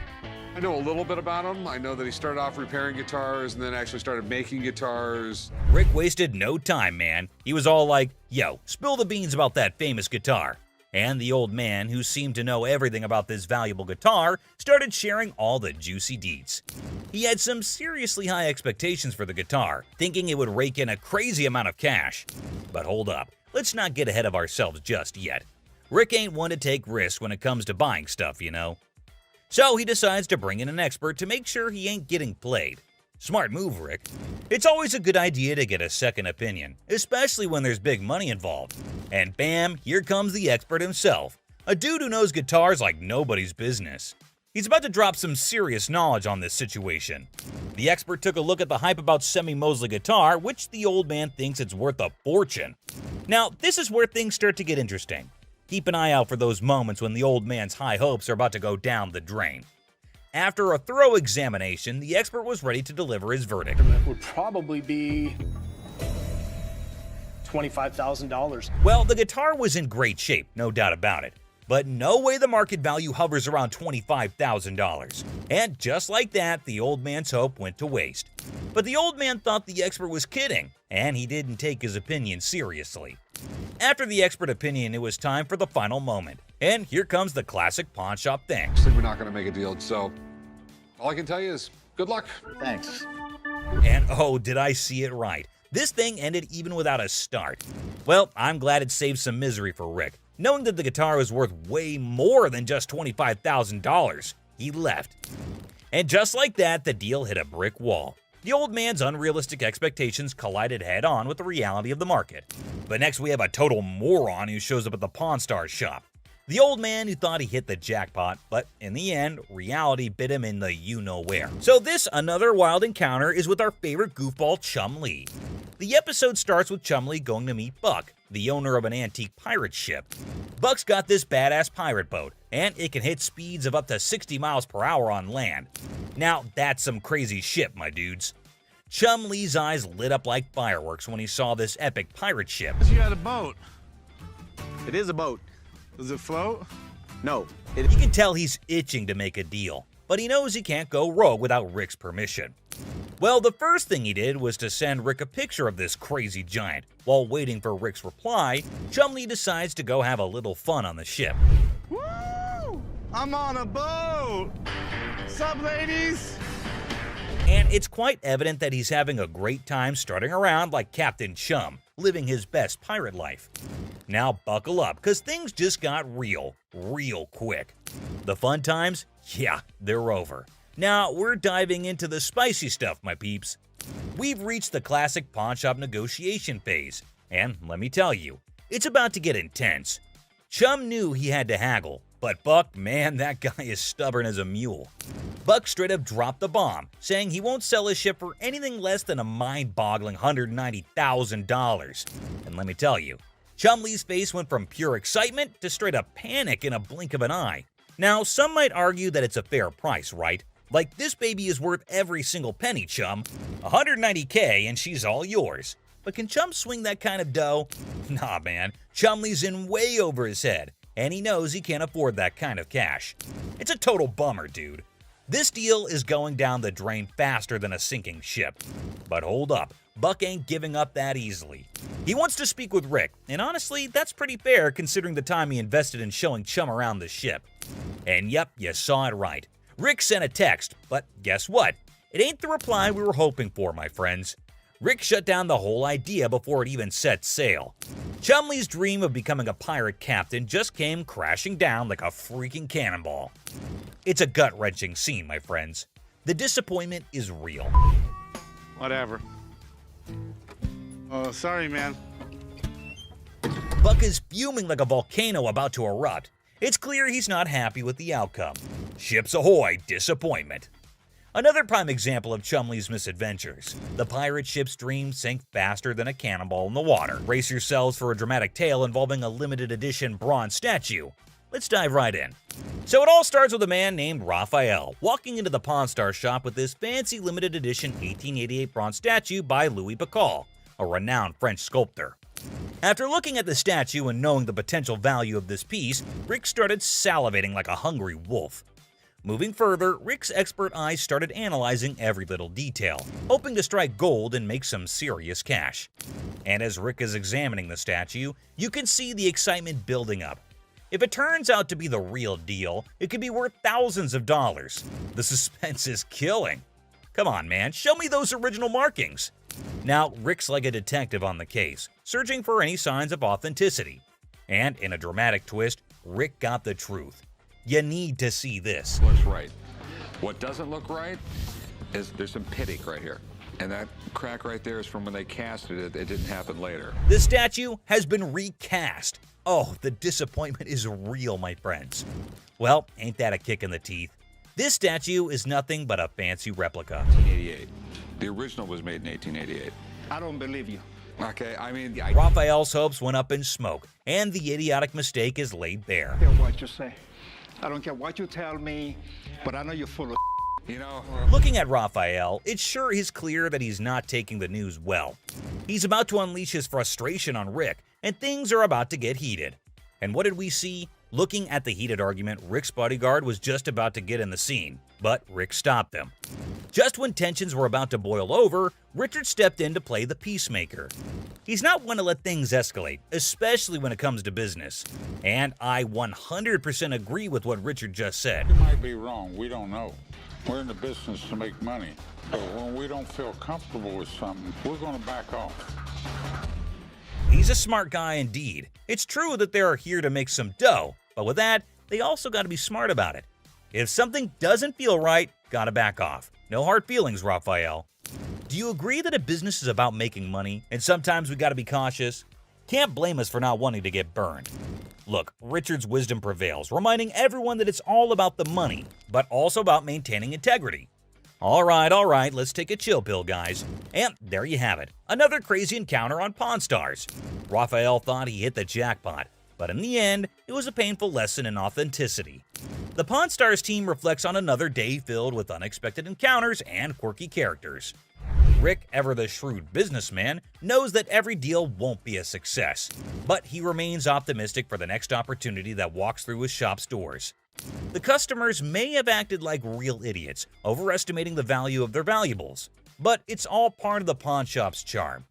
I know a little bit about him. I know that he started off repairing guitars and then actually started making guitars.
Rick wasted no time, man. He was all like, yo, spill the beans about that famous guitar. And the old man, who seemed to know everything about this valuable guitar, started sharing all the juicy deets. He had some seriously high expectations for the guitar, thinking it would rake in a crazy amount of cash. But hold up, let's not get ahead of ourselves just yet. Rick ain't one to take risks when it comes to buying stuff, you know. So he decides to bring in an expert to make sure he ain't getting played. Smart move, Rick. It's always a good idea to get a second opinion, especially when there's big money involved. And bam, here comes the expert himself, a dude who knows guitars like nobody's business. He's about to drop some serious knowledge on this situation. The expert took a look at the hype about Semi-Mosley guitar, which the old man thinks it's worth a fortune. Now, this is where things start to get interesting. Keep an eye out for those moments when the old man's high hopes are about to go down the drain. After a thorough examination, the expert was ready to deliver his verdict.
It would probably be $25,000.
Well, the guitar was in great shape, no doubt about it. But no way the market value hovers around $25,000. And just like that, the old man's hope went to waste. But the old man thought the expert was kidding, and he didn't take his opinion seriously. After the expert opinion, it was time for the final moment. And here comes the classic pawn shop thing.
Obviously, we're not going to make a deal, so all I can tell you is good luck.
Thanks. And oh, did I see it right. This thing ended even without a start. Well, I'm glad it saved some misery for Rick. Knowing that the guitar was worth way more than just $25,000, he left. And just like that, the deal hit a brick wall. The old man's unrealistic expectations collided head-on with the reality of the market. But next we have a total moron who shows up at the Pawn Stars shop. The old man who thought he hit the jackpot, but in the end, reality bit him in the you-know-where. So this another wild encounter is with our favorite goofball Chum Lee. The episode starts with Chum Lee going to meet Buck, the owner of an antique pirate ship. Buck's got this badass pirate boat, and it can hit speeds of up to 60 miles per hour on land. Now that's some crazy shit, my dudes. Chum Lee's eyes lit up like fireworks when he saw this epic pirate ship.
You got a boat. It is a boat. Does it float? No.
You can tell he's itching to make a deal, but he knows he can't go rogue without Rick's permission. Well, the first thing he did was to send Rick a picture of this crazy giant. While waiting for Rick's reply, Chum Lee decides to go have a little fun on the ship.
Woo! I'm on a boat! Sup, ladies?
And it's quite evident that he's having a great time strutting around like Captain Chum, living his best pirate life. Now buckle up, because things just got real quick. The fun times? Yeah, they're over. Now we're diving into the spicy stuff, my peeps. We've reached the classic pawn shop negotiation phase, and let me tell you, it's about to get intense. Chum knew he had to haggle, but Buck, man, that guy is stubborn as a mule. Buck straight up dropped the bomb, saying he won't sell his ship for anything less than a mind-boggling $190,000. And let me tell you, Chum Lee's face went from pure excitement to straight up panic in a blink of an eye. Now, some might argue that it's a fair price, right? Like, this baby is worth every single penny, Chum. $190K and she's all yours. But can Chum swing that kind of dough? Nah, man. Chum Lee's in way over his head, and he knows he can't afford that kind of cash. It's a total bummer, dude. This deal is going down the drain faster than a sinking ship. But hold up, Buck ain't giving up that easily. He wants to speak with Rick, and honestly, that's pretty fair considering the time he invested in showing Chum around the ship. And yep, you saw it right. Rick sent a text, but guess what? It ain't the reply we were hoping for, my friends. Rick shut down the whole idea before it even set sail. Chum Lee's dream of becoming a pirate captain just came crashing down like a freaking cannonball. It's a gut-wrenching scene, my friends. The disappointment is real.
Whatever. Oh, sorry, man.
Buck is fuming like a volcano about to erupt. It's clear he's not happy with the outcome. Ships ahoy, disappointment. Another prime example of Chum Lee's misadventures. The pirate ship's dream sank faster than a cannonball in the water. Brace yourselves for a dramatic tale involving a limited edition bronze statue. Let's dive right in. So it all starts with a man named Raphael walking into the Pawn Stars shop with this fancy limited edition 1888 bronze statue by Louis Bacall, a renowned French sculptor. After looking at the statue and knowing the potential value of this piece, Rick started salivating like a hungry wolf. Moving further, Rick's expert eyes started analyzing every little detail, hoping to strike gold and make some serious cash. And as Rick is examining the statue, you can see the excitement building up. If it turns out to be the real deal, it could be worth thousands of dollars. The suspense is killing. Come on, man, show me those original markings. Now, Rick's like a detective on the case, searching for any signs of authenticity. And in a dramatic twist, Rick got the truth. You need to see this.
Looks right. What doesn't look right is there's some pitting right here. And that crack right there is from when they casted it. It didn't happen later.
The statue has been recast. Oh, the disappointment is real, my friends. Well, ain't that a kick in the teeth? This statue is nothing but a fancy replica.
1888. The original was made in 1888.
I don't believe you.
Okay, I mean...
Raphael's hopes went up in smoke, and the idiotic mistake is laid bare.
I don't care what you say. I don't care what you tell me, but I know you're full of
You know...
Looking at Raphael, it sure is clear that he's not taking the news well. He's about to unleash his frustration on Rick, and things are about to get heated. And what did we see? Looking at the heated argument, Rick's bodyguard was just about to get in the scene, but Rick stopped them. Just when tensions were about to boil over, Richard stepped in to play the peacemaker. He's not one to let things escalate, especially when it comes to business. And I 100% agree with what Richard just said.
You might be wrong, we don't know. We're in the business to make money. But when we don't feel comfortable with something, we're going to back off.
He's a smart guy indeed. It's true that they're here to make some dough, but with that, they also got to be smart about it. If something doesn't feel right, gotta back off. No hard feelings, Raphael. Do you agree that a business is about making money, and sometimes we gotta be cautious? Can't blame us for not wanting to get burned. Look, Richard's wisdom prevails, reminding everyone that it's all about the money, but also about maintaining integrity. All right, let's take a chill pill, guys. And there you have it, another crazy encounter on Pawn Stars. Raphael thought he hit the jackpot, but in the end, it was a painful lesson in authenticity. The Pawn Stars team reflects on another day filled with unexpected encounters and quirky characters. Rick, ever the shrewd businessman, knows that every deal won't be a success, but he remains optimistic for the next opportunity that walks through his shop's doors. The customers may have acted like real idiots, overestimating the value of their valuables, but it's all part of the pawn shop's charm.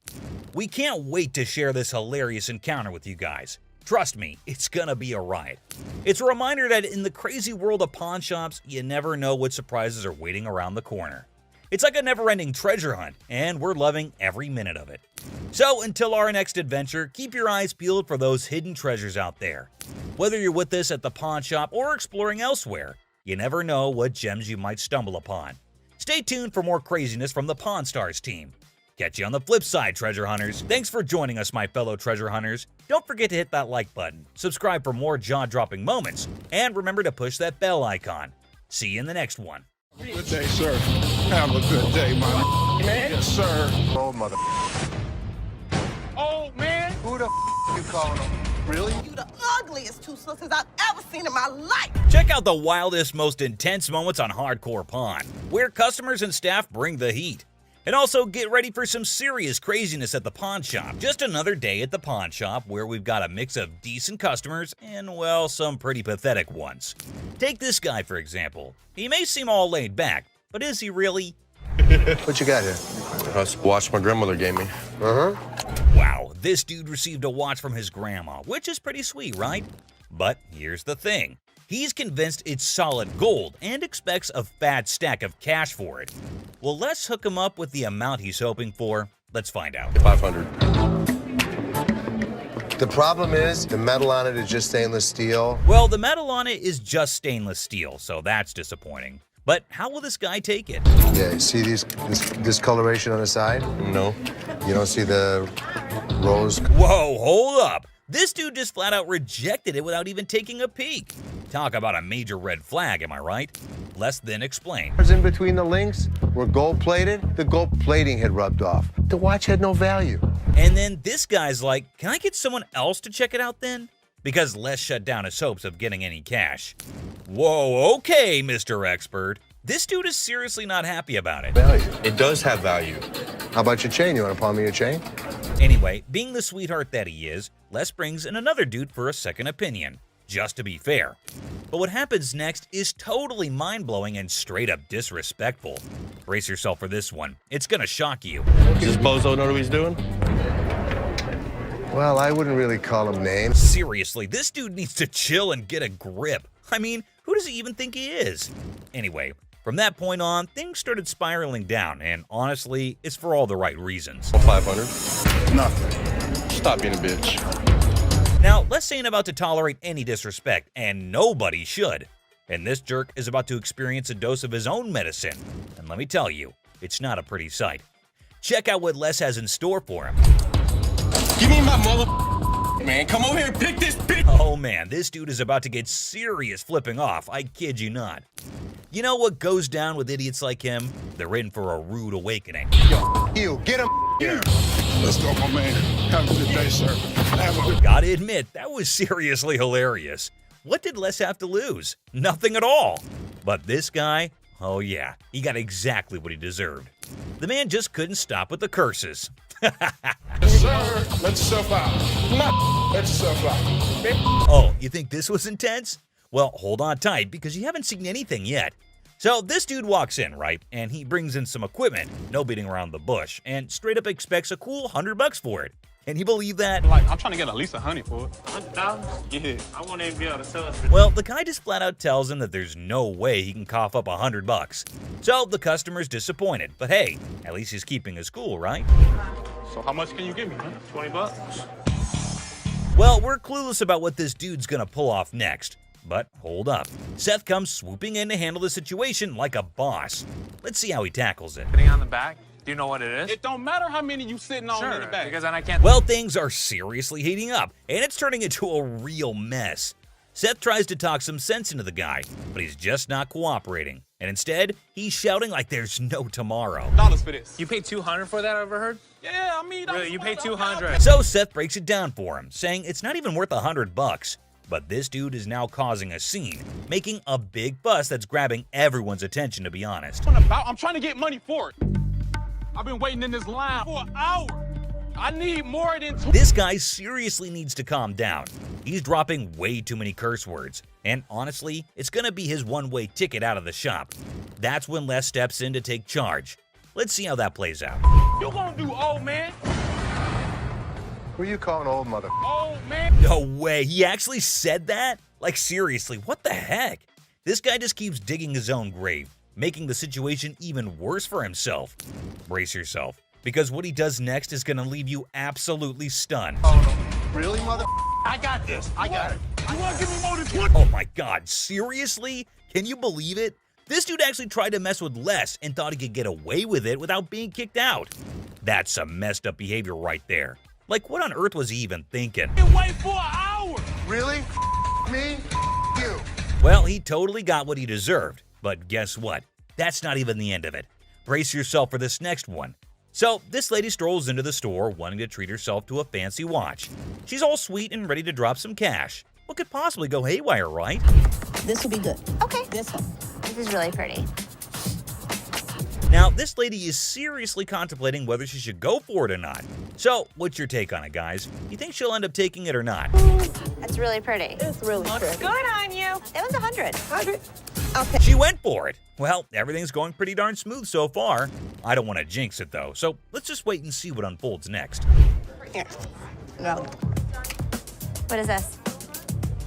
We can't wait to share this hilarious encounter with you guys. Trust me, it's gonna be a riot. It's a reminder that in the crazy world of pawn shops, you never know what surprises are waiting around the corner. It's like a never-ending treasure hunt, and we're loving every minute of it. So until our next adventure, keep your eyes peeled for those hidden treasures out there. Whether you're with us at the pawn shop or exploring elsewhere, you never know what gems you might stumble upon. Stay tuned for more craziness from the Pawn Stars team. Catch you on the flip side, treasure hunters. Thanks for joining us, my fellow treasure hunters. Don't forget to hit that like button, subscribe for more jaw-dropping moments, and remember to push that bell icon. See you in the next one.
Good day, sir. Have a good day, my man. Yes, sir.
Oh, mother.
Oh, man.
Who the you calling him? Really?
You the ugliest two sisters I've ever seen in my life.
Check out the wildest, most intense moments on Hardcore Pawn, where customers and staff bring the heat. And also get ready for some serious craziness at the pawn shop. Just another day at the pawn shop where we've got a mix of decent customers and, well, some pretty pathetic ones. Take this guy, for example. He may seem all laid back, but is he really?
What you got here?
That's a watch my grandmother gave me.
Wow, this dude received a watch from his grandma, which is pretty sweet, right? But here's the thing. He's convinced it's solid gold and expects a fat stack of cash for it. Well, let's hook him up with the amount he's hoping for. Let's find out.
500.
The problem is the metal on it is just stainless steel.
Well, the metal on it is just stainless steel, so that's disappointing. But how will this guy take it?
Yeah, you see this discoloration on the side?
No.
You don't see the rose?
Whoa, hold up. This dude just flat out rejected it without even taking a peek. Talk about a major red flag, am I right? Less than explain.
In between the links were gold plated. The gold plating had rubbed off. The watch had no value.
And then this guy's like, can I get someone else to check it out then? Because Les shut down his hopes of getting any cash. Whoa, okay, Mr. Expert. This dude is seriously not happy about it.
Value.
It does have value.
How about your chain? You want to pawn me your chain?
Anyway, being the sweetheart that he is, Les brings in another dude for a second opinion. just to be fair. But what happens next is totally mind-blowing and straight up disrespectful. Brace yourself for this one. It's gonna shock you.
Does this bozo know what he's doing?
Well, I wouldn't really call him names.
Seriously, this dude needs to chill and get a grip. I mean, who does he even think he is? Anyway, from that point on, things started spiraling down, and honestly, it's for all the right reasons.
500.
Nothing.
Stop being a bitch.
Now, Les ain't about to tolerate any disrespect, and nobody should. And this jerk is about to experience a dose of his own medicine. And let me tell you, it's not a pretty sight. Check out what Les has in store for him.
Give me my mother, man. Come over here and pick this bitch.
Oh man, this dude is about to get serious flipping off, I kid you not. You know what goes down with idiots like him? They're in for a rude awakening.
You, get him.
Yeah. Let's go, my man. Have a good day, sir. Have a good...
Gotta admit, that was seriously hilarious. What did Les have to lose? Nothing at all. But this guy, oh yeah, he got exactly what he deserved. The man just couldn't stop with the curses.
Yes, sir. Let yourself out. Let yourself out.
Oh, you think this was intense? Well, hold on tight, because you haven't seen anything yet. So this dude walks in, right, and he brings in some equipment, no beating around the bush, and straight up expects a cool $100 for it. Can you believe that?
Like, I'm trying to get at least 100 for it. 100,000? Yeah. I won't even be able to sell it for.
Well, the guy just flat out tells him that there's no way he can cough up $100. So the customer's disappointed, but hey, at least he's keeping his cool, right?
So how much can you give me, man? 20 bucks?
Well, we're clueless about what this dude's gonna pull off next. But hold up. Seth comes swooping in to handle the situation like a boss. Let's see how he tackles it.
Sitting on the back? Do you know what it is? It don't matter how many you sitting on in the back. Because then I can't.
Well, things are seriously heating up, and it's turning into a real mess. Seth tries to talk some sense into the guy, but he's just not cooperating. And instead, he's shouting like there's no tomorrow.
Dollars for this. You paid 200 for that, I overheard? Yeah, I mean, really, you paid 200.
So Seth breaks it down for him, saying it's not even worth $100. But this dude is now causing a scene, making a big fuss that's grabbing everyone's attention, to be honest.
I'm trying to get money for it. I've been waiting in this line for an hour. I need more than
This guy seriously needs to calm down. He's dropping way too many curse words. And honestly, it's gonna be his one-way ticket out of the shop. That's when Les steps in to take charge. Let's see how that plays out.
You gonna do old man?
Who you calling old mother?
Old man?
No way, he actually said that? Like seriously, what the heck? This guy just keeps digging his own grave, making the situation even worse for himself. Brace yourself, because what he does next is gonna leave you absolutely stunned.
Oh, no. Really, mother?
I got this. I got it. You wanna give me more than 20?
Oh my god, seriously? Can you believe it? This dude actually tried to mess with Les and thought he could get away with it without being kicked out. That's some messed up behavior right there. Like, what on earth was he even thinking?
Wait for an hour.
Really? Me? You?
Well, he totally got what he deserved. But guess what? That's not even the end of it. Brace yourself for this next one. So, this lady strolls into the store wanting to treat herself to a fancy watch. She's all sweet and ready to drop some cash. What could possibly go haywire, right?
This will be good.
Okay.
This one.
This is really pretty.
Now, this lady is seriously contemplating whether she should go for it or not. So, what's your take on it, guys? You think she'll end up taking it or not?
That's really pretty.
It's really pretty.
Good on you. That was 100.
100. Okay.
She went for it. Well, everything's going pretty darn smooth so far. I don't want to jinx it, though, so let's just wait and see what unfolds next.
Here. No.
What is this?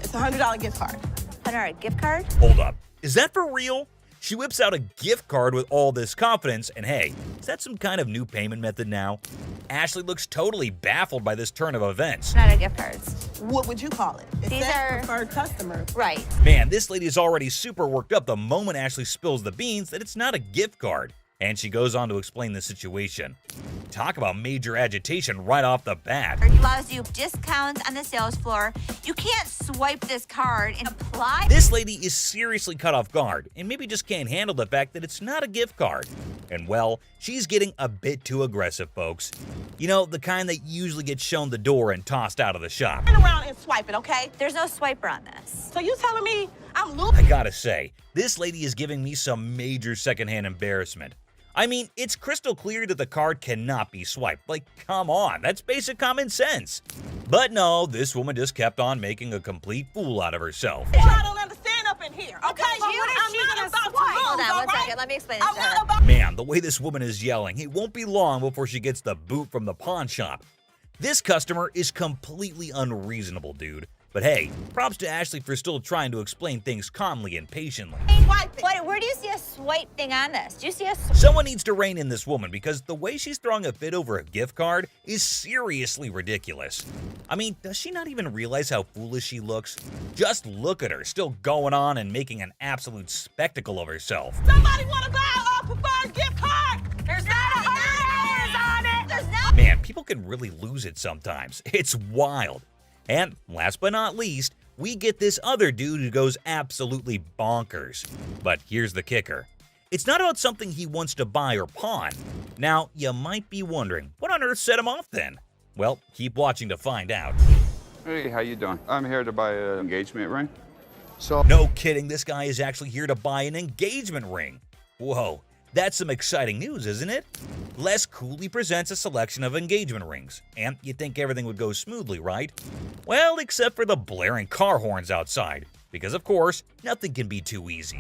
It's a $100 gift card.
$100 gift card?
Hold up. Is that for real? She whips out a gift card with all this confidence, and hey, is that some kind of new payment method now? Ashley looks totally baffled by this turn of events.
Not a gift cards.
What would you call it?
These are
preferred customer.
Right.
Man, this lady is already super worked up the moment Ashley spills the beans that it's not a gift card. And she goes on to explain the situation. Talk about major agitation right off the bat.
It allows you discounts on the sales floor. You can't swipe this card and apply.
This lady is seriously caught off guard and maybe just can't handle the fact that it's not a gift card. And well, she's getting a bit too aggressive, folks. You know, the kind that usually gets shown the door and tossed out of the shop.
Turn around and swipe it, okay?
There's no swiper on this.
So you telling me I'm losing?
I gotta say, this lady is giving me some major secondhand embarrassment. I mean, it's crystal clear that the card cannot be swiped. Like, come on, that's basic common sense. But no, this woman just kept on making a complete fool out of herself.
I don't understand up in here, okay?
What is she gonna swipe? Hold on one second, let me explain this to her.
Man, the way this woman is yelling, it won't be long before she gets the boot from the pawn shop. This customer is completely unreasonable, dude. But hey, props to Ashley for still trying to explain things calmly and patiently.
But where do you see a swipe thing on this? Do you see a
Someone needs to rein in this woman because the way she's throwing a fit over a gift card is seriously ridiculous. I mean, does she not even realize how foolish she looks? Just look at her, still going on and making an absolute spectacle of herself.
Somebody want to buy a preferred gift card? There's not $100 on it. There's not.
Man, people can really lose it sometimes. It's wild. And last but not least, we get this other dude who goes absolutely bonkers. But here's the kicker. It's not about something he wants to buy or pawn. Now, you might be wondering, what on earth set him off then? Well, keep watching to find out.
Hey, how you doing? I'm here to buy an engagement ring.
No kidding, this guy is actually here to buy an engagement ring. Whoa, that's some exciting news, isn't it? Les coolly presents a selection of engagement rings, and you'd think everything would go smoothly, right? Well, except for the blaring car horns outside, because of course, nothing can be too easy.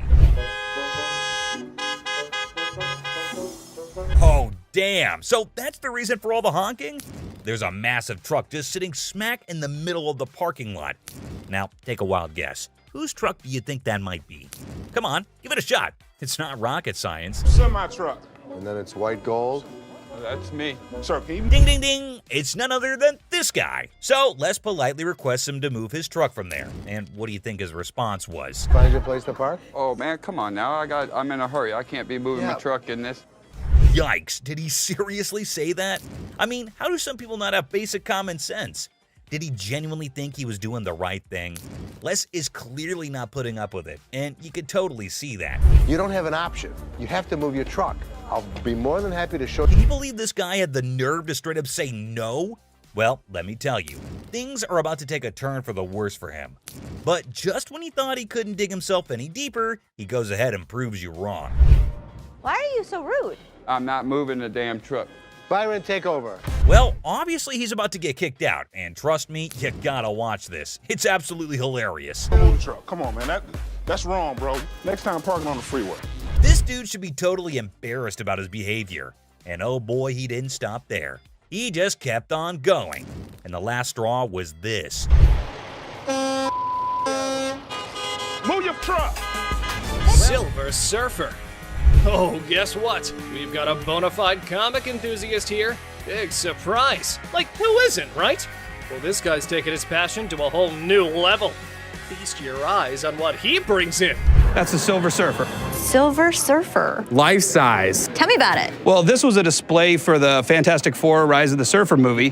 Oh, damn, so that's the reason for all the honking? There's a massive truck just sitting smack in the middle of the parking lot. Now, take a wild guess. Whose truck do you think that might be? Come on, give it a shot. It's not rocket science.
Semi-truck. And then it's white gold.
That's me.
Sir, can you...
Ding, ding, ding. It's none other than this guy. So Les politely requests him to move his truck from there. And what do you think his response was?
Find your place to park?
Oh man, come on now. I'm in a hurry. I can't be moving my truck in this.
Yikes, did he seriously say that? I mean, how do some people not have basic common sense? Did he genuinely think he was doing the right thing? Les is clearly not putting up with it, and you could totally see that.
You don't have an option. You have to move your truck. I'll be more than happy to show
you. Can you believe this guy had the nerve to straight up say no? Well, let me tell you, things are about to take a turn for the worse for him. But just when he thought he couldn't dig himself any deeper, he goes ahead and proves you wrong.
Why are you so rude?
I'm not moving the damn truck.
Byron, take over.
Well, obviously he's about to get kicked out, and trust me, you gotta watch this. It's absolutely hilarious.
Move the truck. Come on, man. That's wrong, bro. Next time, parking on the freeway.
This dude should be totally embarrassed about his behavior. And oh boy, he didn't stop there. He just kept on going. And the last straw was this.
Move your truck!
Silver Surfer. Oh, guess what? We've got a bona fide comic enthusiast here. Big surprise. Like, who isn't, right? Well, this guy's taking his passion to a whole new level. Feast your eyes on what he brings in.
That's the Silver Surfer.
Silver Surfer.
Life size.
Tell me about it.
Well, this was a display for the Fantastic Four Rise of the Surfer movie.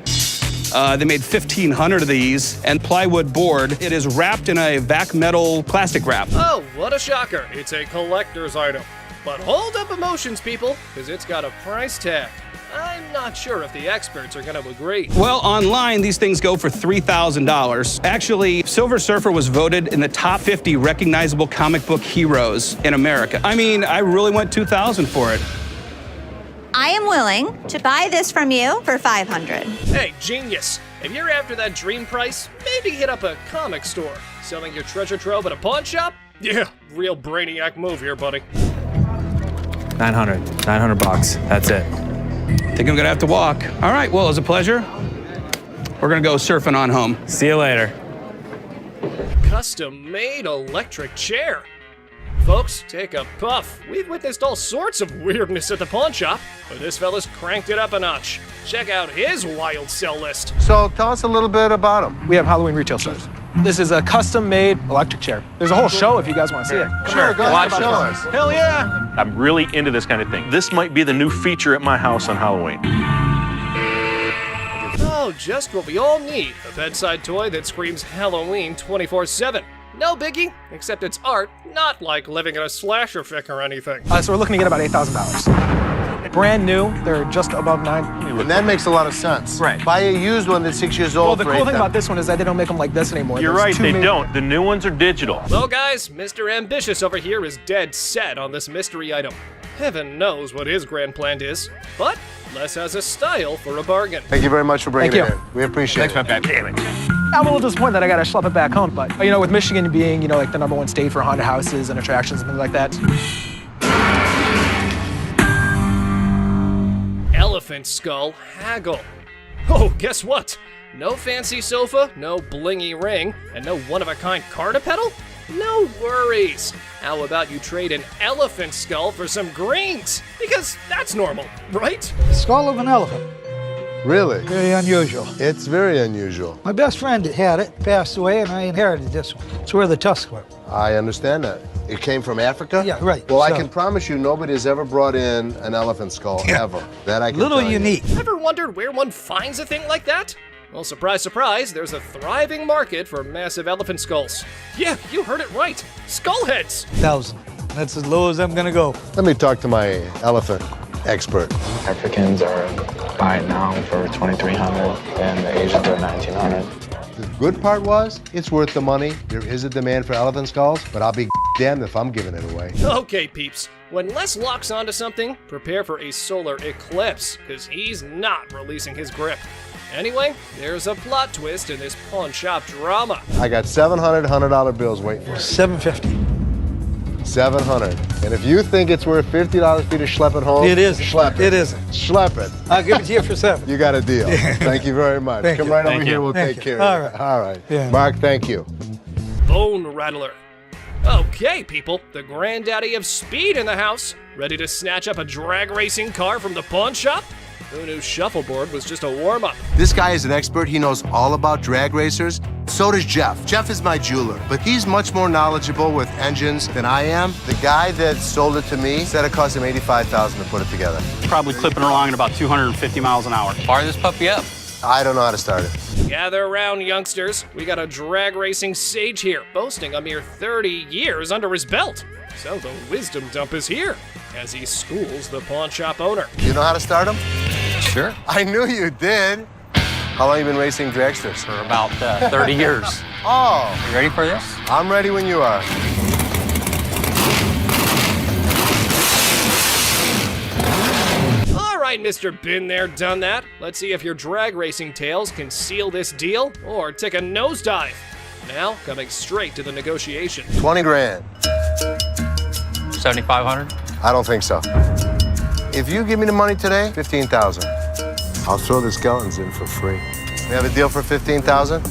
They made 1,500 of these, and plywood board. It is wrapped in a vac metal plastic wrap.
Oh, what a shocker. It's a collector's item. But hold up emotions, people, because it's got a price tag. I'm not sure if the experts are going to agree.
Well, online, these things go for $3,000. Actually, Silver Surfer was voted in the top 50 recognizable comic book heroes in America. I mean, I really went $2,000 for it.
I am willing to buy this from you for $500.
Hey, genius. If you're after that dream price, maybe hit up a comic store. Selling your treasure trove at a pawn shop? Yeah, real brainiac move here, buddy.
900 bucks. That's it. Think I'm gonna have to walk. All right, well, it was a pleasure. We're gonna go surfing on home. See you later.
Custom-made electric chair. Folks, take a puff. We've witnessed all sorts of weirdness at the pawn shop, but this fella's cranked it up a notch. Check out his wild sell list.
So tell us a little bit about them.
We have Halloween retail stores. This is a custom-made electric chair. There's a whole show if you guys want to see it.
Sure, go ahead, show us.
Hell yeah!
I'm really into this kind of thing. This might be the new feature at my house on Halloween.
Oh, just what we all need. A bedside toy that screams Halloween 24/7. No biggie, except it's art, not like living in a slasher fic or anything.
So we're looking to get about $8,000. Brand new, they're just above $9,000.
And that makes a lot of sense.
Right.
Buy a used one that's 6 years old.
Well, the cool thing about this one is that they don't make them like this anymore.
You're right, they don't. The new ones are digital.
Well, guys, Mr. Ambitious over here is dead set on this mystery item. Heaven knows what his grand plan is, but Les has a style for a bargain.
Thank you very much for bringing
Thank
it in. We appreciate it.
Thanks, man. Damn it. I'm a little disappointed that I gotta schlep it back home, but with Michigan being, like the #1 state for haunted houses and attractions and things like that.
Elephant skull haggle. Oh, guess what? No fancy sofa, no blingy ring, and no one-of-a-kind car to pedal? No worries. How about you trade an elephant skull for some greens? Because that's normal, right?
Skull of an elephant.
Really?
Very unusual.
It's very unusual.
My best friend had it, passed away, and I inherited this one. It's where the tusk were.
I understand that. It came from Africa?
Yeah, right.
Well, I
So-
can promise you nobody has ever brought in an elephant skull, ever. That I can
Little
tell you.
unique.
Ever wondered where one finds a thing like that? Well, surprise, surprise, there's a thriving market for massive elephant skulls. Yeah, you heard it right. Skull heads.
1,000. That's as low as I'm gonna go.
Let me talk to my elephant expert.
Africans are buying now for $2,300 and the Asians are $1,900.
The good part was, it's worth the money. There is a demand for elephant skulls, but I'll be damned if I'm giving it away.
Okay, peeps. When Les locks onto something, prepare for a solar eclipse, because he's not releasing his grip. Anyway, there's a plot twist in this pawn shop drama.
I got $700 bills waiting for me.
$750.
$700. And if you think it's worth $50 for you to schlep it home,
It isn't.
Schlep it.
It isn't.
Schlep it.
I'll give it to you for $7.
You got a deal. Thank you very much.
Thank
Come
you.
right
Thank
over
you.
here. We'll
Thank
take
you.
care
All
of
right.
it. All right.
Yeah.
Mark, thank you.
Bone rattler. Okay, people, the granddaddy of speed in the house. Ready to snatch up a drag racing car from the pawn shop? Who knew shuffleboard was just a warm-up?
This guy is an expert. He knows all about drag racers. So does Jeff. Jeff is my jeweler, but he's much more knowledgeable with engines than I am. The guy that sold it to me said it cost him $85,000 to put it together.
Probably clipping along at about 250 miles an hour. Fire this puppy up.
I don't know how to start it.
Gather around, youngsters. We got a drag racing sage here, boasting a mere 30 years under his belt. So the wisdom dump is here, as he schools the pawn shop owner.
You know how to start him?
Sure.
I knew you did. How long have you been racing dragsters?
For about 30 years.
Oh.
You ready for this?
I'm ready when you are.
All right, Mr. Been There, Done That. Let's see if your drag racing tales can seal this deal or take a nosedive. Now, coming straight to the negotiation.
20 grand.
7,500.
I don't think so. If you give me the money today, 15,000. I'll throw the skeletons in for free. We have a deal for 15,000?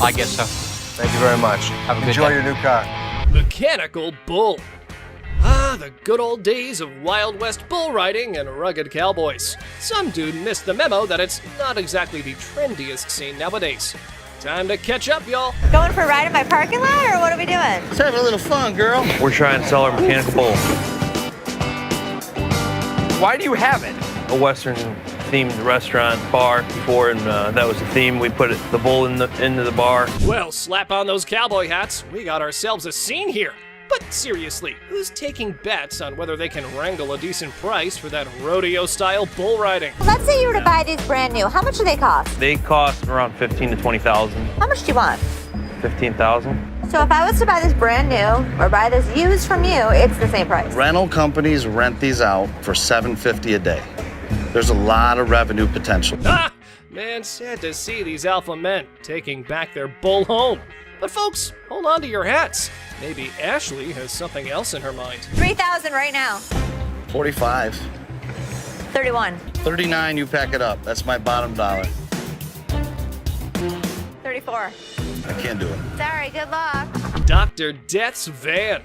I guess so.
Thank you very much.
Have a good
Enjoy
day.
your new car.
Mechanical bull. Ah, the good old days of Wild West bull riding and rugged cowboys. Some dude missed the memo that it's not exactly the trendiest scene nowadays. Time to catch up, y'all.
Going for a ride in my parking lot, or what are we doing?
Let's have a little fun, girl. We're trying to sell our mechanical bull.
Why do you have it? A Western-themed restaurant bar before, and that was the theme. We put the bull into the bar.
Well, slap on those cowboy hats. We got ourselves a scene here. But seriously, who's taking bets on whether they can wrangle a decent price for that rodeo-style bull riding?
Let's say you were to buy these brand new. How much do they cost?
They cost around $15,000 to $20,000.
How much do you want?
$15,000.
So if I was to buy this brand new or buy this used from you, it's the same price.
Rental companies rent these out for $750 a day. There's a lot of revenue potential.
Ah! Man, sad to see these alpha men taking back their bull home. But folks, hold on to your hats. Maybe Ashley has something else in her mind.
3,000 right now.
45.
31.
39, you pack it up. That's my bottom dollar.
34.
I can't do it.
Sorry, good luck.
Dr. Death's van.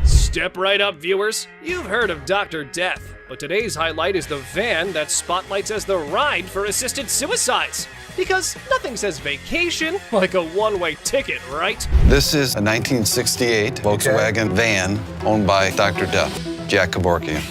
Step right up, viewers. You've heard of Dr. Death, but today's highlight is the van that spotlights as the ride for assisted suicides. Because nothing says vacation like a one-way ticket, right?
This is a 1968 Volkswagen van owned by Dr. Death, Jack Kevorkian.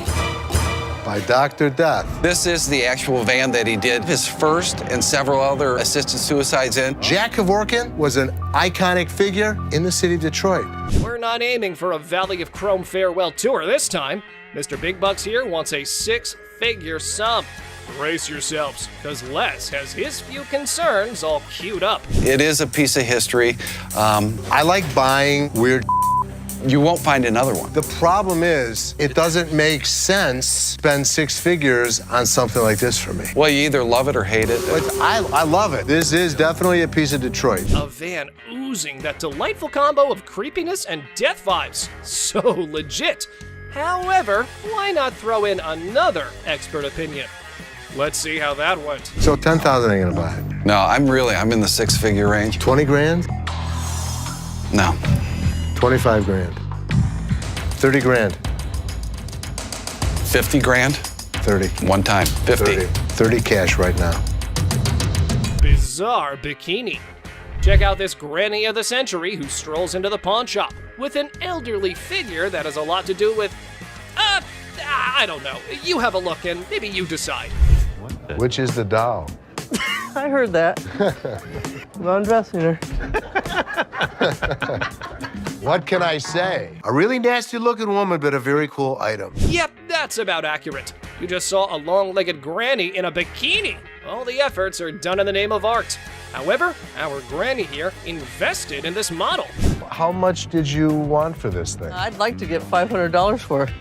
By Dr. Death.
This is the actual van that he did his first and several other assisted suicides in.
Jack Kevorkian was an iconic figure in the city of Detroit.
We're not aiming for a Valley of Chrome farewell tour this time. Mr. Big Bucks here wants a six-figure sum. Brace yourselves, because Les has his few concerns all queued up.
It is a piece of history.
I like buying weird
You won't find another one.
The problem is, it doesn't make sense to spend 6 figures on something like this for me.
Well, you either love it or hate it.
But I love it. This is definitely a piece of Detroit.
A van oozing that delightful combo of creepiness and death vibes. So legit. However, why not throw in another expert opinion? Let's see how that went.
So 10,000 ain't gonna buy it.
No, I'm in the 6-figure range.
20 grand?
No.
25 grand. 30 grand.
50 grand?
30.
One time. 50.
30 cash right now.
Bizarre bikini. Check out this granny of the century who strolls into the pawn shop with an elderly figure that has a lot to do with, I don't know. You have a look and maybe you decide.
Which is the doll?
I heard that. I'm undressing her.
What can I say? A really nasty looking woman, but a very cool item.
Yep, that's about accurate. You just saw a long-legged granny in a bikini. All the efforts are done in the name of art. However, our granny here invested in this model.
How much did you want for this thing?
I'd like to get $500 for it.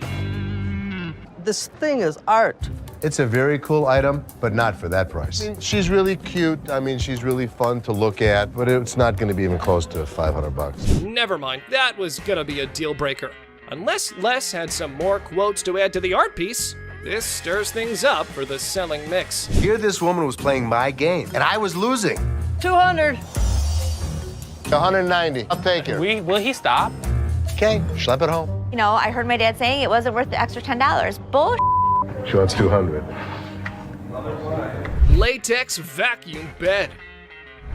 This thing is art.
It's a very cool item, but not for that price. She's really cute. I mean, she's really fun to look at, but it's not going to be even close to 500 bucks.
Never mind, that was gonna be a deal breaker. Unless Les had some more quotes to add to the art piece, this stirs things up for the selling mix.
Here this woman was playing my game, and I was losing.
200.
190. I'll take it.
Will he stop?
Okay, schlep it home.
You know, I heard my dad saying it wasn't worth the extra $10. Bull.
She wants 200.
Latex vacuum bed.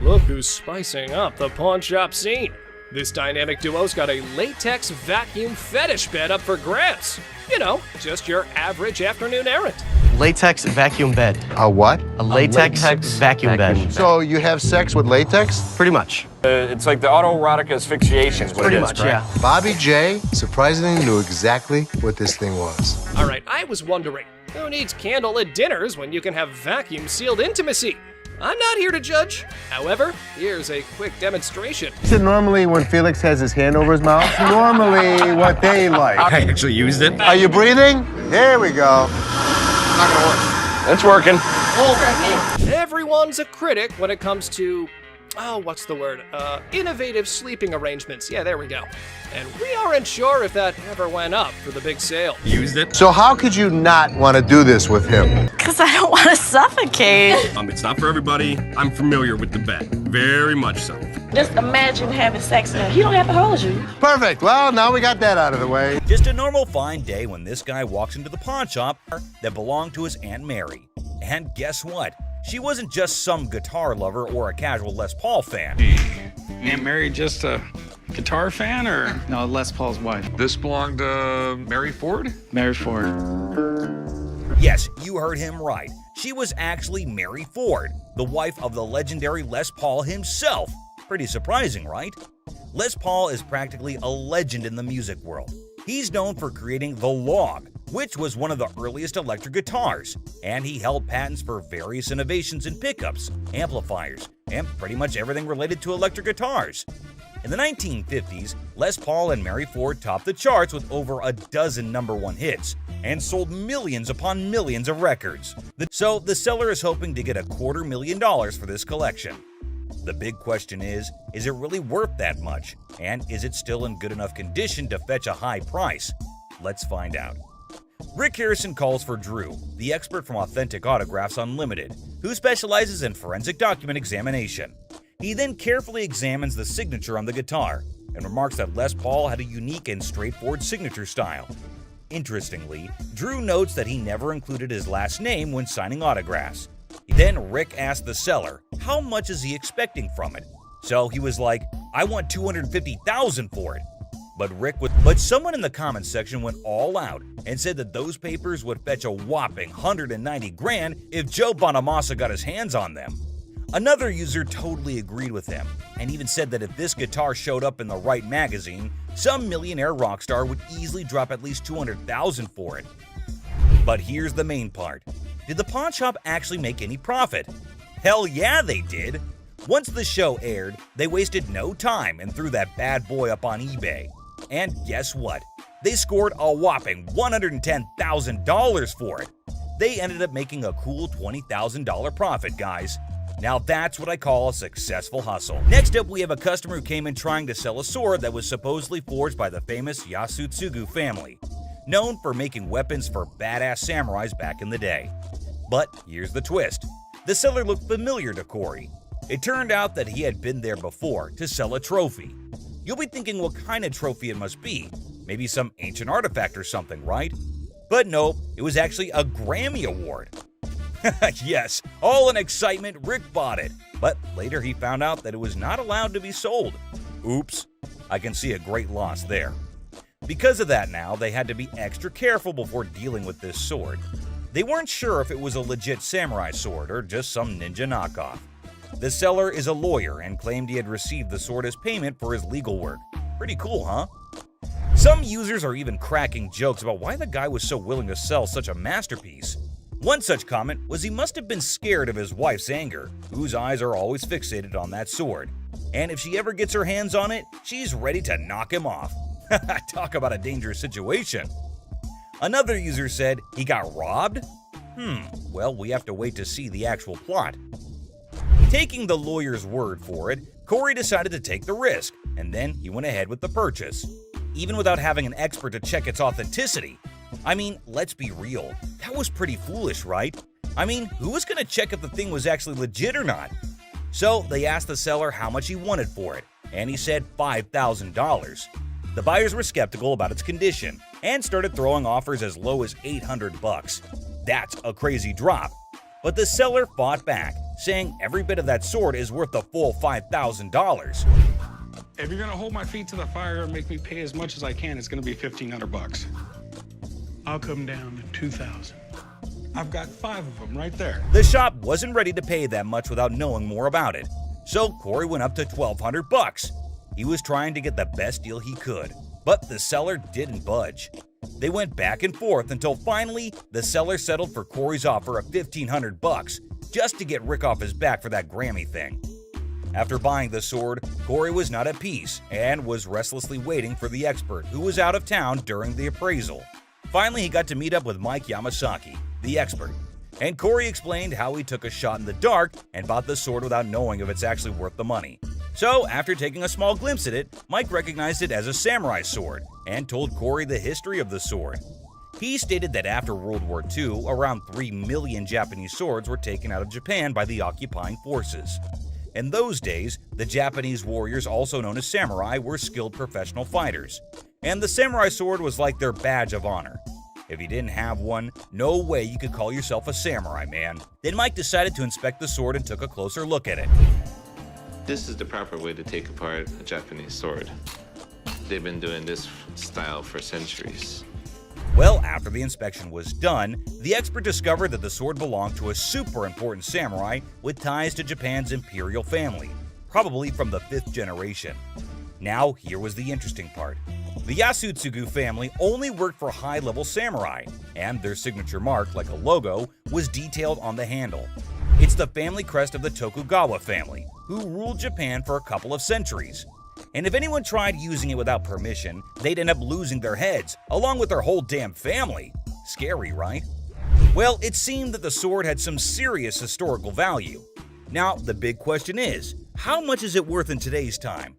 Look who's spicing up the pawn shop scene. This dynamic duo's got a latex vacuum fetish bed up for grabs. You know, just your average afternoon errand.
Latex vacuum bed.
A what?
A latex vacuum bed.
So you have sex with latex?
Pretty much.
It's like the autoerotic asphyxiation.
Pretty much, yeah.
Bobby J surprisingly knew exactly what this thing was.
All right, I was wondering, who needs candlelit dinners when you can have vacuum-sealed intimacy? I'm not here to judge. However, here's a quick demonstration.
So normally when Felix has his hand over his mouth, normally what they like.
I actually used it.
Are you breathing? There we go.
Not gonna work. It's working.
Everyone's a critic when it comes to, what's the word? Innovative sleeping arrangements. Yeah, there we go. And we aren't sure if that ever went up for the big sale.
Used it.
So how could you not want to do this with him?
Because I don't want to suffocate.
It's not for everybody. I'm familiar with the bed. Very much so.
Just imagine having sex and he don't have to hold you.
Perfect. Well, now we got that out of the way.
Just a normal fine day when this guy walks into the pawn shop that belonged to his Aunt Mary. And guess what? She wasn't just some guitar lover or a casual Les Paul fan.
Aunt Mary just a guitar fan, or no, Les Paul's wife?
This belonged to Mary Ford?
Mary Ford.
Yes, you heard him right. She was actually Mary Ford, the wife of the legendary Les Paul himself. Pretty surprising, right? Les Paul is practically a legend in the music world. He's known for creating the Log, which was one of the earliest electric guitars, and he held patents for various innovations in pickups, amplifiers, and pretty much everything related to electric guitars. In the 1950s, Les Paul and Mary Ford topped the charts with over a dozen #1 hits and sold millions upon millions of records. So the seller is hoping to get $250,000 for this collection. The big question is it really worth that much? And is it still in good enough condition to fetch a high price? Let's find out. Rick Harrison calls for Drew, the expert from Authentic Autographs Unlimited, who specializes in forensic document examination. He then carefully examines the signature on the guitar and remarks that Les Paul had a unique and straightforward signature style. Interestingly, Drew notes that he never included his last name when signing autographs. Then Rick asked the seller, how much is he expecting from it? So he was like, I want $250,000 for it. But someone in the comments section went all out and said that those papers would fetch a whopping $190,000 if Joe Bonamassa got his hands on them. Another user totally agreed with him and even said that if this guitar showed up in the right magazine, some millionaire rock star would easily drop at least $200,000 for it. But here's the main part. Did the pawn shop actually make any profit? Hell yeah, they did! Once the show aired, they wasted no time and threw that bad boy up on eBay. And guess what? They scored a whopping $110,000 for it. They ended up making a cool $20,000 profit, guys. Now that's what I call a successful hustle. Next up, we have a customer who came in trying to sell a sword that was supposedly forged by the famous Yasutsugu family, known for making weapons for badass samurais back in the day. But here's the twist. The seller looked familiar to Corey. It turned out that he had been there before to sell a trophy. You'll be thinking what kind of trophy it must be. Maybe some ancient artifact or something, right? But no, it was actually a Grammy Award. Yes, all in excitement, Rick bought it, but later he found out that it was not allowed to be sold. Oops, I can see a great loss there. Because of that now, they had to be extra careful before dealing with this sword. They weren't sure if it was a legit samurai sword or just some ninja knockoff. The seller is a lawyer and claimed he had received the sword as payment for his legal work. Pretty cool, huh? Some users are even cracking jokes about why the guy was so willing to sell such a masterpiece. One such comment was he must have been scared of his wife's anger, whose eyes are always fixated on that sword. And if she ever gets her hands on it, she's ready to knock him off. Talk about a dangerous situation. Another user said he got robbed? Well, we have to wait to see the actual plot. Taking the lawyer's word for it, Corey decided to take the risk, and then he went ahead with the purchase, even without having an expert to check its authenticity. I mean, let's be real, that was pretty foolish, right? I mean, who was going to check if the thing was actually legit or not? So they asked the seller how much he wanted for it, and he said $5,000. The buyers were skeptical about its condition and started throwing offers as low as $800. That's a crazy drop. But the seller fought back, saying every bit of that sword is worth the full $5,000.
If you're gonna hold my feet to the fire and make me pay as much as I can, it's gonna be $1,500. I'll come down to 2,000. I've got 5 of them right there.
The shop wasn't ready to pay that much without knowing more about it, so Corey went up to $1,200. He was trying to get the best deal he could, but the seller didn't budge. They went back and forth until finally the seller settled for Corey's offer of $1,500 just to get Rick off his back for that Grammy thing. After buying the sword, Corey was not at peace and was restlessly waiting for the expert who was out of town during the appraisal. Finally, he got to meet up with Mike Yamasaki, the expert, and Corey explained how he took a shot in the dark and bought the sword without knowing if it's actually worth the money. So, after taking a small glimpse at it, Mike recognized it as a samurai sword and told Corey the history of the sword. He stated that after World War II, around 3 million Japanese swords were taken out of Japan by the occupying forces. In those days, the Japanese warriors, also known as samurai, were skilled professional fighters, and the samurai sword was like their badge of honor. If you didn't have one, no way you could call yourself a samurai, man. Then Mike decided to inspect the sword and took a closer look at it.
This is the proper way to take apart a Japanese sword. They've been doing this style for centuries.
Well, after the inspection was done, the expert discovered that the sword belonged to a super important samurai with ties to Japan's imperial family, probably from the 5th generation. Now, here was the interesting part. The Yasutsugu family only worked for high-level samurai, and their signature mark, like a logo, was detailed on the handle. It's the family crest of the Tokugawa family, who ruled Japan for a couple of centuries. And if anyone tried using it without permission, they'd end up losing their heads, along with their whole damn family. Scary, right? Well, it seemed that the sword had some serious historical value. Now, the big question is, how much is it worth in today's time?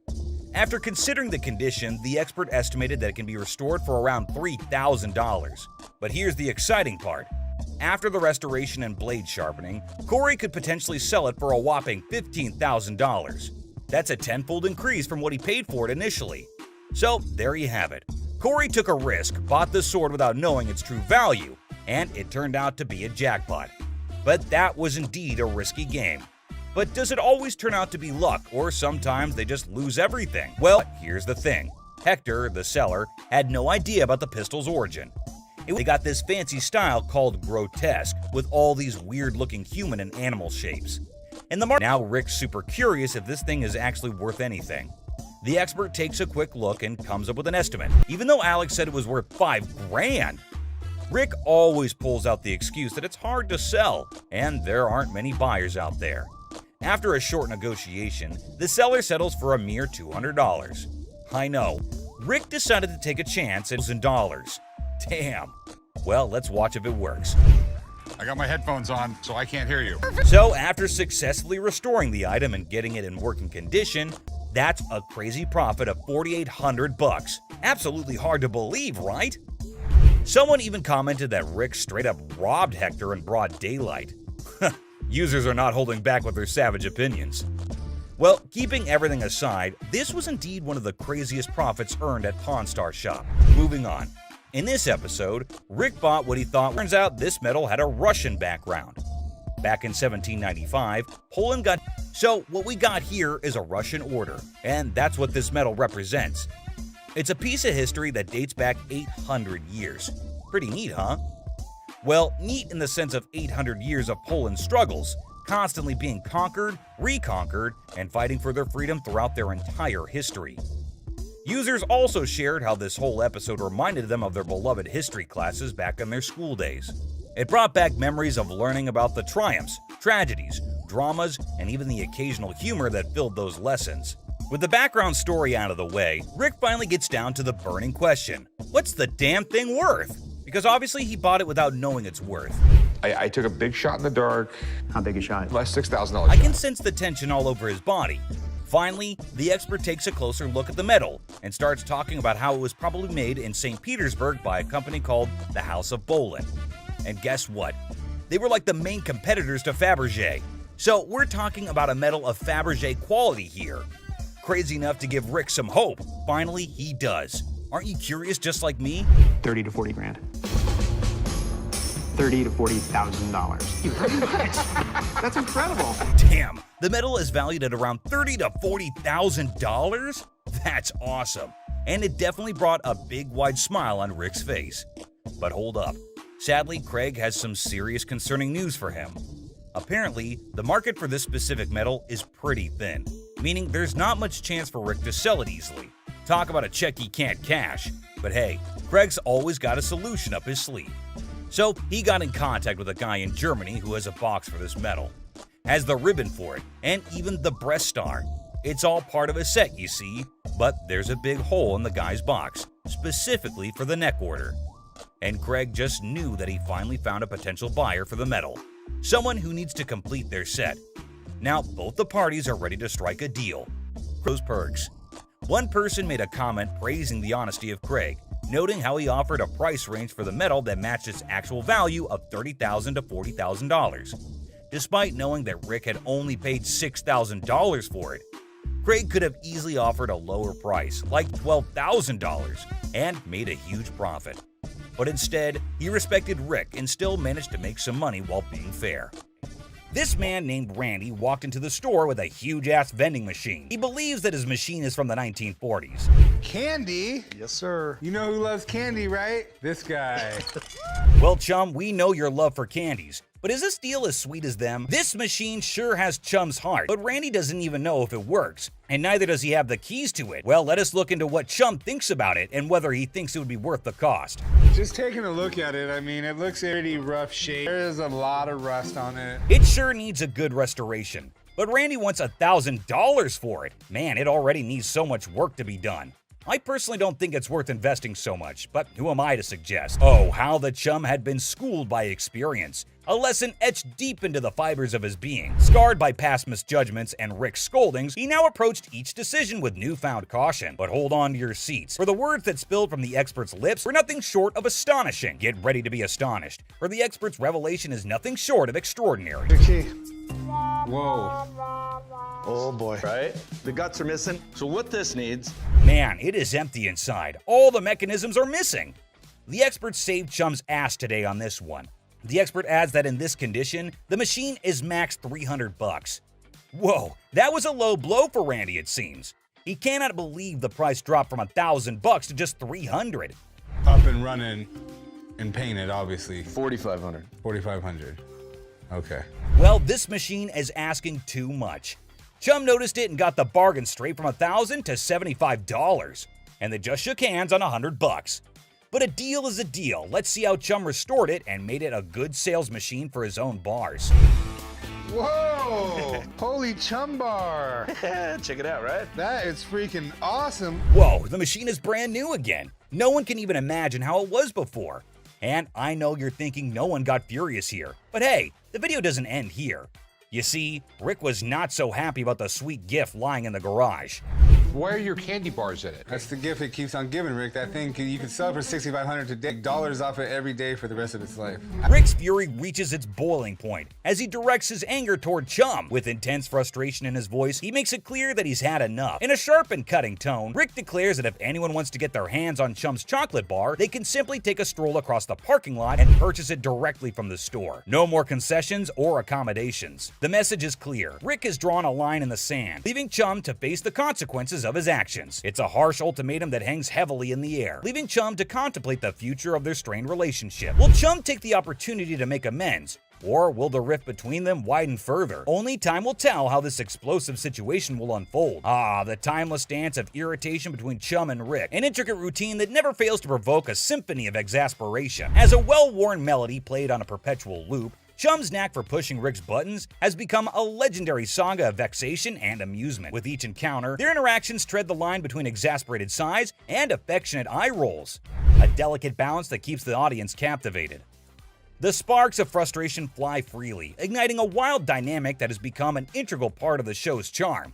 After considering the condition, the expert estimated that it can be restored for around $3,000. But here's the exciting part. After the restoration and blade sharpening, Corey could potentially sell it for a whopping $15,000. That's a tenfold increase from what he paid for it initially. So there you have it. Corey took a risk, bought the sword without knowing its true value, and it turned out to be a jackpot. But that was indeed a risky game. But does it always turn out to be luck, or sometimes they just lose everything? Well, here's the thing. Hector, the seller, had no idea about the pistol's origin. They got this fancy style called grotesque, with all these weird-looking human and animal shapes. In the market now, Rick's super curious if this thing is actually worth anything. The expert takes a quick look and comes up with an estimate, even though Alex said it was worth $5 grand. Rick always pulls out the excuse that it's hard to sell, and there aren't many buyers out there. After a short negotiation, the seller settles for a mere $200. I know, Rick decided to take a chance at $1,000. Damn. Well, let's watch if it works.
I got my headphones on, so I can't hear you.
So after successfully restoring the item and getting it in working condition, that's a crazy profit of $4,800. Absolutely hard to believe, right? Someone even commented that Rick straight up robbed Hector in broad daylight. Users are not holding back with their savage opinions. Well, keeping everything aside, this was indeed one of the craziest profits earned at Pawn Star Shop. Moving on. In this episode, Rick bought what he thought. Turns out this metal had a Russian background. Back in 1795, Poland got. So what we got here is a Russian order, and that's what this metal represents. It's a piece of history that dates back 800 years. Pretty neat, huh? Well, neat in the sense of 800 years of Poland's struggles, constantly being conquered, reconquered, and fighting for their freedom throughout their entire history. Users also shared how this whole episode reminded them of their beloved history classes back in their school days. It brought back memories of learning about the triumphs, tragedies, dramas, and even the occasional humor that filled those lessons. With the background story out of the way, Rick finally gets down to the burning question. What's the damn thing worth? Because obviously he bought it without knowing its worth.
I took a big shot in the dark. How big a shot? Less $6,000
I can sense the tension all over his body. Finally, the expert takes a closer look at the metal and starts talking about how it was probably made in St. Petersburg by a company called the House of Bolin. And guess what? They were like the main competitors to Fabergé. So we're talking about a metal of Fabergé quality here. Crazy enough to give Rick some hope. Finally, he does. Aren't you curious just like me?
30 to 40 grand. $30,000 to $40,000. That's incredible.
Damn, the metal is valued at around $30,000 to $40,000? That's awesome. And it definitely brought a big wide smile on Rick's face. But hold up. Sadly, Craig has some serious concerning news for him. Apparently, the market for this specific metal is pretty thin, meaning there's not much chance for Rick to sell it easily. Talk about a check he can't cash. But hey, Craig's always got a solution up his sleeve. So he got in contact with a guy in Germany who has a box for this metal, has the ribbon for it, and even the breast star. It's all part of a set, you see, but there's a big hole in the guy's box, specifically for the neck order. And Craig just knew that he finally found a potential buyer for the metal, someone who needs to complete their set. Now, both the parties are ready to strike a deal. Those perks. One person made a comment praising the honesty of Craig, noting how he offered a price range for the metal that matched its actual value of $30,000 to $40,000. Despite knowing that Rick had only paid $6,000 for it, Craig could have easily offered a lower price, like $12,000, and made a huge profit. But instead, he respected Rick and still managed to make some money while being fair. This man named Randy walked into the store with a huge-ass vending machine. He believes that his machine is from the 1940s.
Candy?
Yes, sir.
You know who loves candy, right? This guy.
Well, chum, we know your love for candies. But is this deal as sweet as them? This machine sure has Chum's heart, but Randy doesn't even know if it works, and neither does he have the keys to it. Well, let us look into what Chum thinks about it and whether he thinks it would be worth the cost.
Just taking a look at it, I mean, it looks pretty rough shape. There's a lot of rust on it.
It sure needs a good restoration, but Randy wants $1,000 for it. Man, it already needs so much work to be done. I personally don't think it's worth investing so much, but who am I to suggest? Oh, how the chum had been schooled by experience. A lesson etched deep into the fibers of his being. Scarred by past misjudgments and Rick's scoldings, he now approached each decision with newfound caution. But hold on to your seats, for the words that spilled from the expert's lips were nothing short of astonishing. Get ready to be astonished, for the expert's revelation is nothing short of extraordinary.
Whoa.
Oh boy. Right? The guts are missing. So what this needs...
Man, it is empty inside. All the mechanisms are missing. The expert saved Chum's ass today on this one. The expert adds that in this condition, the machine is max $300. Whoa, that was a low blow for Randy, it seems. He cannot believe the price dropped from $1,000 to just $300.
Up and running and painted, obviously.
$4,500.
$4,500. Okay.
Well, this machine is asking too much. Chum noticed it and got the bargain straight from $1,000 to $75. And they just shook hands on $100. But a deal is a deal. Let's see how Chum restored it and made it a good sales machine for his own bars.
Whoa! Holy chum bar!
Check it out, right?
That is freaking awesome.
Whoa, the machine is brand new again. No one can even imagine how it was before. And I know you're thinking no one got furious here. But hey, the video doesn't end here. You see, Rick was not so happy about the sweet gift lying in the garage.
Why are your candy bars in it?
That's the gift it keeps on giving, Rick. That thing, you can sell it for $6,500 today. Dollars off it every day for the rest of its life.
Rick's fury reaches its boiling point as he directs his anger toward Chum. With intense frustration in his voice, he makes it clear that he's had enough. In a sharp and cutting tone, Rick declares that if anyone wants to get their hands on Chum's chocolate bar, they can simply take a stroll across the parking lot and purchase it directly from the store. No more concessions or accommodations. The message is clear. Rick has drawn a line in the sand, leaving Chum to face the consequences of his actions. It's a harsh ultimatum that hangs heavily in the air, leaving Chum to contemplate the future of their strained relationship. Will Chum take the opportunity to make amends, or will the rift between them widen further? Only time will tell how this explosive situation will unfold. Ah, the timeless dance of irritation between Chum and Rick, an intricate routine that never fails to provoke a symphony of exasperation. As a well-worn melody played on a perpetual loop, Chum's knack for pushing Rick's buttons has become a legendary saga of vexation and amusement. With each encounter, their interactions tread the line between exasperated sighs and affectionate eye rolls, a delicate balance that keeps the audience captivated. The sparks of frustration fly freely, igniting a wild dynamic that has become an integral part of the show's charm.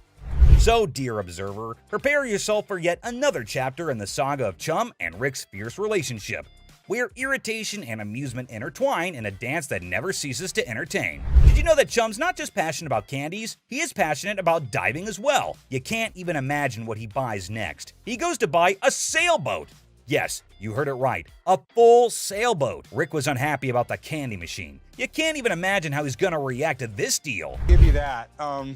So, dear observer, prepare yourself for yet another chapter in the saga of Chum and Rick's fierce relationship, where irritation and amusement intertwine in a dance that never ceases to entertain. Did you know that Chum's not just passionate about candies, he is passionate about diving as well? You can't even imagine what he buys next. He goes to buy a sailboat. Yes, you heard it right, a full sailboat. Rick was unhappy about the candy machine. You can't even imagine how he's gonna react to this deal.
Give you that.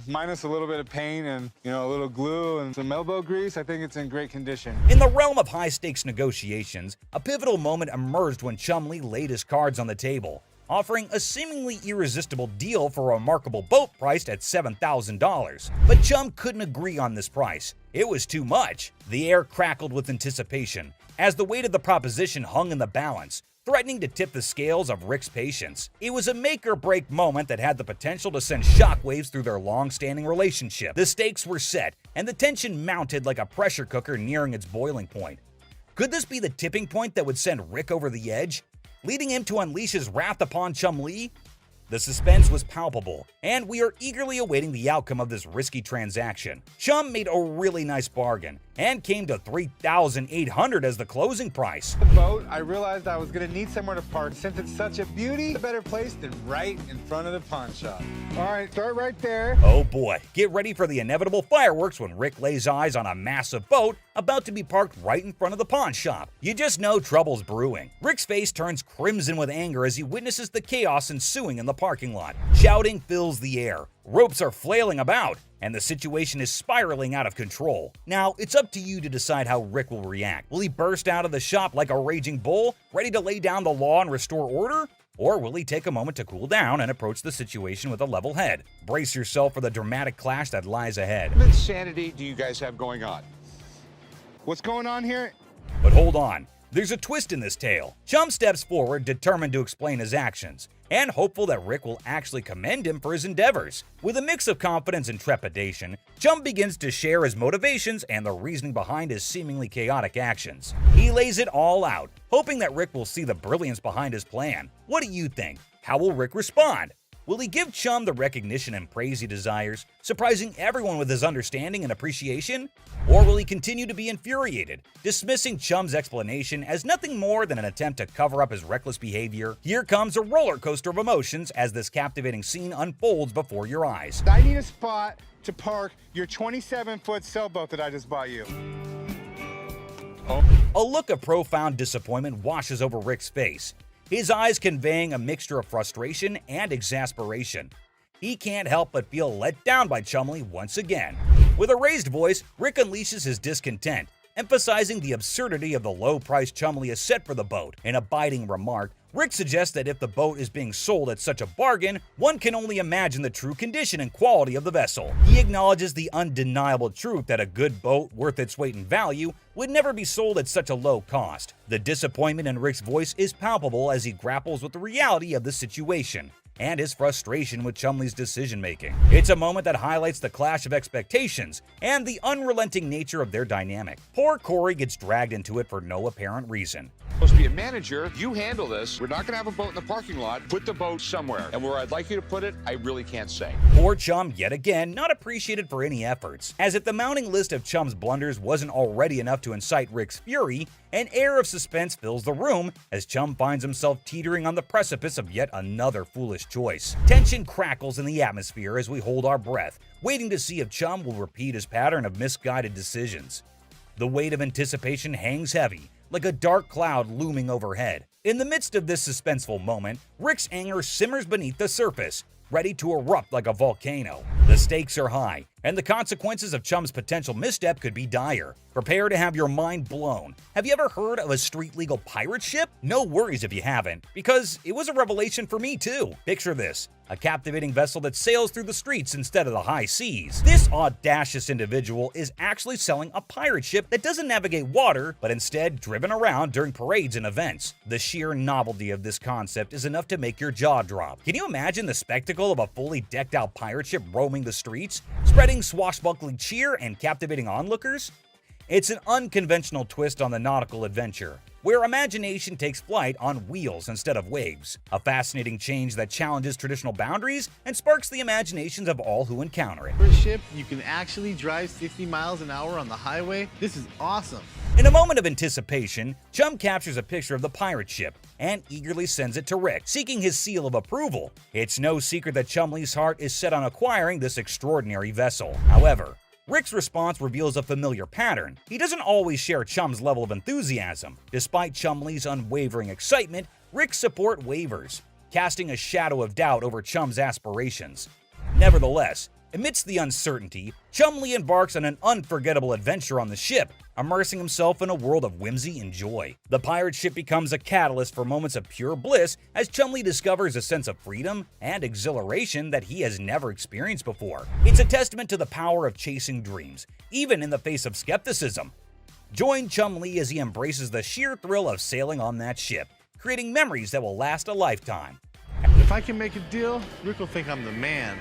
Minus a little bit of paint and, a little glue and some elbow grease, I think it's in great condition.
In the realm of high-stakes negotiations, a pivotal moment emerged when Chumlee laid his cards on the table, offering a seemingly irresistible deal for a remarkable boat priced at $7,000. But Chum couldn't agree on this price. It was too much. The air crackled with anticipation as the weight of the proposition hung in the balance, threatening to tip the scales of Rick's patience. It was a make-or-break moment that had the potential to send shockwaves through their long-standing relationship. The stakes were set, and the tension mounted like a pressure cooker nearing its boiling point. Could this be the tipping point that would send Rick over the edge, leading him to unleash his wrath upon Chumlee? The suspense was palpable, and we are eagerly awaiting the outcome of this risky transaction. Chum made a really nice bargain, and came to $3,800 as the closing price.
The boat, I realized I was gonna need somewhere to park. Since it's such a beauty, a better place than right in front of the pawn shop. All right, start right there.
Oh boy, get ready for the inevitable fireworks when Rick lays eyes on a massive boat about to be parked right in front of the pawn shop. You just know trouble's brewing. Rick's face turns crimson with anger as he witnesses the chaos ensuing in the parking lot. Shouting fills the air, ropes are flailing about, and the situation is spiraling out of control. Now, it's up to you to decide how Rick will react. Will he burst out of the shop like a raging bull, ready to lay down the law and restore order? Or will he take a moment to cool down and approach the situation with a level head? Brace yourself for the dramatic clash that lies ahead.
What insanity do you guys have going on?
What's going on here?
But hold on, there's a twist in this tale. Chum steps forward, determined to explain his actions, and hopeful that Rick will actually commend him for his endeavors. With a mix of confidence and trepidation, Chum begins to share his motivations and the reasoning behind his seemingly chaotic actions. He lays it all out, hoping that Rick will see the brilliance behind his plan. What do you think? How will Rick respond? Will he give Chum the recognition and praise he desires, surprising everyone with his understanding and appreciation? Or will he continue to be infuriated, dismissing Chum's explanation as nothing more than an attempt to cover up his reckless behavior? Here comes a roller coaster of emotions as this captivating scene unfolds before your eyes.
I need a spot to park your 27-foot sailboat that I just bought you.
A look of profound disappointment washes over Rick's face, his eyes conveying a mixture of frustration and exasperation. He can't help but feel let down by Chumlee once again. With a raised voice, Rick unleashes his discontent, emphasizing the absurdity of the low price Chumlee has set for the boat. In a biting remark, Rick suggests that if the boat is being sold at such a bargain, one can only imagine the true condition and quality of the vessel. He acknowledges the undeniable truth that a good boat worth its weight in value would never be sold at such a low cost. The disappointment in Rick's voice is palpable as he grapples with the reality of the situation. and his frustration with Chumley's decision-making. It's a moment that highlights the clash of expectations and the unrelenting nature of their dynamic. Poor Corey gets dragged into it for no apparent reason.
Supposed to be a manager. You handle this. We're not going to have a boat in the parking lot. Put the boat somewhere. And where I'd like you to put it, I really can't say.
Poor Chum, yet again, not appreciated for any efforts. As if the mounting list of Chum's blunders wasn't already enough to incite Rick's fury, an air of suspense fills the room as Chum finds himself teetering on the precipice of yet another foolish choice. Tension crackles in the atmosphere as we hold our breath, waiting to see if Chum will repeat his pattern of misguided decisions. The weight of anticipation hangs heavy, like a dark cloud looming overhead. In the midst of this suspenseful moment, Rick's anger simmers beneath the surface, ready to erupt like a volcano. The stakes are high, and the consequences of Chum's potential misstep could be dire. Prepare to have your mind blown. Have you ever heard of a street-legal pirate ship? No worries if you haven't, because it was a revelation for me too. Picture this: a captivating vessel that sails through the streets instead of the high seas. This audacious individual is actually selling a pirate ship that doesn't navigate water, but instead driven around during parades and events. The sheer novelty of this concept is enough to make your jaw drop. Can you imagine the spectacle of a fully decked out pirate ship roaming the streets, spreading swashbuckling cheer and captivating onlookers? It's an unconventional twist on the nautical adventure, where imagination takes flight on wheels instead of waves. A fascinating change that challenges traditional boundaries and sparks the imaginations of all who encounter it.
For a ship, you can actually drive 60 miles an hour on the highway. This is awesome.
In a moment of anticipation, Chum captures a picture of the pirate ship and eagerly sends it to Rick, seeking his seal of approval. It's no secret that Chumley's heart is set on acquiring this extraordinary vessel. However, Rick's response reveals a familiar pattern. He doesn't always share Chum's level of enthusiasm. Despite Chumley's unwavering excitement, Rick's support wavers, casting a shadow of doubt over Chum's aspirations. Nevertheless, amidst the uncertainty, Chumley embarks on an unforgettable adventure on the ship, immersing himself in a world of whimsy and joy. The pirate ship becomes a catalyst for moments of pure bliss as Chumley discovers a sense of freedom and exhilaration that he has never experienced before. It's a testament to the power of chasing dreams, even in the face of skepticism. Join Chumley as he embraces the sheer thrill of sailing on that ship, creating memories that will last a lifetime.
If I can make a deal, Rick will think I'm the man.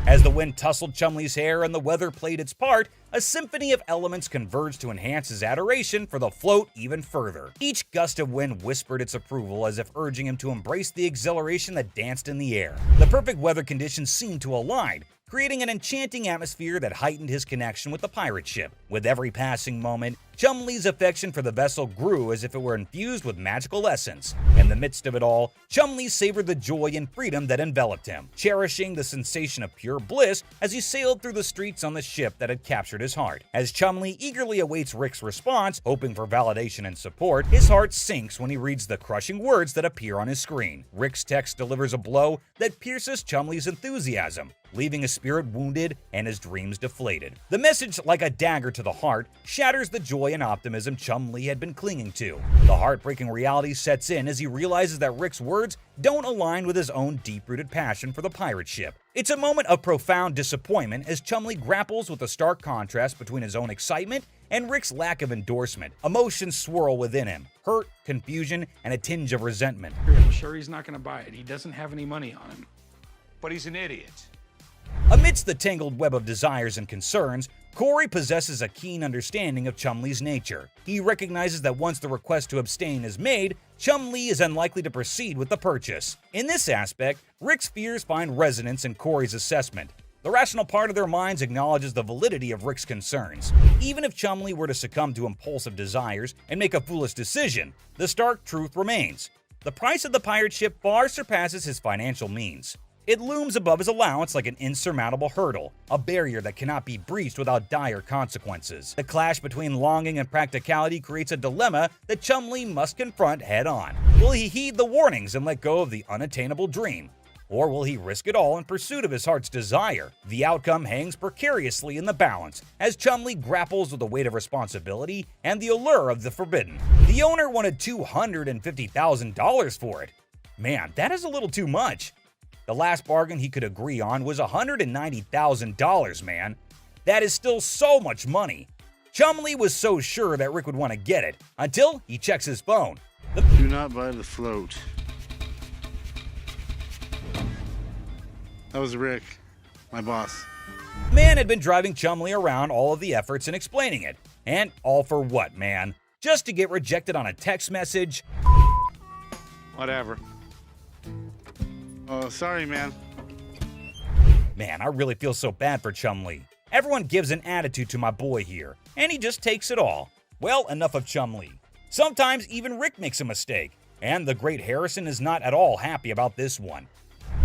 As the wind tousled Chumley's hair and the weather played its part, a symphony of elements converged to enhance his adoration for the float even further. Each gust of wind whispered its approval as if urging him to embrace the exhilaration that danced in the air. The perfect weather conditions seemed to align, creating an enchanting atmosphere that heightened his connection with the pirate ship. With every passing moment, Chumley's affection for the vessel grew as if it were infused with magical essence. In the midst of it all, Chumley savored the joy and freedom that enveloped him, cherishing the sensation of pure bliss as he sailed through the streets on the ship that had captured his heart. As Chumley eagerly awaits Rick's response, hoping for validation and support, his heart sinks when he reads the crushing words that appear on his screen. Rick's text delivers a blow that pierces Chumley's enthusiasm, leaving his spirit wounded and his dreams deflated. The message, like a dagger to the heart, shatters the joy and optimism Chumley had been clinging to. The heartbreaking reality sets in as he realizes that Rick's words don't align with his own deep-rooted passion for the pirate ship. It's a moment of profound disappointment as Chumley grapples with the stark contrast between his own excitement and Rick's lack of endorsement. Emotions swirl within him: hurt, confusion, and a tinge of resentment.
I'm sure he's not going to buy it. He doesn't have any money on him.
But he's an idiot.
Amidst the tangled web of desires and concerns, Corey possesses a keen understanding of Chumley's nature. He recognizes that once the request to abstain is made, Chumley is unlikely to proceed with the purchase. In this aspect, Rick's fears find resonance in Corey's assessment. The rational part of their minds acknowledges the validity of Rick's concerns. Even if Chumley were to succumb to impulsive desires and make a foolish decision, the stark truth remains: the price of the pirate ship far surpasses his financial means. It looms above his allowance like an insurmountable hurdle, a barrier that cannot be breached without dire consequences. The clash between longing and practicality creates a dilemma that Chumley must confront head-on. Will he heed the warnings and let go of the unattainable dream? Or will he risk it all in pursuit of his heart's desire? The outcome hangs precariously in the balance as Chumley grapples with the weight of responsibility and the allure of the forbidden. The owner wanted $250,000 for it. Man, that is a little too much. The last bargain he could agree on was $190,000, man. That is still so much money. Chumley was so sure that Rick would want to get it, until he checks his phone.
Do not buy the float. That was Rick, my boss.
Man had been driving Chumley around all of the efforts and explaining it. And all for what, man? Just to get rejected on a text message?
Whatever. Oh, sorry, man.
Man, I really feel so bad for Chumley. Everyone gives an attitude to my boy here, and he just takes it all. Well, enough of Chumley. Sometimes even Rick makes a mistake, and the great Harrison is not at all happy about this one.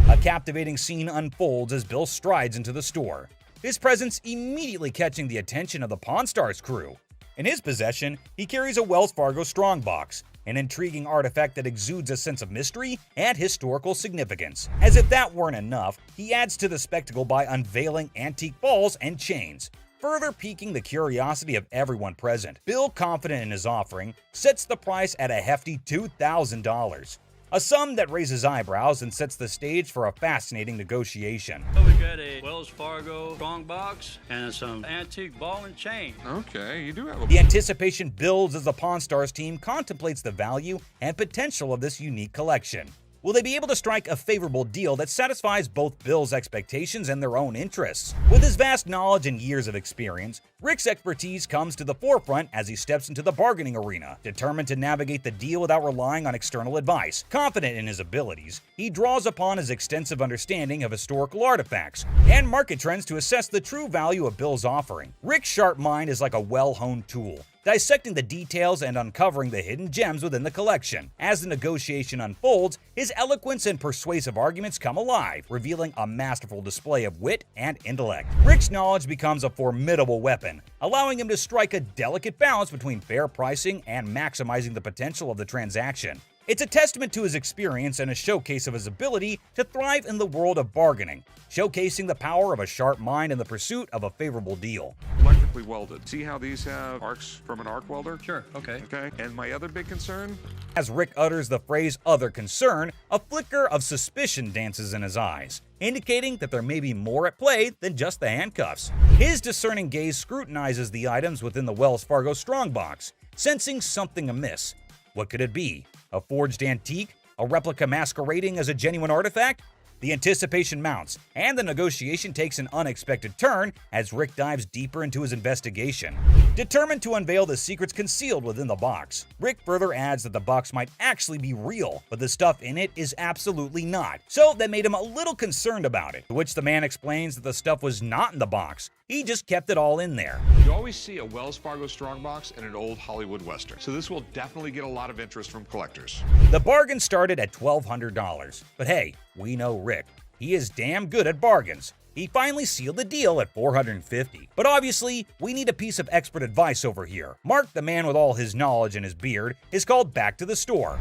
A captivating scene unfolds as Bill strides into the store, his presence immediately catching the attention of the Pawn Stars crew. In his possession, he carries a Wells Fargo Strongbox, an intriguing artifact that exudes a sense of mystery and historical significance. As if that weren't enough, he adds to the spectacle by unveiling antique balls and chains, further piquing the curiosity of everyone present. Bill, confident in his offering, sets the price at a hefty $2,000. A sum that raises eyebrows and sets the stage for a fascinating negotiation.
We got a Wells Fargo Strongbox and some antique ball and chain.
Okay, you do have a...
The anticipation builds as the Pawn Stars team contemplates the value and potential of this unique collection. Will they be able to strike a favorable deal that satisfies both Bill's expectations and their own interests? With his vast knowledge and years of experience, Rick's expertise comes to the forefront as he steps into the bargaining arena. Determined to navigate the deal without relying on external advice, confident in his abilities, he draws upon his extensive understanding of historical artifacts and market trends to assess the true value of Bill's offering. Rick's sharp mind is like a well-honed tool, dissecting the details and uncovering the hidden gems within the collection. As the negotiation unfolds, his eloquence and persuasive arguments come alive, revealing a masterful display of wit and intellect. Rick's knowledge becomes a formidable weapon, allowing him to strike a delicate balance between fair pricing and maximizing the potential of the transaction. It's a testament to his experience and a showcase of his ability to thrive in the world of bargaining, showcasing the power of a sharp mind in the pursuit of a favorable deal.
Electrically welded. See how these have arcs from an arc welder?
Sure, okay.
Okay, and my other big concern?
As Rick utters the phrase "other concern," a flicker of suspicion dances in his eyes, indicating that there may be more at play than just the handcuffs. His discerning gaze scrutinizes the items within the Wells Fargo Strongbox, sensing something amiss. What could it be? A forged antique? A replica masquerading as a genuine artifact? The anticipation mounts, and the negotiation takes an unexpected turn as Rick dives deeper into his investigation. Determined to unveil the secrets concealed within the box, Rick further adds that the box might actually be real, but the stuff in it is absolutely not. So that made him a little concerned about it, to which the man explains that the stuff was not in the box. He just kept it all in there.
You always see a Wells Fargo Strongbox and an old Hollywood Western, so this will definitely get a lot of interest from collectors.
The bargain started at $1,200, but hey, we know Rick. He is damn good at bargains. He finally sealed the deal at $450. But obviously, we need a piece of expert advice over here. Mark, the man with all his knowledge and his beard, is called back to the store.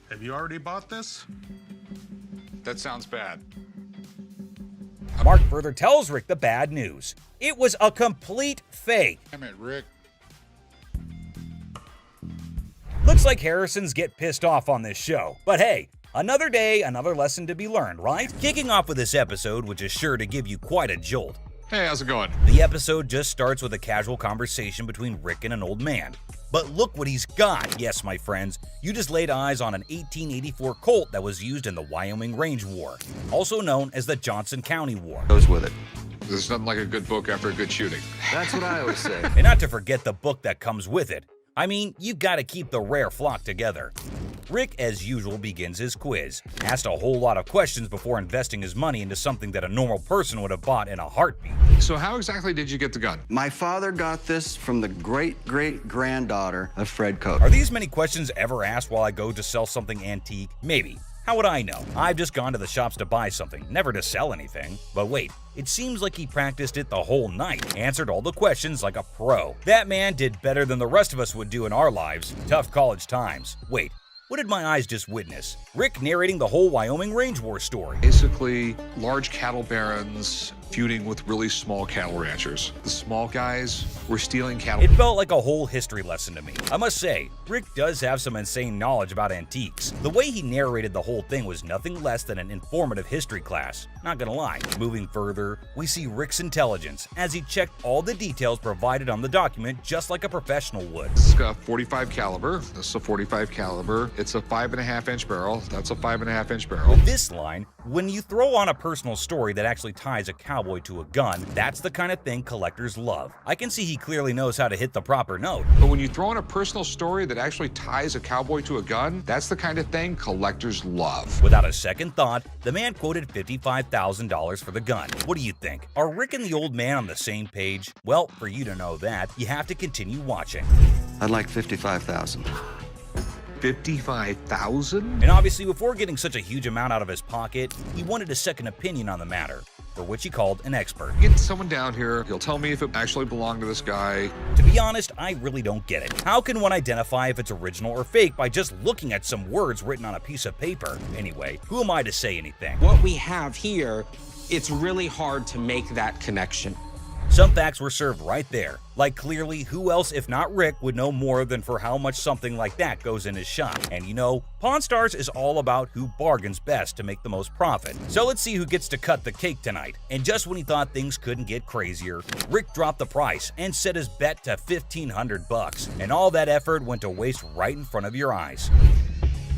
Have you already bought this?
That sounds bad.
Mark further tells Rick the bad news. It was a complete fake.
Damn it, Rick.
Looks like Harrisons get pissed off on this show. But hey, another day, another lesson to be learned, right? Kicking off with this episode, which is sure to give you quite a jolt.
Hey, how's it going?
The episode just starts with a casual conversation between Rick and an old man. But look what he's got. Yes, my friends, you just laid eyes on an 1884 Colt that was used in the Wyoming Range War, also known as the Johnson County War.
Goes with it.
There's nothing like a good book after a good shooting.
That's what I always say.
And not to forget the book that comes with it. I mean, you gotta keep the rare flock together. Rick, as usual, begins his quiz, asked a whole lot of questions before investing his money into something that a normal person would have bought in a heartbeat.
So how exactly did you get the gun?
My father got this from the great-great-granddaughter of Fred Koch.
Are these many questions ever asked while I go to sell something antique? Maybe. How would I know? I've just gone to the shops to buy something, never to sell anything. But wait, it seems like he practiced it the whole night, answered all the questions like a pro. That man did better than the rest of us would do in our lives. Tough college times. Wait, what did my eyes just witness? Rick narrating the whole Wyoming Range War story.
Basically, large cattle barons feuding with really small cattle ranchers. The small guys were stealing cattle.
It felt like a whole history lesson to me. I must say, Rick does have some insane knowledge about antiques. The way he narrated the whole thing was nothing less than an informative history class. Not gonna lie. Moving further, we see Rick's intelligence as he checked all the details provided on the document just like a professional would.
This is a 45 caliber. This is a 45 caliber. It's a 5.5-inch barrel. That's a 5.5-inch barrel.
With this line, when you throw on a personal story that actually ties a cowboy to a gun, that's the kind of thing collectors love. I can see he clearly knows how to hit the proper note.
But when you throw in a personal story that actually ties a cowboy to a gun, that's the kind of thing collectors love.
Without a second thought, the man quoted $55,000 for the gun. What do you think? Are Rick and the old man on the same page? Well, for you to know that, you have to continue watching.
I'd like 55,000.
55,000?
And obviously, before getting such a huge amount out of his pocket, he wanted a second opinion on the matter, for which he called an expert.
Get someone down here, he'll tell me if it actually belonged to this guy.
To be honest, I really don't get it. How can one identify if it's original or fake by just looking at some words written on a piece of paper? Anyway, who am I to say anything?
What we have here, it's really hard to make that connection.
Some facts were served right there. Like clearly, who else if not Rick would know more than for how much something like that goes in his shop. And you know, Pawn Stars is all about who bargains best to make the most profit. So let's see who gets to cut the cake tonight. And just when he thought things couldn't get crazier, Rick dropped the price and set his bet to $1,500. And all that effort went to waste right in front of your eyes.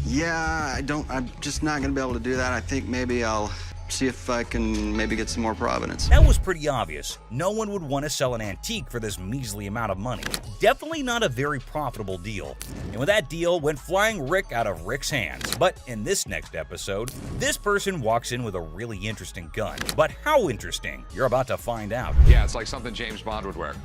Yeah, I'm just not gonna be able to do that. I think maybe I'll see if I can maybe get some more provenance.
That was pretty obvious. No one would want to sell an antique for this measly amount of money. Definitely not a very profitable deal. And with that deal went flying Rick out of Rick's hands. But in this next episode, this person walks in with a really interesting gun. But how interesting? You're about to find out.
Yeah, it's like something James Bond would wear.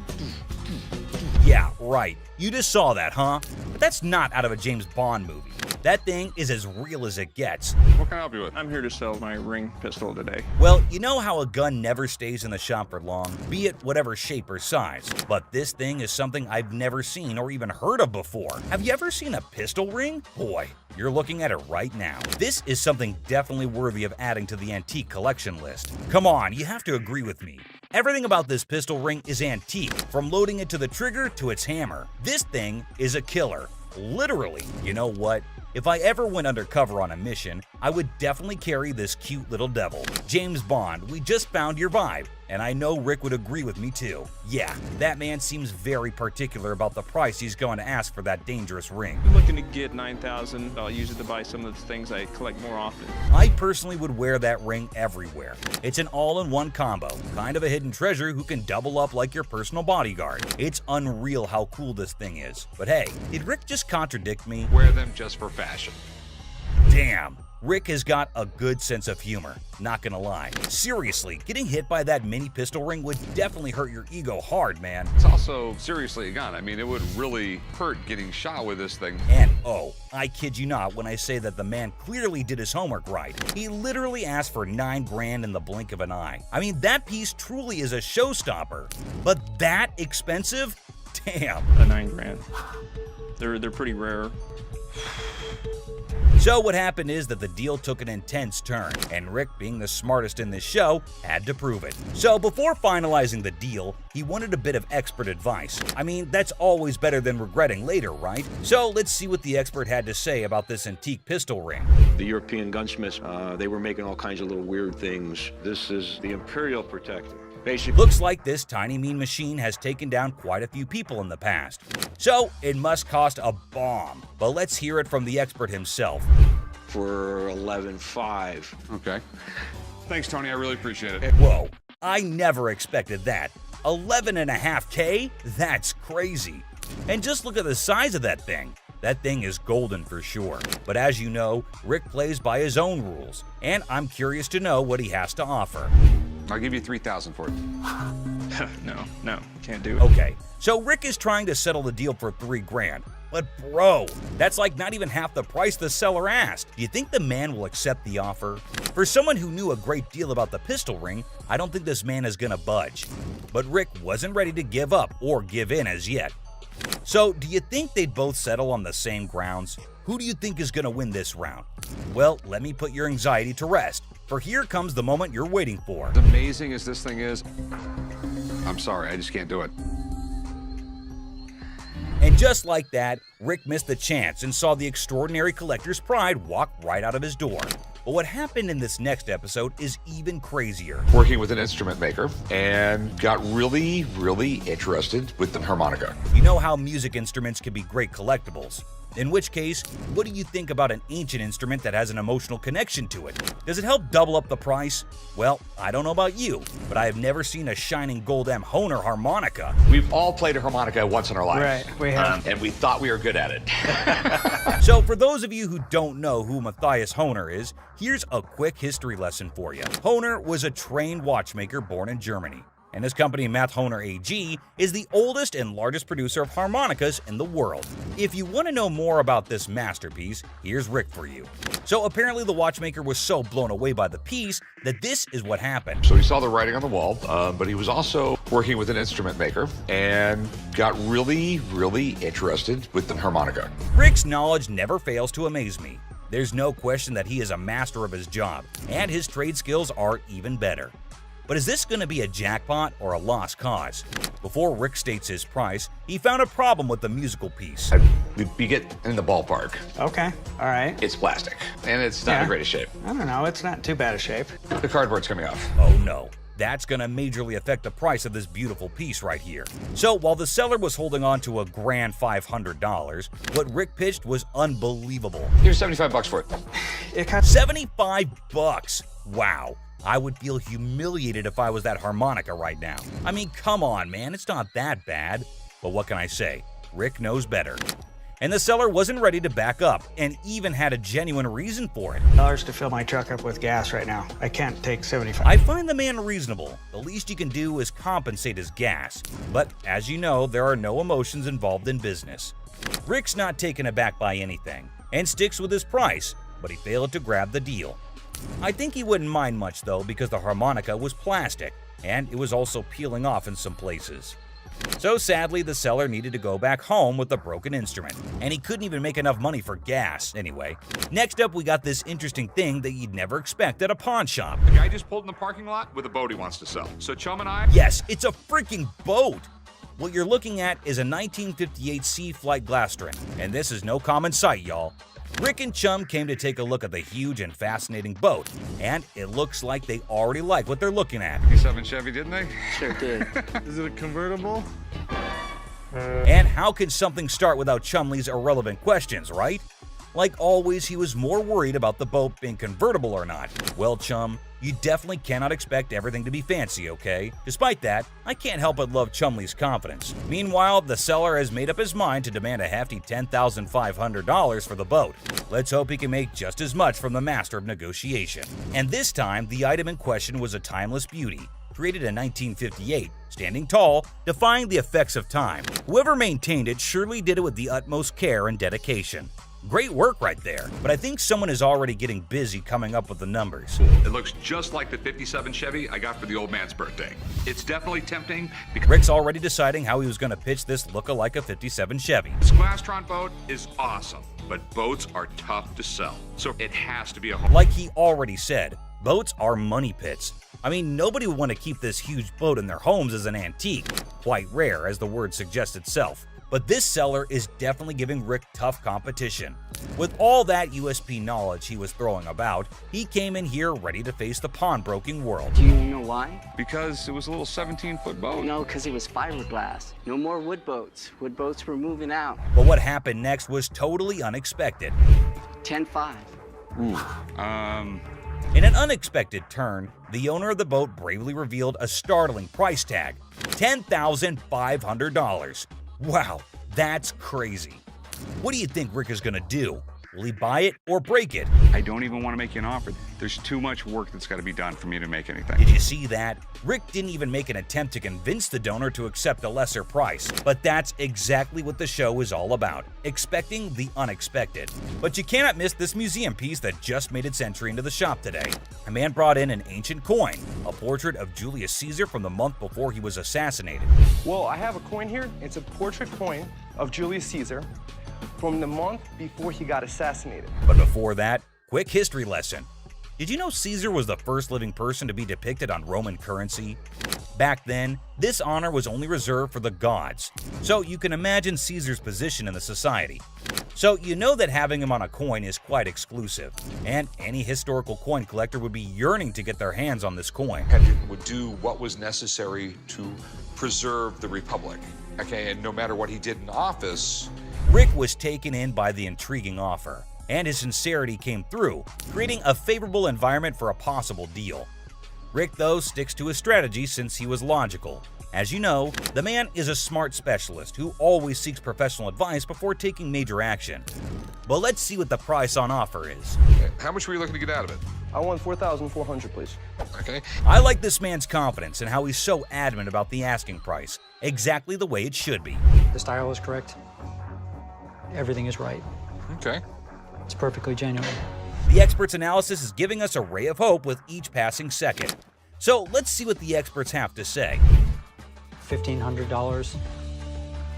Yeah, right. You just saw that, huh? But that's not out of a James Bond movie. That thing is as real as it gets.
What can I help you with? I'm here to sell my ring pistol today.
Well, you know how a gun never stays in the shop for long, be it whatever shape or size. But this thing is something I've never seen or even heard of before. Have you ever seen a pistol ring? Boy, you're looking at it right now. This is something definitely worthy of adding to the antique collection list. Come on, you have to agree with me. Everything about this pistol ring is antique, from loading it to the trigger to its hammer. This thing is a killer. Literally. You know what? If I ever went undercover on a mission, I would definitely carry this cute little devil. James Bond, we just found your vibe. And I know Rick would agree with me too. Yeah, that man seems very particular about the price he's going to ask for that dangerous ring.
I'm looking to get $9,000. I'll use it to buy some of the things I collect more often.
I personally would wear that ring everywhere. It's an all-in-one combo, kind of a hidden treasure who can double up like your personal bodyguard. It's unreal how cool this thing is. But hey, did Rick just contradict me?
Wear them just for fashion.
Damn. Rick has got a good sense of humor, not gonna lie. Seriously, getting hit by that mini pistol ring would definitely hurt your ego hard, man.
It's also seriously a gun. I mean, it would really hurt getting shot with this thing.
And oh, I kid you not when I say that the man clearly did his homework right. He literally asked for $9 grand in the blink of an eye. I mean, that piece truly is a showstopper. But that expensive? Damn.
A $9 grand. They're pretty rare.
So what happened is that the deal took an intense turn, and Rick, being the smartest in this show, had to prove it. So before finalizing the deal, he wanted a bit of expert advice. I mean, that's always better than regretting later, right? So let's see what the expert had to say about this antique pistol ring.
The European gunsmiths, they were making all kinds of little weird things. This is the Imperial Protector. Basically,
looks like this tiny mean machine has taken down quite a few people in the past. So it must cost a bomb. But let's hear it from the expert himself.
For $11,500.
Okay. Thanks, Tony. I really appreciate it.
Whoa, I never expected that. $11.5K? That's crazy. And just look at the size of that thing. That thing is golden for sure. But as you know, Rick plays by his own rules. And I'm curious to know what he has to offer.
I'll give you $3,000 for it.
No, can't do it.
Okay, so Rick is trying to settle the deal for $3 grand. But bro, that's like not even half the price the seller asked. Do you think the man will accept the offer? For someone who knew a great deal about the pistol ring, I don't think this man is gonna budge. But Rick wasn't ready to give up or give in as yet. So do you think they'd both settle on the same grounds? Who do you think is gonna win this round? Well, let me put your anxiety to rest. for here comes the moment you're waiting for.
As amazing as this thing is, I'm sorry, I just can't do it.
And just like that, Rick missed the chance and saw the extraordinary collector's pride walk right out of his door. But what happened in this next episode is even crazier.
Working with an instrument maker and got really, really interested with the harmonica.
You know how music instruments can be great collectibles. In which case, what do you think about an ancient instrument that has an emotional connection to it? Does it help double up the price? Well, I don't know about you, but I have never seen a shining gold M Hohner harmonica.
We've all played a harmonica once in our lives.
Right, we have.
And we thought we were good at it.
So for those of you who don't know who Matthias Hohner is, here's a quick history lesson for you. Hohner was a trained watchmaker born in Germany, and his company Matt Hohner AG is the oldest and largest producer of harmonicas in the world. If you want to know more about this masterpiece, here's Rick for you. So apparently the watchmaker was so blown away by the piece that this is what happened.
So he saw the writing on the wall, but he was also working with an instrument maker and got really, really interested with the harmonica.
Rick's knowledge never fails to amaze me. There's no question that he is a master of his job, and his trade skills are even better. But is this going to be a jackpot or a lost cause? Before Rick states his price, he found a problem with the musical piece.
We get in the ballpark.
Okay, all right.
It's plastic, and it's not in the greatest shape.
I don't know, it's not too bad a shape.
The cardboard's coming off.
Oh no, that's going to majorly affect the price of this beautiful piece right here. So while the seller was holding on to a grand $500, what Rick pitched was unbelievable.
Here's $75 for it.
$75? Wow. I would feel humiliated if I was that harmonica right now. I mean, come on, man, it's not that bad. But what can I say? Rick knows better. And the seller wasn't ready to back up, and even had a genuine reason for it.
$1 to fill my truck up with gas right now. I can't take 75.
I find the man reasonable. The least you can do is compensate his gas. But as you know, there are no emotions involved in business. Rick's not taken aback by anything, and sticks with his price, but he failed to grab the deal. I think he wouldn't mind much though, because the harmonica was plastic, and it was also peeling off in some places. So sadly, the seller needed to go back home with the broken instrument, and he couldn't even make enough money for gas anyway. Next up, we got this interesting thing that you'd never expect at a pawn shop.
The guy just pulled in the parking lot with a boat he wants to sell. So Chum and I...
Yes, it's a freaking boat! What you're looking at is a 1958 Sea Flight Glastron, and this is no common sight, y'all. Rick and Chum came to take a look at the huge and fascinating boat, and it looks like they already like what they're looking at.
57 Chevy, didn't they?
Sure did.
Is it a convertible?
And how could something start without Chumley's irrelevant questions, right? Like always, he was more worried about the boat being convertible or not. Well, Chum, you definitely cannot expect everything to be fancy, okay? Despite that, I can't help but love Chumley's confidence. Meanwhile, the seller has made up his mind to demand a hefty $10,500 for the boat. Let's hope he can make just as much from the master of negotiation. And this time, the item in question was a timeless beauty, created in 1958, standing tall, defying the effects of time. Whoever maintained it surely did it with the utmost care and dedication. Great work right there, but I think someone is already getting busy coming up with the numbers.
It looks just like the 57 Chevy I got for the old man's birthday. It's definitely tempting because
Rick's already deciding how he was going to pitch this look-alike a 57 Chevy.
this Glastron boat is awesome, but boats are tough to sell, so it has to be a home.
Like he already said, boats are money pits. I mean, nobody would want to keep this huge boat in their homes as an antique. Quite rare, as the word suggests itself. But this seller is definitely giving Rick tough competition. With all that USP knowledge he was throwing about, he came in here ready to face the pawnbroking world.
Do you know why?
Because it was a little 17-foot boat.
No, because it was fiberglass. No more wood boats. Wood boats were moving out.
But what happened next was totally unexpected.
10-5.
In an unexpected turn, the owner of the boat bravely revealed a startling price tag, $10,500. Wow, that's crazy. What do you think Rick is gonna do? Will he buy it or break it?
I don't even want to make you an offer. There's too much work that's got to be done for me to make anything.
Did you see that? Rick didn't even make an attempt to convince the donor to accept a lesser price. But that's exactly what the show is all about, expecting the unexpected. But you cannot miss this museum piece that just made its entry into the shop today. A man brought in an ancient coin, a portrait of Julius Caesar from the month before he was assassinated.
Well, I have a coin here. It's a portrait coin of Julius Caesar from the month before he got assassinated.
But before that, quick history lesson. Did you know Caesar was the first living person to be depicted on Roman currency? Back then, this honor was only reserved for the gods, so you can imagine Caesar's position in the society. So you know that having him on a coin is quite exclusive, and any historical coin collector would be yearning to get their hands on this coin.
Would do what was necessary to preserve the Republic. Okay, and no matter what he did in office,
Rick was taken in by the intriguing offer, and his sincerity came through, creating a favorable environment for a possible deal. Rick, though, sticks to his strategy since he was logical. As you know, the man is a smart specialist who always seeks professional advice before taking major action. But let's see what the price on offer is.
how much were you looking to get out of it?
I want $4,400, please.
Okay.
I like this man's confidence and how he's so adamant about the asking price, exactly the way it should be.
The style is correct. Everything is right.
Okay.
It's perfectly genuine.
The expert's analysis is giving us a ray of hope with each passing second. So let's see what the experts have to say.
$1,500.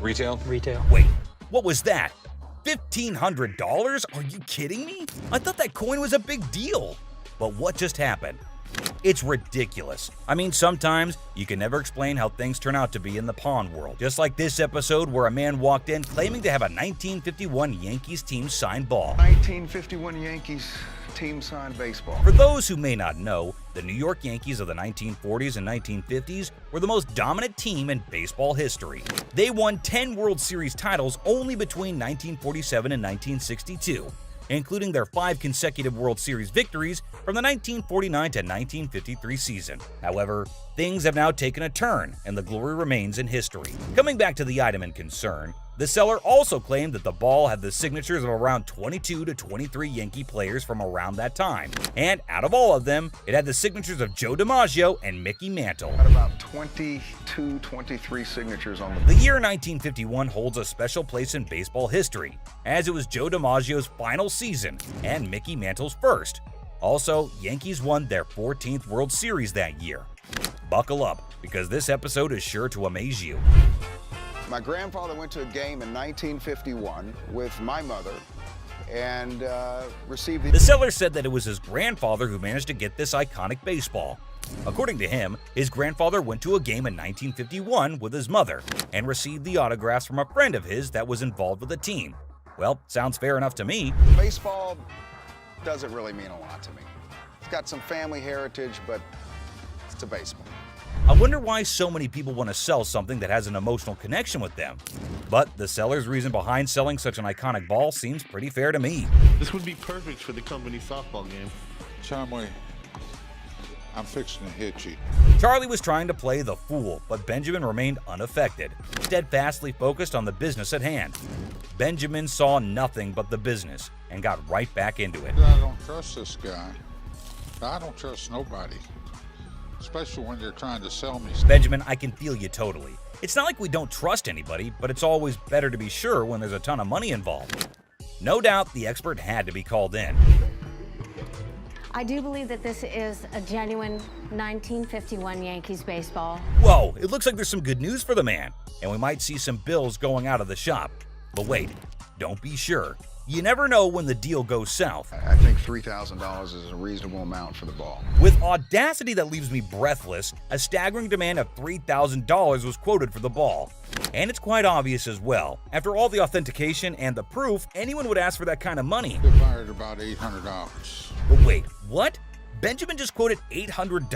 Retail?
Retail.
Wait, what was that? $1,500? Are you kidding me? I thought that coin was a big deal. But what just happened? It's ridiculous. I mean, sometimes you can never explain how things turn out to be in the pawn world. Just like this episode where a man walked in claiming to have a 1951 Yankees team signed ball.
1951 Yankees team signed baseball.
For those who may not know, the New York Yankees of the 1940s and 1950s were the most dominant team in baseball history. They won 10 World Series titles only between 1947 and 1962. Including their 5 consecutive World Series victories from the 1949 to 1953 season. However, things have now taken a turn, and the glory remains in history. Coming back to the item in concern, the seller also claimed that the ball had the signatures of around 22 to 23 Yankee players from around that time, and out of all of them, it had the signatures of Joe DiMaggio and Mickey Mantle.
Had about 22, 23 signatures on
The year 1951 holds a special place in baseball history, as it was Joe DiMaggio's final season and Mickey Mantle's first. Also, Yankees won their 14th World Series that year. Buckle up, because this episode is sure to amaze you.
My grandfather went to a game in 1951 with my mother and received
The seller said that it was his grandfather who managed to get this iconic baseball. According to him, his grandfather went to a game in 1951 with his mother and received the autographs from a friend of his that was involved with the team. Well, sounds fair enough to me.
Baseball doesn't really mean a lot to me. It's got some family heritage, but it's a baseball.
I wonder why so many people want to sell something that has an emotional connection with them. But the seller's reason behind selling such an iconic ball seems pretty fair to me.
This would be perfect for the company softball game.
Charlie, I'm fixing to hit you.
Charlie was trying to play the fool, but Benjamin remained unaffected, steadfastly focused on the business at hand. Benjamin saw nothing but the business and got right back into it.
I don't trust this guy. I don't trust nobody, especially when they're trying to sell me.
Benjamin, I can feel you totally. It's not like we don't trust anybody, but it's always better to be sure when there's a ton of money involved. No doubt the expert had to be called in.
I do believe that this is a genuine 1951 Yankees baseball.
Whoa, it looks like there's some good news for the man, and we might see some bills going out of the shop. But wait, don't be sure. You never know when the deal goes south.
I think $3,000 is a reasonable amount for the ball.
With audacity that leaves me breathless, a staggering demand of $3,000 was quoted for the ball. And it's quite obvious as well. After all the authentication and the proof, anyone would ask for that kind of money.
They fired about $800.
But wait, what? Benjamin just quoted $800?